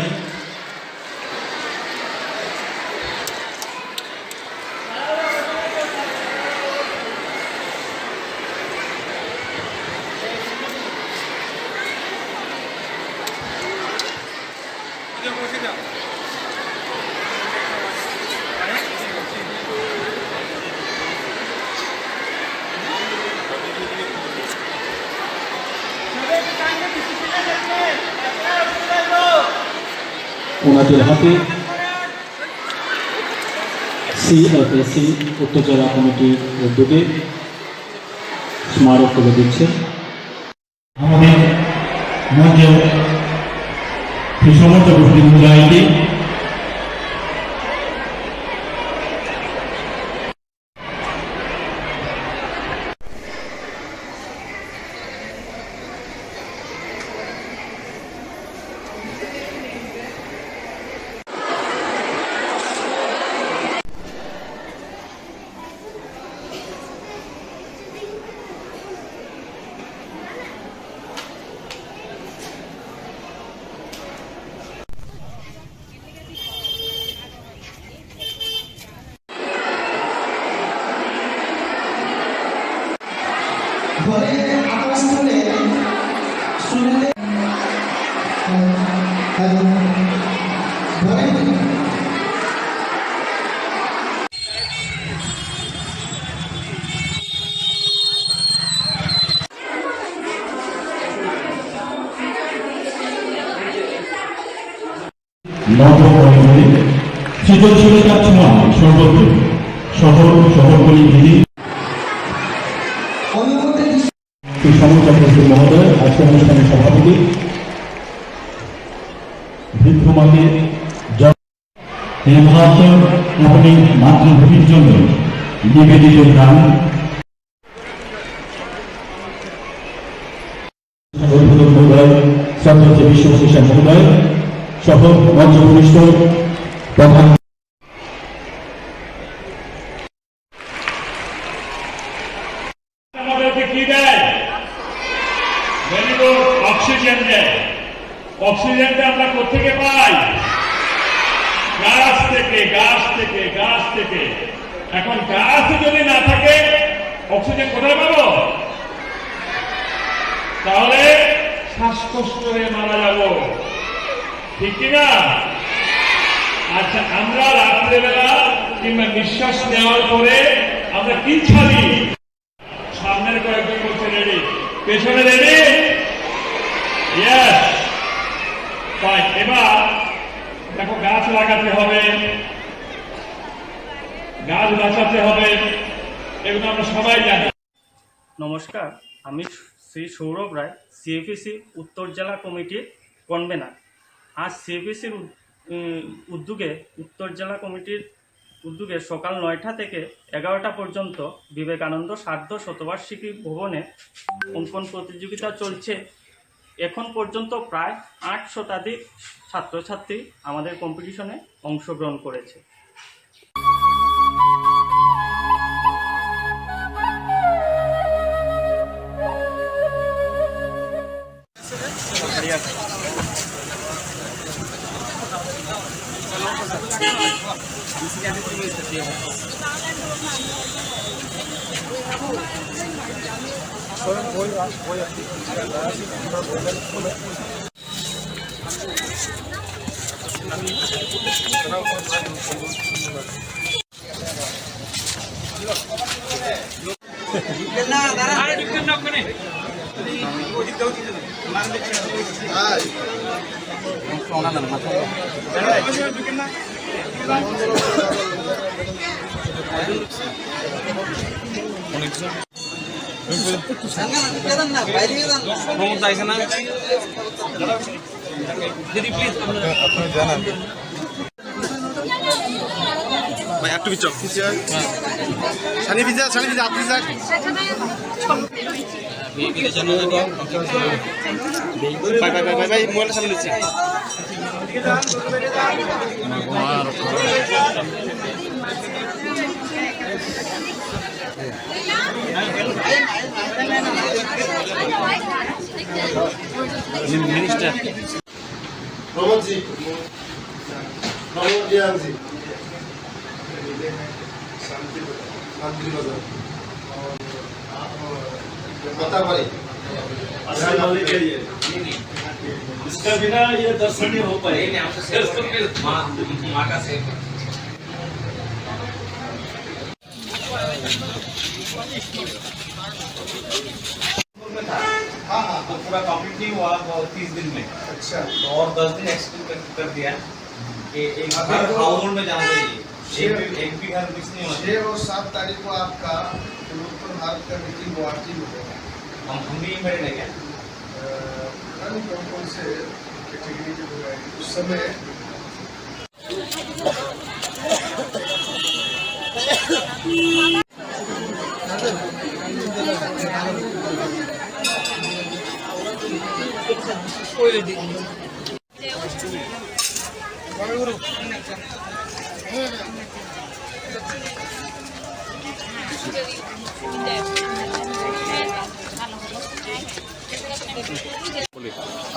ওনাদের হাতে সিএফএসি উত্তর জেলা কমিটির উদ্যোগে স্মারক করে দিচ্ছে। আমাদের মঞ্চে সমস্ত গোষ্ঠী মূল্যায়নটি সৃজনশীলতার ছোঁয়া সর্বত্র শহরগুলি ঘিরে সমুদ্র মহোদয় আজকে অনুষ্ঠানের সভাপতি বৃদ্ধমাকে আপনি মাতৃভূমির জন্য নিবেদিত গান মহোদয় শ্রদ্ধা বিশ্বপ্রতিষ্ঠান মহোদয় সহ মঞ্চভূমিষ্ঠ প্রধান কি দেয়? অক্সিজেন দেয়। অক্সিজেনটা আমরা কোথেকে পাই? গাছ থেকে। এখন গাছ যদি না থাকে অক্সিজেন কোথায় পাবো? তাহলে শ্বাসকষ্ট হয়ে মারা যাব, ঠিক কিনা? আচ্ছা, আমরা রাত্রেবেলা কিংবা নিঃশ্বাস নেওয়ার পরে আমরা কি ছাড়ি? সামনের কয়েকজন বলছে রেডি, পেছনে রেডি? Yes, fine. এবার দেখো, গাছ লাগাতে হবে, গাছ বাঁচাতে হবে, এগুলো আমরা সবাই জানি। নমস্কার, আমি শ্রী সৌরভ রায়, সিএফিসি উত্তর জেলা কমিটির কনভেনার। আজ সিএফিসির উদ্যোগে উত্তর জেলা কমিটির উদ্যোগে সকাল 9টা থেকে 11টা পর্যন্ত বিবেকানন্দ সার্ধ শতবার্ষিকী ভবনে অঙ্কন প্রতিযোগিতা চলছে। এখন পর্যন্ত প্রায় 8 শতাধিক ছাত্রছাত্রী আমাদের কম্পিটিশনে অংশগ্রহণ করেছে। একটু বিচক সানি ভিজা আপনি যাক ভাই মোবাইল সামনে নিচ্ছে মিনিস্টার प्रमोद जी शांति बाजार बताबारी के लिए इसका बिना ये दर्शन नहीं हो पाए। माँ का सेव हाँ तो पूरा कंप्लीट नहीं हुआ 30 दिन में। अच्छा तो और 10 दिन एक्सटेंड कर दिया कि एक घर हाउस में जाना चाहिए, एक भी घर मिक्स नहीं होना। 6 और 7 तारीख को आपका पूर्वोत्तर भारत का मीटिंग गुवाहाटी में होगा। हम भी इन्वाइट है क्या? कौन से कैटेगरी के लोग आएंगे उस समय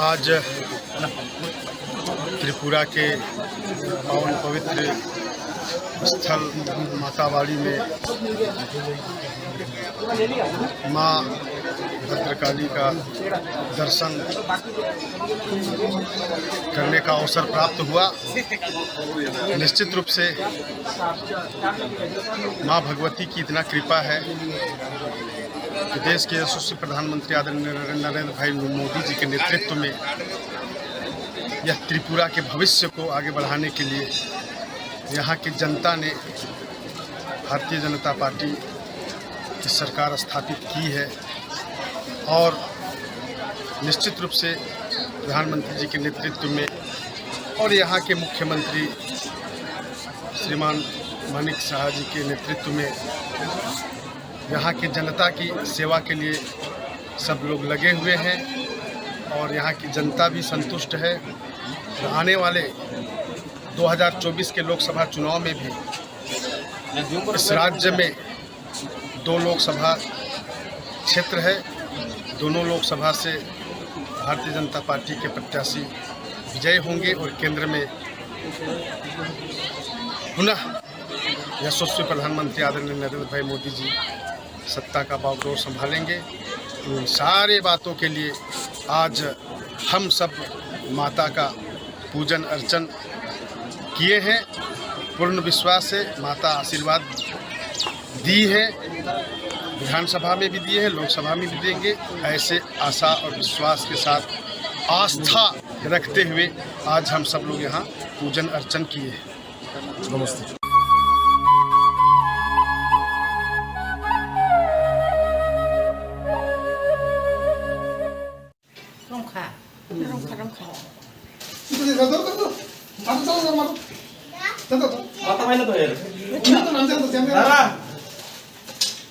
आज त्रिपुरा के पावन पवित्र स्थल मातावाड़ी में माँ भद्रकाली का दर्शन करने का अवसर प्राप्त हुआ। निश्चित रूप से माँ भगवती की इतना कृपा है कि देश के यशस्वी प्रधानमंत्री आदरणीय नरेंद्र भाई मोदी जी के नेतृत्व में यह त्रिपुरा के भविष्य को आगे बढ़ाने के लिए यहाँ की जनता ने भारतीय जनता पार्टी की सरकार स्थापित की है और निश्चित रूप से प्रधानमंत्री जी के नेतृत्व में और यहाँ के मुख्यमंत्री श्रीमान मानिक शाह जी के नेतृत्व में यहाँ की जनता की सेवा के लिए सब लोग लगे हुए हैं और यहाँ की जनता भी संतुष्ट है। आने वाले 2024 के लोकसभा चुनाव में भी इस राज्य में 2 लोकसभा क्षेत्र है। दोनों लोकसभा से भारतीय जनता पार्टी के प्रत्याशी विजयी होंगे और केंद्र में पुनः यशस्वी प्रधानमंत्री आदरणीय नरेंद्र भाई मोदी जी सत्ता का बागडोर संभालेंगे। इन सारे बातों के लिए आज हम सब माता का पूजन अर्चन किए हैं। पूर्ण विश्वास है माता आशीर्वाद दी है, विधानसभा में भी दिए हैं, लोकसभा में भी देंगे। ऐसे आशा और विश्वास के साथ आस्था रखते हुए आज हम सब लोग यहाँ पूजन अर्चन किए हैं। नमस्ते।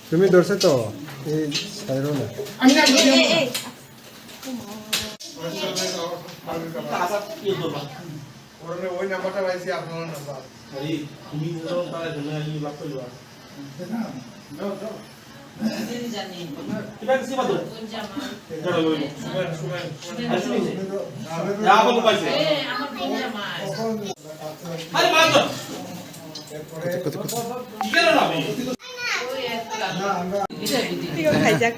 তুমি ধরছে তো এই সাইরো না ওই নাম্বারটা পাইছি আপনার নাম্বার তুমি তাহলে তুমি এই বাপ করবা দাও দাও কিবা কিছু বাদ দাও যা বল পাইছে আমার বিনা মাছ আরে বাদ দাও কি কেন না আমি না আমরা ঠিক খাই যাক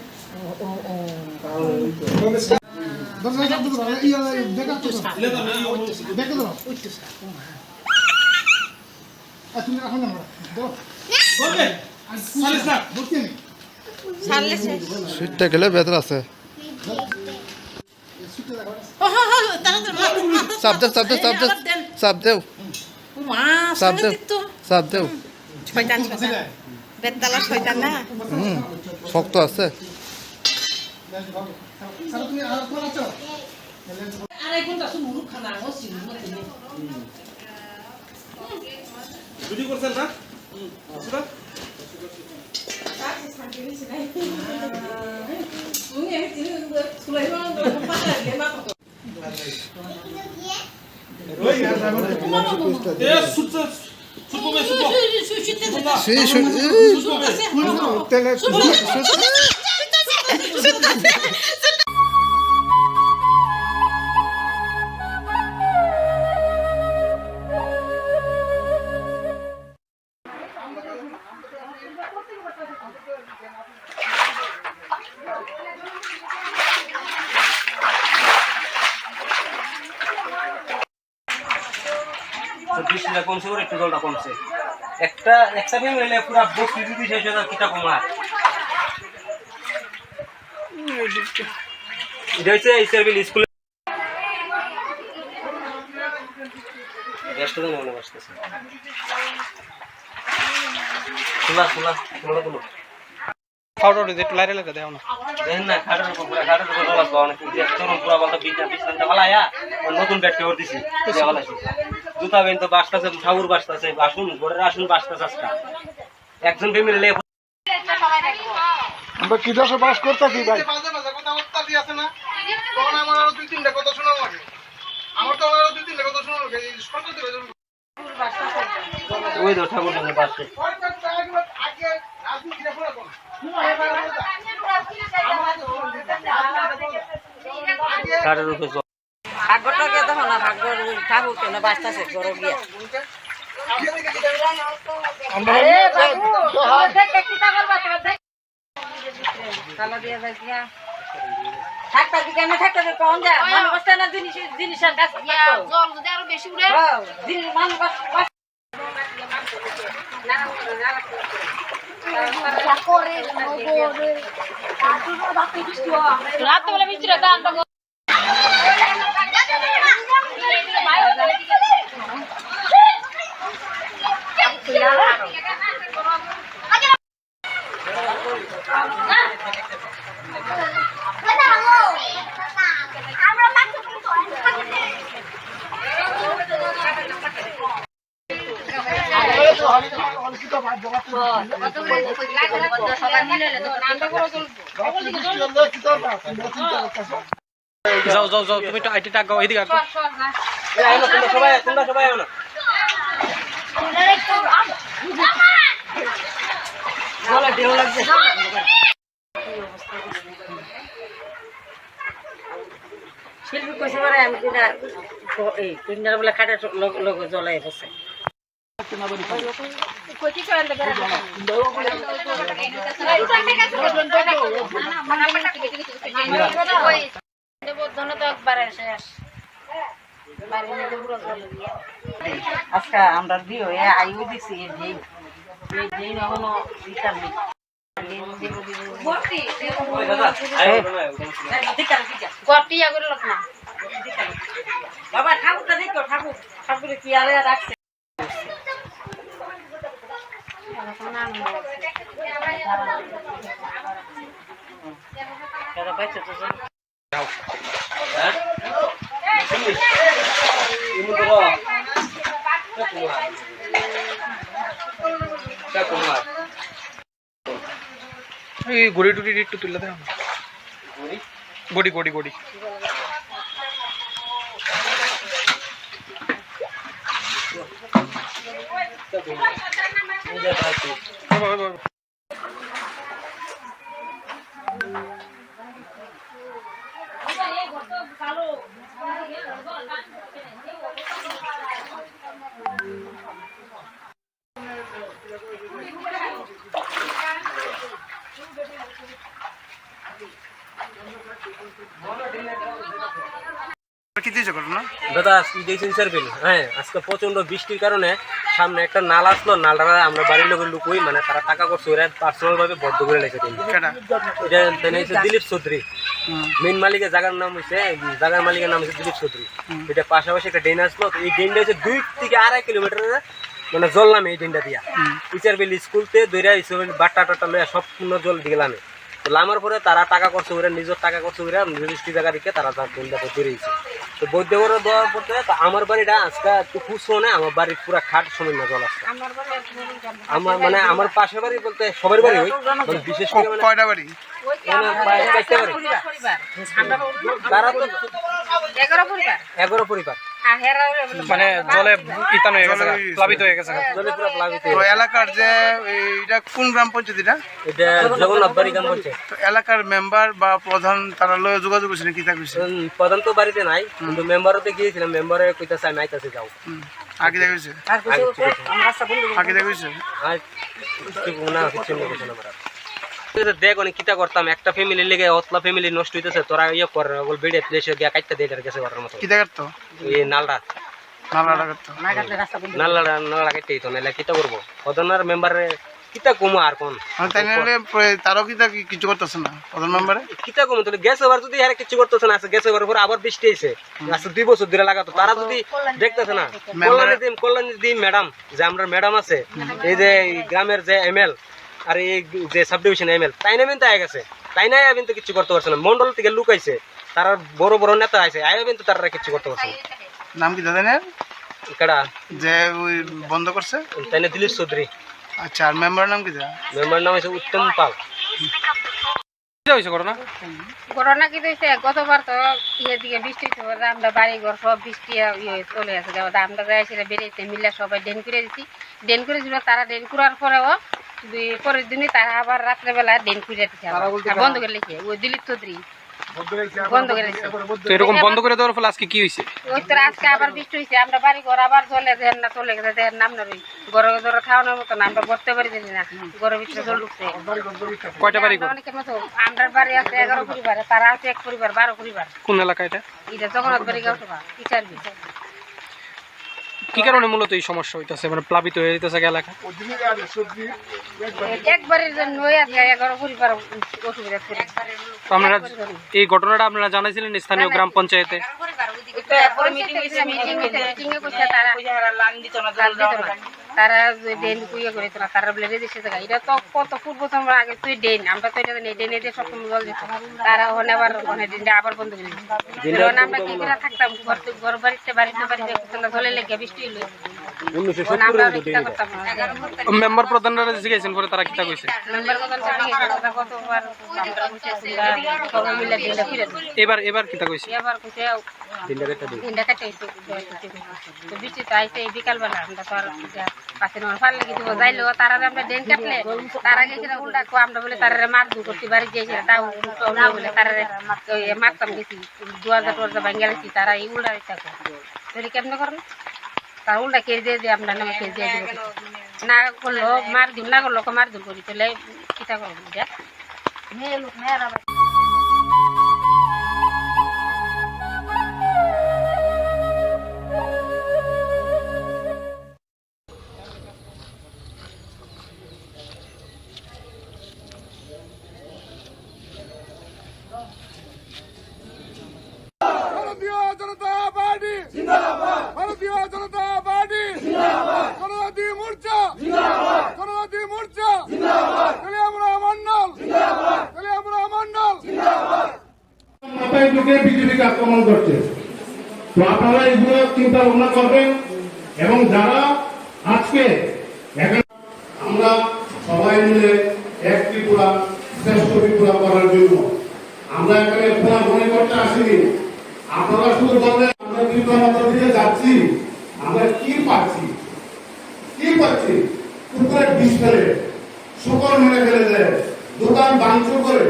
সুইটটা গেলে বেতর আছে চাপ দেও চাপ দেও চাপ দেও চাপ দেও চাপ দেও চাপ দেও শয়তান শয়তান বেতালা শয়তান না শক্ত আছে আরে কোনটা সুমুরু খানা হসি মতে ভিডিও করছেন না আসলে বৃষ্টিটা কমছে করে একটু জলটা কমছে একটা ফ্যামিলি পুরো বস্তি যদি শেষ হয়ে যায় কিটা কমার এটা হচ্ছে এই সার্ভিল স্কুলে ব্যস্ত নেই মনে বসতেছে খোলা খোলা খোলা খোলা খাওয়াটা একটু লাইরে লাগে দেও না দেখেন না খাটের উপর রোলাস পাওয়া অনেক চরম পুরা বলতে বিছানটা ফালাইয়া নতুন ব্যাট কেওর দিছি জুতা বেন তো বাসটাছে ঠাকুর বাসটাছে আসুন ঘরের আসুন বাসটাছে আজকে একজন ফ্যামিলি লে আমরা কি দেশে বাস করতেছি ভাই মাঝে মাঝে কথা অত্যাধি আছে না তখন আমার আরো দুই তিনটা কথা শোনা লাগে আমার তো আরো দুই তিনটা কথা শোনা লাগে এই সরকার থেকে ওই তো ঠাকুর বাসে আগে রাজনীতিটা পুরো কোন কারের উপরে ভাগ্যটাকে দেখো না ভাগ্য ঠাকুর কেন বাঁচতেছে গরম গিয়া থাকতে কেমন থাকতে কম যায় মানুষ বসতে না জিনিসের কাছে জল যদি আরো বেশি উড়ে মানুষ রাত বেলা বৃষ্টির দান যাও যাও যাও তুমি তো আইটি টাক গাও এদিকে আসো তোমরা সবাই আনো বলা ঢেউ লাগছে শিল্পী কইছে পারে আমি কিনা এই তিনটার বেলা খাটে লোক জ্বলাই বসে আজকে আমরা দিও আইও দিছি এখনো বাবা ঠাকুরটা দেখো ঠাকুর কি আরে রাখছে কিতা কুমার এই গড়ি টুটি একটু তুলে দেন গড়ি গড়ি গড়ি দাদা দেখছেন স্যার বিল, হ্যাঁ আজকে প্রচন্ড বৃষ্টির কারণে সামনে একটা নাল আসলো, নালটা আমরা বাড়ির লোকের লুকুই মানে তারা টাকা করছে ওরা পার্সোনাল ভাবে বদ্ধ করে লেগেছে। এটা দিলীপ চৌধুরী, মেইন মালিকের জায়গার নাম হচ্ছে, জায়গার মালিকের নাম হচ্ছে দিলীপ চৌধুরী। এটা পাশাপাশি একটা ড্রেন আসলো, তো এই ড্রেনটা হচ্ছে 2 থেকে 2.5 কিলোমিটার মানে জল নামে এই ড্রেনটা দিয়া টিচার বিল স্কুলতে দৈরা বাট্টা টাটা লইয়া সম্পূর্ণ জল দিয়ে লামে। তো লামার পরে তারা টাকা করছে ওরা, নিজের টাকা করছে ওরা, রেজিস্ট্রি জায়গা রেখে তারা তার ড্রেনটা বেরিয়েছে। তো বৈদ্য করে দেওয়ার পরে তো আমার বাড়িটা আজকে একটু খুশো না, আমার বাড়ির পুরা খাট সময় না জল আসছে। আমার মানে আমার পাশের বাড়ি বলতে সবার বাড়ি ওই বিশেষ করে কয়টা বাড়ি? 11 পরিবার মানে জলে ইতানো হয়ে গেছে, প্লাবিত হয়ে গেছে। জলে পুরো প্লাবিত। তো এলাকার যে এটা কোন গ্রাম পঞ্চায়েত? এটা জগন্নাথবাড়ি গ্রাম পঞ্চায়েত। তো এলাকার মেম্বার বা প্রধান তারা লয়ে যোগাযোগ করছেন কি তা কইছে? প্রধান তো বাড়িতে নাই, কিন্তু মেম্বারতে গিয়েছিলাম, মেম্বারে কইতাছে আমি আইতাছে যাও। আগে দেখেছে আগে দেখেছে আর কিছু না কিছু না কিছু না মারা দেখ অনেক কিতা করতাম, একটা ফ্যামিলি লেগে অতলা ফ্যামিলি নষ্ট হইতেছে, তোরা ইয়ে কর বল বেড়ে প্লেসে গিয়া কাটতে দিয়ে গেছে করার মতো। কিতা করতো? এই নালটা নালা কাটতে দিত না, কিতা করবো প্রধানের মেম্বারে কিতা কমো আর কোন তারও কিতা কিছু করতেছে না প্রধান মেম্বারে কিতা কমো। তাহলে গ্যাস ওভার যদি আর কিছু করতেছে না, গ্যাস ওভার পরে আবার বৃষ্টি এসে আজকে 2 বছর ধরে লাগাতো, তারা যদি দেখতেছে না। কল্যাণী ম্যাডাম যে আমরা ম্যাডাম আছে, এই যে গ্রামের যে এমএল আর এই যে সাব ডিভিশন এমএল, তাই না কিন্তু আয় গেছে, তাই নাই আয় কিন্তু কিছু করতে পারছে না। মন্ডল থেকে লুকাইছে, তারা বড় বড় নেতা আছে, আয় কিন্তু তারা কিছু করতে পারছে না। নাম কি দাদা? কেডা যে ওই বন্ধ করছে? তাই না দিলীপ চৌধুরী। আচ্ছা, আর মেম্বারের নাম কি? মেম্বার নাম হচ্ছে উত্তম পাল। ঘটনা কি হয়েছে, গতবার তো দিকে বৃষ্টি হয়েছে, আমরা বাড়ি ঘর সব বৃষ্টি চলে আসে, আমরা যাইছিল বেরিয়েছে মিলে সবাই ড্রেন করে দিচ্ছি। ড্রেন করেছিল, তারা ড্রেন করার পরেও পরের দিনই তারা আবার রাত্রেবেলা ড্রেন করে দিচ্ছে, বন্ধ করে লিখে ওই দিলীপ চৌধুরী বন্ধ করে দিচ্ছে। এরকম বন্ধ করে দেওয়ার ফলে আজকে কি হয়েছে? ওই তো আজকে আবার বৃষ্টি হয়েছে, আমরা বাড়ি ঘর আবার চলে দেন না, চলে গেছে দেন নাম না রই ঘরে ধরে খাওয়ানোর মতো না, আমরা করতে পারি না, ঘরের ভিতরে জল ঢুকছে। কয়টা বাড়ি? অনেকের মতো আমরা বাড়ি আছে 11 পরিবারে, তারা আছে 1 পরিবার 12 পরিবার। কোন এলাকা এটা? এটা জগন্নাথবাড়ি গাঁওসভা টিচার বি। কি কারণে মূলত এই সমস্যা হইতাছে, মানে প্লাবিত হয়ে যেতেছে এলাকা? একবারের জন্য 11 পরিবার অসুবিধা করে। আপনারা এই ঘটনাটা আপনারা জানাইছিলেন স্থানীয় গ্রাম পঞ্চায়েতে? তারা ড্রেন কুইয়ে করে তোলা, তারা বলে রেজিস্ট্রি জায়গা, এটা তো কত পূর্ব সময় আগে তুই ড্রেন, আমরা তো এটা জানি ড্রেনে দিয়ে সবসময় জল দিত, তারা ওখানে আবার ওখানে ড্রেনটা আবার বন্ধ করে দিচ্ছে। আমরা কি করে থাকতাম, ঘর বাড়িতে বাড়িতে বাড়িতে জলে লেগে বৃষ্টি হইলো, আমরা কিতা করতাম। মেম্বার প্রধানরা জিজ্ঞাসা করে তারা কিতা কইছে? মেম্বার প্রধান কতবার আমরা বুঝেছি সবাই মিলে ড্রেনটা ফিরে দিই। এবার কিতা কইছে? এবার কইছে ড্রেনটা কাটতে হইছে। তো বৃষ্টি তো আইছে এই বিকালবেলা, আমরা তো আর পাশে না পারলে কিছু যাইলো, তারা আমরা ড্রেন কাটলে তারা গেছিল উল্টা আমরা বলে তারা মার দু করতে বাড়ি গিয়েছিল, তাও বলে তারা মারতাম গেছি 2000 ভাঙ্গা গেছি, তারা এই উল্টা থাকে তৈরি কেমনে করেন, তারা উল্টা কেস দিয়ে দিয়ে আমরা নামে কেস দিয়ে দিব, না করলো মার দিন, না করলো মার দিন করি, তাহলে কিতা করবো মেয়ে লোক মেয়েরা। ভারতীয় জনতা পার্টি জিন্দাবাদ, ভারতীয় জনতা পার্টি জিন্দাবাদ, জনজাতি মোর্চা জিন্দাবাদ, জনজাতি মোর্চা জিন্দাবাদ, কালিয়ামুড়া মন্ডল জিন্দাবাদ, কালিয়ামুড়া মন্ডল জিন্দাবাদ। মাথায় ঢুকে বিজেপিকে আক্রমণ করছে, তো আপনারা এগুলো চিন্তা ভাবনা করবেন। এবং যারা আজকে আমরা সবাই মিলে এক ত্রিপুরা শ্রেষ্ঠ ত্রিপুরা করার জন্য। আমরা এখানে পুরা মনে করতে আসিনি, আপনারা শুধু বললেন আমরা ত্রিপুরা দিকে যাচ্ছি, আমরা কি পাচ্ছি, কি পাচ্ছি? পুকুরে বিষ ফেলে, শুকর মেরে ফেলে দেয়, দোকান ভাঙচুর করে,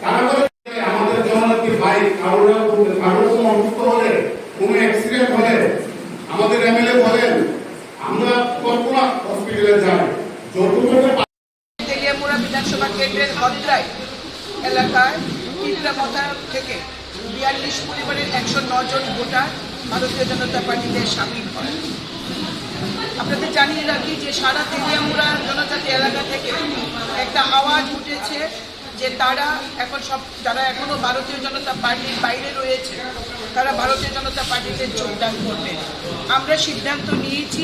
তারা করে আমাদের জনগণকে বাইক কারোর কোনো অসুস্থ হলে, কোনো অ্যাক্সিডেন্ট হলে আমাদের এমএলএ বলেন আমরা কল্পনা হসপিটালে যাই। তেলিয়ামুড়া বিধানসভা কেন্দ্রের হদ্রাই এলাকায় টিকরামথা থেকে 42 পরিবারের 109 জন ভোটার ভারতীয় জনতা পার্টিতে সামিল হয়। আপনাদের জানিয়ে রাখি যে সারা তেলিয়ামুড়া জনজাতি এলাকা থেকে একটা আওয়াজ উঠেছে যে তারা এখন যারা এখনো ভারতীয় জনতা পার্টির বাইরে রয়েছে তারা ভারতীয় জনতা পার্টিতে যোগদান করবে। আমরা সিদ্ধান্ত নিয়েছি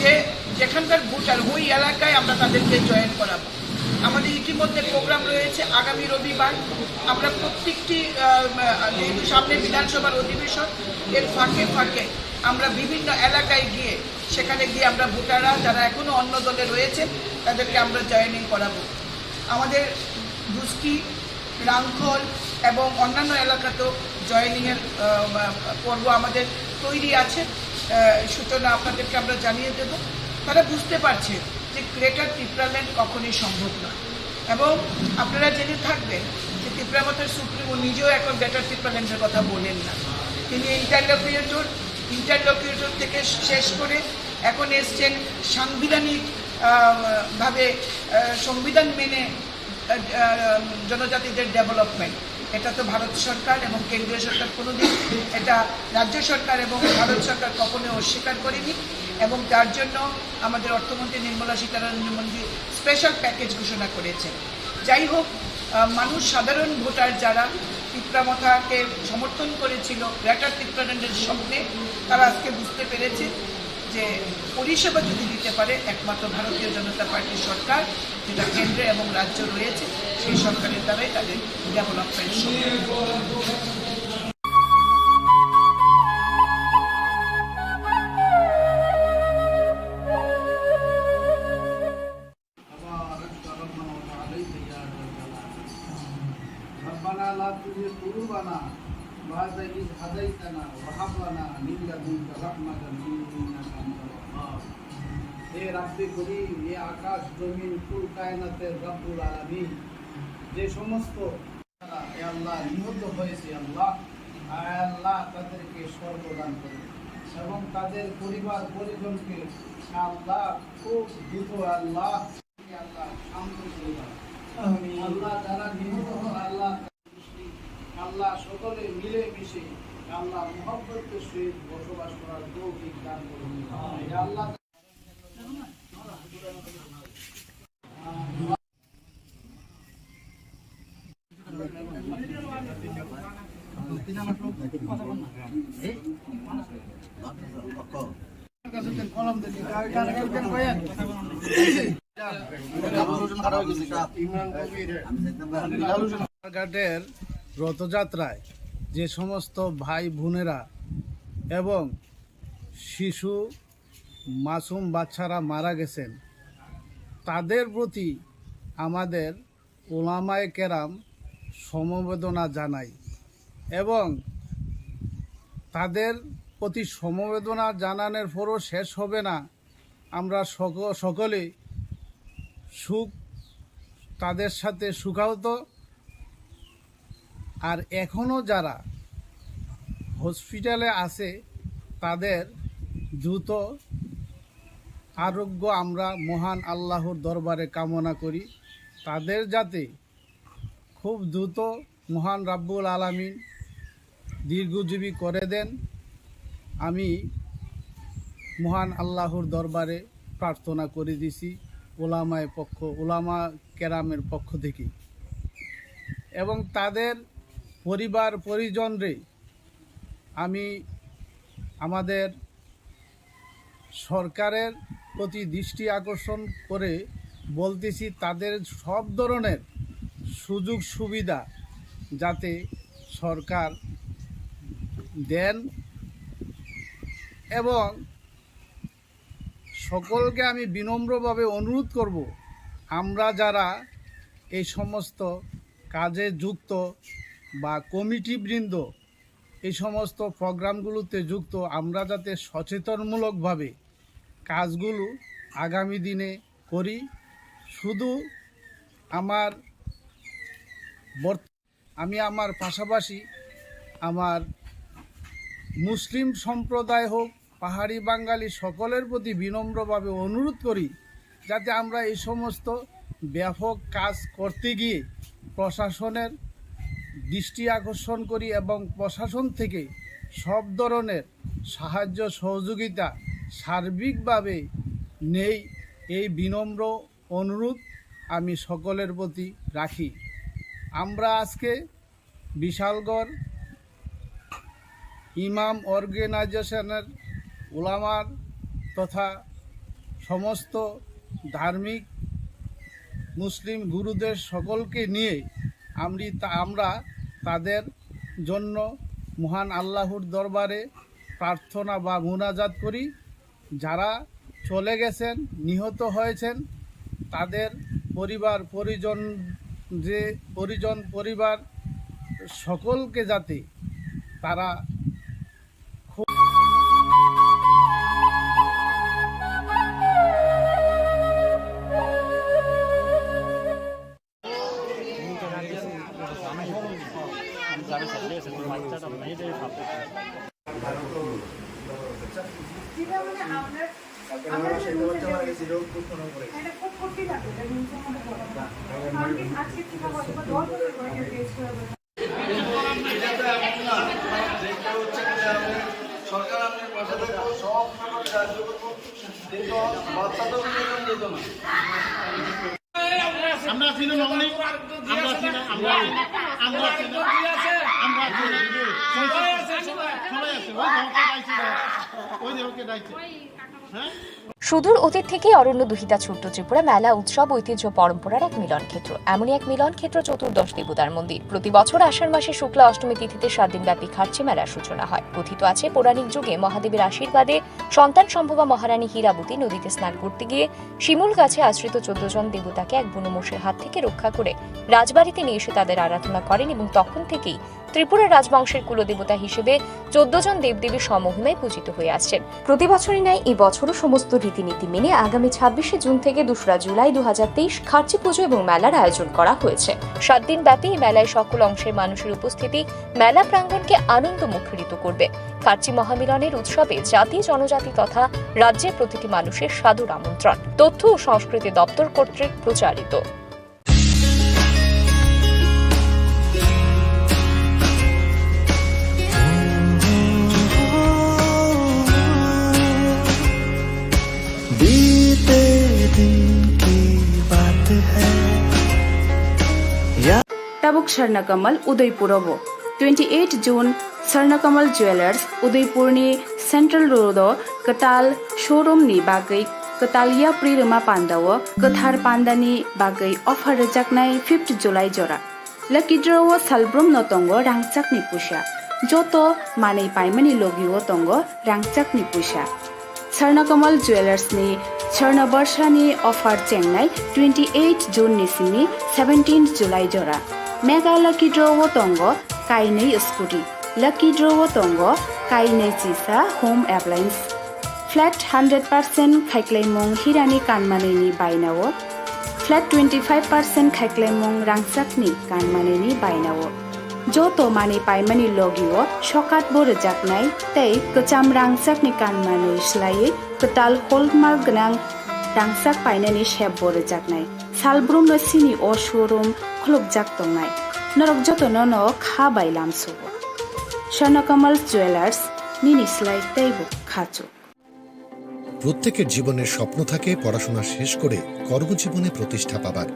যে যেখানকার ভোটার ওই এলাকায় আমরা তাদেরকে জয়েন করাবো। আমাদের ইতিমধ্যে প্রোগ্রাম রয়েছে আগামী রবিবার। আমরা প্রত্যেকটি যেহেতু সামনে বিধানসভার অধিবেশন, এর ফাঁকে ফাঁকে আমরা বিভিন্ন এলাকায় গিয়ে সেখানে গিয়ে আমরা ভোটাররা যারা এখনো অন্য দলে রয়েছে তাদেরকে আমরা জয়েনিং করাবো। আমাদের দুস্কি, রাংখল এবং অন্যান্য এলাকাতেও জয়েনিংয়ের পর্ব আমাদের তৈরি আছে। সূচনা আপনাদেরকে আমরা জানিয়ে দেব। তারা বুঝতে পারছে যে গ্রেটার ত্রিপুরাল্যান্ড কখনোই সম্ভব নয়, এবং আপনারা জেনে থাকবেন যে ত্রিপুরামথের সুপ্রিমো নিজেও এখন গ্রেটার ত্রিপুরাল্যান্ডের কথা বলেন না। তিনি ইন্টারলকিউটর থেকে শেষ করে এখন এসছেন সাংবিধানিক ভাবে সংবিধান মেনে জনজাতিদের ডেভেলপমেন্ট। এটা তো ভারত সরকার এবং কেন্দ্রীয় সরকার কোনোদিন, এটা রাজ্য সরকার এবং ভারত সরকার কখনো অস্বীকার করেনি, এবং তার জন্য আমাদের অর্থমন্ত্রী নির্মলা সীতারামন মন্ত্রী স্পেশাল প্যাকেজ ঘোষণা করেছেন। যাই হোক, মানুষ, সাধারণ ভোটার যারা ত্রিপুরামথাকে সমর্থন করেছিল গ্রেটার ত্রিপুরাল্যান্ডের স্বপ্নে, তারা আজকে বুঝতে পেরেছে যে পরিষেবা যদি দিতে পারে একমাত্র ভারতীয় জনতা পার্টির সরকার, যেটা কেন্দ্রে এবং রাজ্য রয়েছে, সেই সরকারের দ্বারাই তাদের ডেভেলপমেন্ট সম্ভব। আকাশ জমিন কুল কায়নাতের রব্বুল আলামিন যে সমস্ত আল্লাহ নিহত হয়েছে, আল্লাহ তাদেরকে স্বর্গদান করে এবং তাদের পরিবার পরিজনকে আল্লাহ খুব দ্রুত আল্লাহ শান্ত করে দেন। আল্লাহ যারা নিহত হন আল্লাহ সকলে মিলে মিশে আল্লাহ মুহাব্বতের সহিত বসবাস করার তৌফিক দান করুন। আল্লাহ ঘাটের রথযাত্রায় যে সমস্ত ভাই বোনেরা এবং শিশু মাসুম বাচ্চারা মারা গেছেন, তাদের প্রতি আমাদের ওলামায়ে কেরাম সমবেদনা জানাই, এবং তাদের প্রতি সমবেদনা জানানোর পরও শেষ হবে না। আমরা সকলে সুখ তাদের সাথে সুখাহত, আর এখনও যারা হসপিটালে আছে তাদের দ্রুত আরোগ্য আমরা মহান আল্লাহর দরবারে কামনা করি। তাদের যাতে খুব দ্রুত মহান রাব্বুল আলামিন দীর্ঘজীবী করে দেন, আমি মহান আল্লাহর দরবারে প্রার্থনা করে দিছি ওলামা কেরামের পক্ষ থেকে, এবং তাদের পরিবার পরিজনরে আমি আমাদের সরকারের প্রতি দৃষ্টি আকর্ষণ করে বলতেছি, তাদের সব ধরনের সুযোগ সুবিধা যাতে সরকার দেন, এবং সকলকে আমি বিনম্রভাবে অনুরোধ করব, আমরা যারা এই সমস্ত কাজে যুক্ত বা কমিটিবৃন্দ এই সমস্ত প্রোগ্রামগুলোতে যুক্ত, আমরা যাতে সচেতনমূলকভাবে কাজগুলো আগামী দিনে করি। শুধু আমি আমার পাশাপাশি আমার মুসলিম সম্প্রদায় হোক, পাহাড়ি বাঙালি সকলের প্রতি বিনম্রভাবে অনুরোধ করি যাতে আমরা এই সমস্ত ব্যাপক কাজ করতে গিয়ে প্রশাসনের দৃষ্টি আকর্ষণ করি এবং প্রশাসন থেকে সব ধরনের সাহায্য সহযোগিতা সার্বিকভাবে নেই, এই বিনম্র অনুরোধ আমি সকলের প্রতি রাখি। আমরা আজকে বিশালগড় ইমাম অর্গানাইজেশনের উলামার তথা সমস্ত ধার্মিক মুসলিম গুরুদের সকলকে নিয়ে আমরা তাদের জন্য মহান আল্লাহর দরবারে প্রার্থনা বা মুনাজাত করি। যারা চলে গেছেন, নিহত হয়েছেন, তাদের পরিবার সকলকে যাতে তারা আমরা ছিল নমনি আমরা ছিল আমরা ছিল সবাই আছে ওই যে দাইছে হ্যাঁ। সুদূর অতীত থেকেই অরণ্য দুহিতা ছোট্ট ত্রিপুরা মেলা উৎসব ঐতিহ্য পরম্পরার এক মিলন ক্ষেত্র। এমনই এক মিলন ক্ষেত্র চতুর্দশ দেবতার মন্দির। প্রতি বছর আষাঢ় মাসে শুক্লা অষ্টমী তিথিতে 7 দিনব্যাপী খার্চি মেলার সূচনা হয়। কথিত আছে পৌরাণিক যুগে মহাদেবের আশীর্বাদে সন্তান সম্ভবা মহারানী হীরাবতী নদীতে স্নান করতে গিয়ে শিমুল গাছে আশ্রিত 14 জন দেবতাকে এক বুনোমোষের হাত থেকে রক্ষা করে রাজবাড়িতে নিয়ে এসে তাদের আরাধনা করেন এবং তখন থেকেই ত্রিপুরা রাজবংশের কুলদেবতা হিসেবে 14 জন দেবদেবী সমহিমায় পূজিত হয়ে আসছেন। প্রতি বছরই ন্যায় এই বছরও সমস্ত রীতিনীতি মেনে আগামী 26শে জুন থেকে 2রা জুলাই 2023 খার্চি পুজো এবং মেলার আয়োজন করা হয়েছে। 7 দিন ব্যাপী এই মেলায় সকল অংশের মানুষের উপস্থিতি মেলা প্রাঙ্গণকে আনন্দ মুখরিত করবে। খার্চি মহামিলনের উৎসবে জাতি জনজাতি তথা রাজ্যের প্রতিটি মানুষের সাদর আমন্ত্রণ। তথ্য ও সংস্কৃতি দপ্তর কর্তৃক প্রচারিত। Tabuk Sharnakamal Udaipurabo 28 June Sharnakamal Jewelers Udaipurni Central Road Katal Showroom ni bagai Katalia Prirama Pandawa Kathar Pandani bagai offer rejaknai 5th July jora Lucky draw Salbrum notongo rangchak ni pusha Joto manei paimani logiwo tongo rangchak ni pusha Sharnakamal Jewelers ni Sharna Barshani offer Chengnai 28 June nisini 17th July jora Mega Lucky Draw Tongo Kainei Scooty Lucky Draw Tongo Kainei Chisa Home Appliance Flat 100% Khaiklemong Hirani Kanmaneni Bainawo Flat 25% Khaiklemong Rangsakni Kanmaneni Bainawo Joto Mani Paimani Logio Shokat Bore Jaknai Tei Kacham Rangsakni Kanmani Shlai Katal Hallmark Gnang Rangsak Painani Shep Bore Jaknai Salbrum no Sini O Showroom Klub Jak Tongnai Norok Joto Nono Kha Bailam Subo Sharnakamal Jewelers Nini Slai Teibo Khachu প্রত্যেকের জীবনের স্বপ্ন থাকে পড়াশোনা শেষ করে কর্মজীবনে প্রতিষ্ঠা পাবার।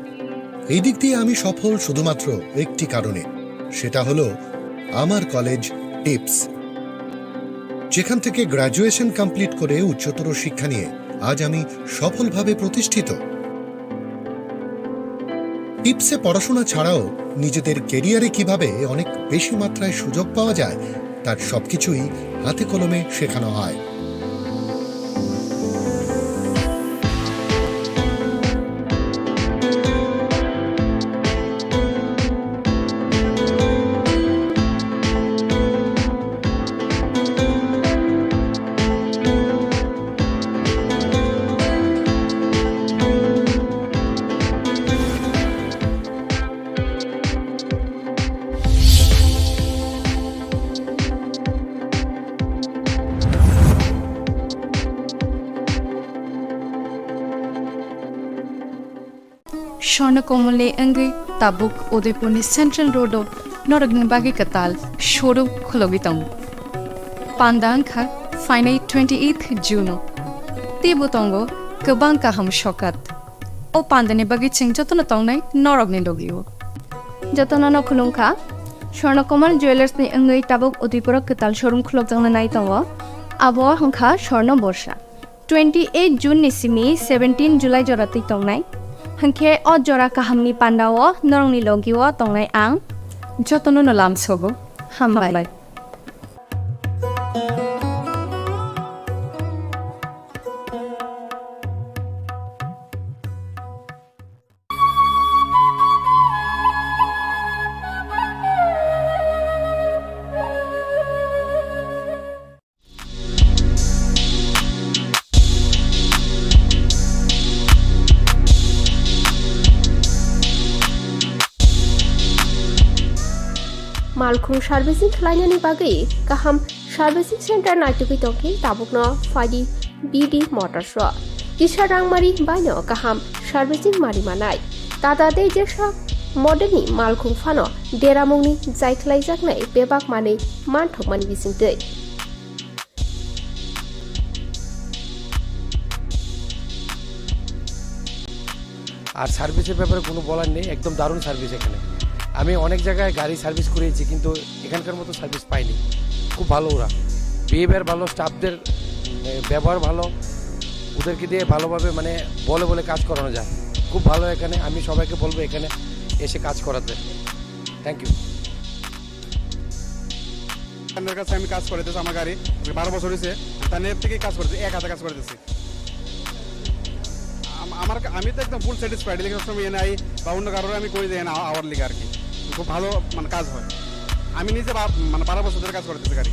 এই দিক দিয়ে আমি সফল শুধুমাত্র একটি কারণে, সেটা হলো আমার কলেজ টিপস, যেখান থেকে গ্র্যাজুয়েশন কমপ্লিট করে উচ্চতর শিক্ষা নিয়ে আজ আমি সফলভাবে প্রতিষ্ঠিত। টিপসে পড়াশোনা ছাড়াও নিজেদের কেরিয়ারে কিভাবে অনেক বেশি মাত্রায় সুযোগ পাওয়া যায় তার সবকিছুই হাতে কলমে শেখানো হয়। स्वर्णकोमलनि अंगै ताबुक उदयपुरनि सेन्ट्रेल रोडआव नरगनि बागै कताल शोरूम खुलगी दं पान्दा अंखा फाइनाय 28 जुनाव तेबो दंगो गोबां गाहाम सकात ओ पान्दानि बागै चिं जतन तंनाय नरगनि लगियो जतन खुलुमखा स्वर्णकमल ज्वेलार्सनि अंगै ताबुक उदयपुर कताल शोरूम खुलग जंग नाय दङ आबो हंखा स्वर्ण बर्षा 28 जुन निसिमी 17 जुलाइ जराति तंनाय हंखे अ जरा काहामनि पान्दाव नरंनि लगियो तंनाय आं जतन नलाम सगो हामबाय मालखुं सार्भिसिं खालायनायनि बागै गाहाम सार्भिसिं सेन्टार नायटुगै दंखै ताबुकनो फाइदि बिडि मटर्स किसा रांमारि बायनो गाहाम सार्भिसिं मारि मानाय दादा दे जेसा मडेलनि मालखुं फानो देरामुंनि जायख्लायजागनाय बेबाक मानै मानथकमानि बिसिंदै আর সার্ভিসের ব্যাপারে কোনো বলার নেই একদম দারুণ সার্ভিস এখানে আমি অনেক জায়গায় গাড়ি সার্ভিস করেছি কিন্তু এখানকার মতো সার্ভিস পাইনি খুব ভালো ওরা বিহেভিয়ার ভালো স্টাফদের ব্যবহার ভালো ওদেরকে দিয়ে ভালোভাবে মানে বলে বলে কাজ করানো যায় খুব ভালো এখানে আমি সবাইকে বলবো এখানে এসে কাজ করাতে থ্যাংক ইউ তাদের কাছে আমি কাজ করেতেছি আমার গাড়ি 12 বছর হয়েছে তাদের থেকে কাজ করতেছি এক হাতে কাজ করতেছি আমি তো একদম ফুল স্যাটিসফাইড লিখে সময় নাই বা অন্য কারোর আমি করে দেই না আওয়ার লিগে আর কি খুব ভালো মানে কাজ হয় আমি নিজে মানে 12 বছর ধরে কাজ করতেছি গাড়ি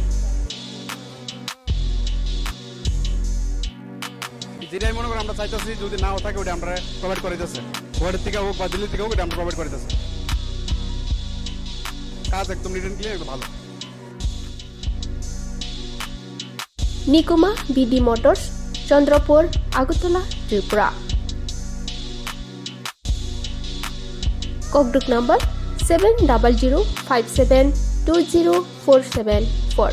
যেটাই মনে করি আমরা চাইতেছি যদি নাও থাকে ওটা আমরা প্রোভাইড করে দিতেছে ওয়ার্ডের থেকে হোক বা দিল্লি থেকে হোক ওটা আমরা প্রোভাইড করে দিতেছে কাজ একদম নিট এন্ড ক্লিয়ার একদম ভালো নিকুমা বিডি মোটরস চন্দ্রপুর আগরতলা ত্রিপুরা কোকডুক নাম্বার 7005720474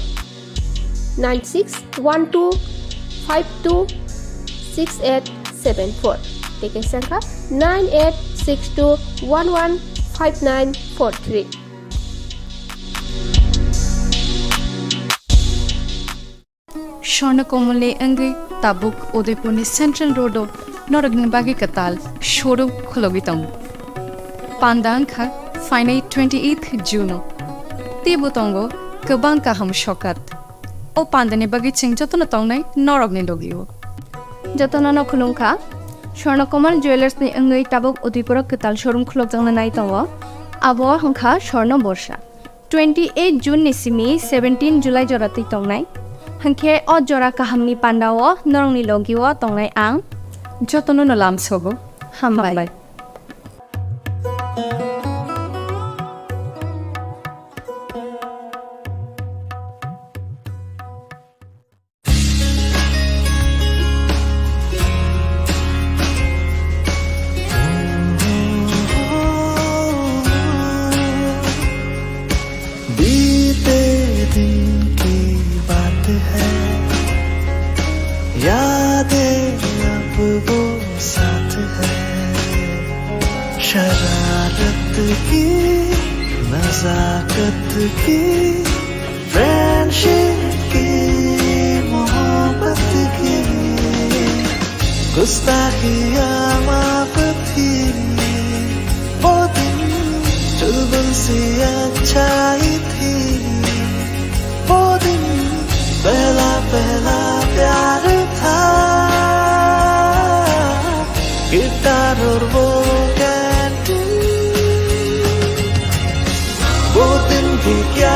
9612526874 টিকেট সংখ্যা 9862115943 स्वर्णकोमलनि अंगै ताबुक उदयपुरनि सेन्ट्रेल रोडआव नरगनि बागै कताल शोरूम खुलगी दं पान्दा अंखा फाइनाय 28 जुनाव तेबो दंगो गोबां गाहाम सकात ओ पान्दानि बागै चिं जतन तंनाय नरगनि लगियो जतन खुलुमखा स्वर्णकमल ज्वेलार्सनि अंगै ताबुक उदयपुर कताल शोरूम खुलग जंग नाय दङ आबो हंखा स्वर्ण बर्षा 28 जुन निसिमी 17 जुलाइ जराति तंनाय हंखे अ जरा काहामनि पान्दाव नरंनि लगियो तंनाय आं जतन नलाम सगो हामबाय बीते दिन की बात है यादें अब वो साथ है शरारत की नजाकत की फ्रेंडशिप की मोहब्बत की गुस्ताखियाँ माफ थी वो दिन चुलबुल सी अच्छाई थी वो दिन पहला पहला प्यार था गिटार और वो कैंटीन वो दिन भी क्या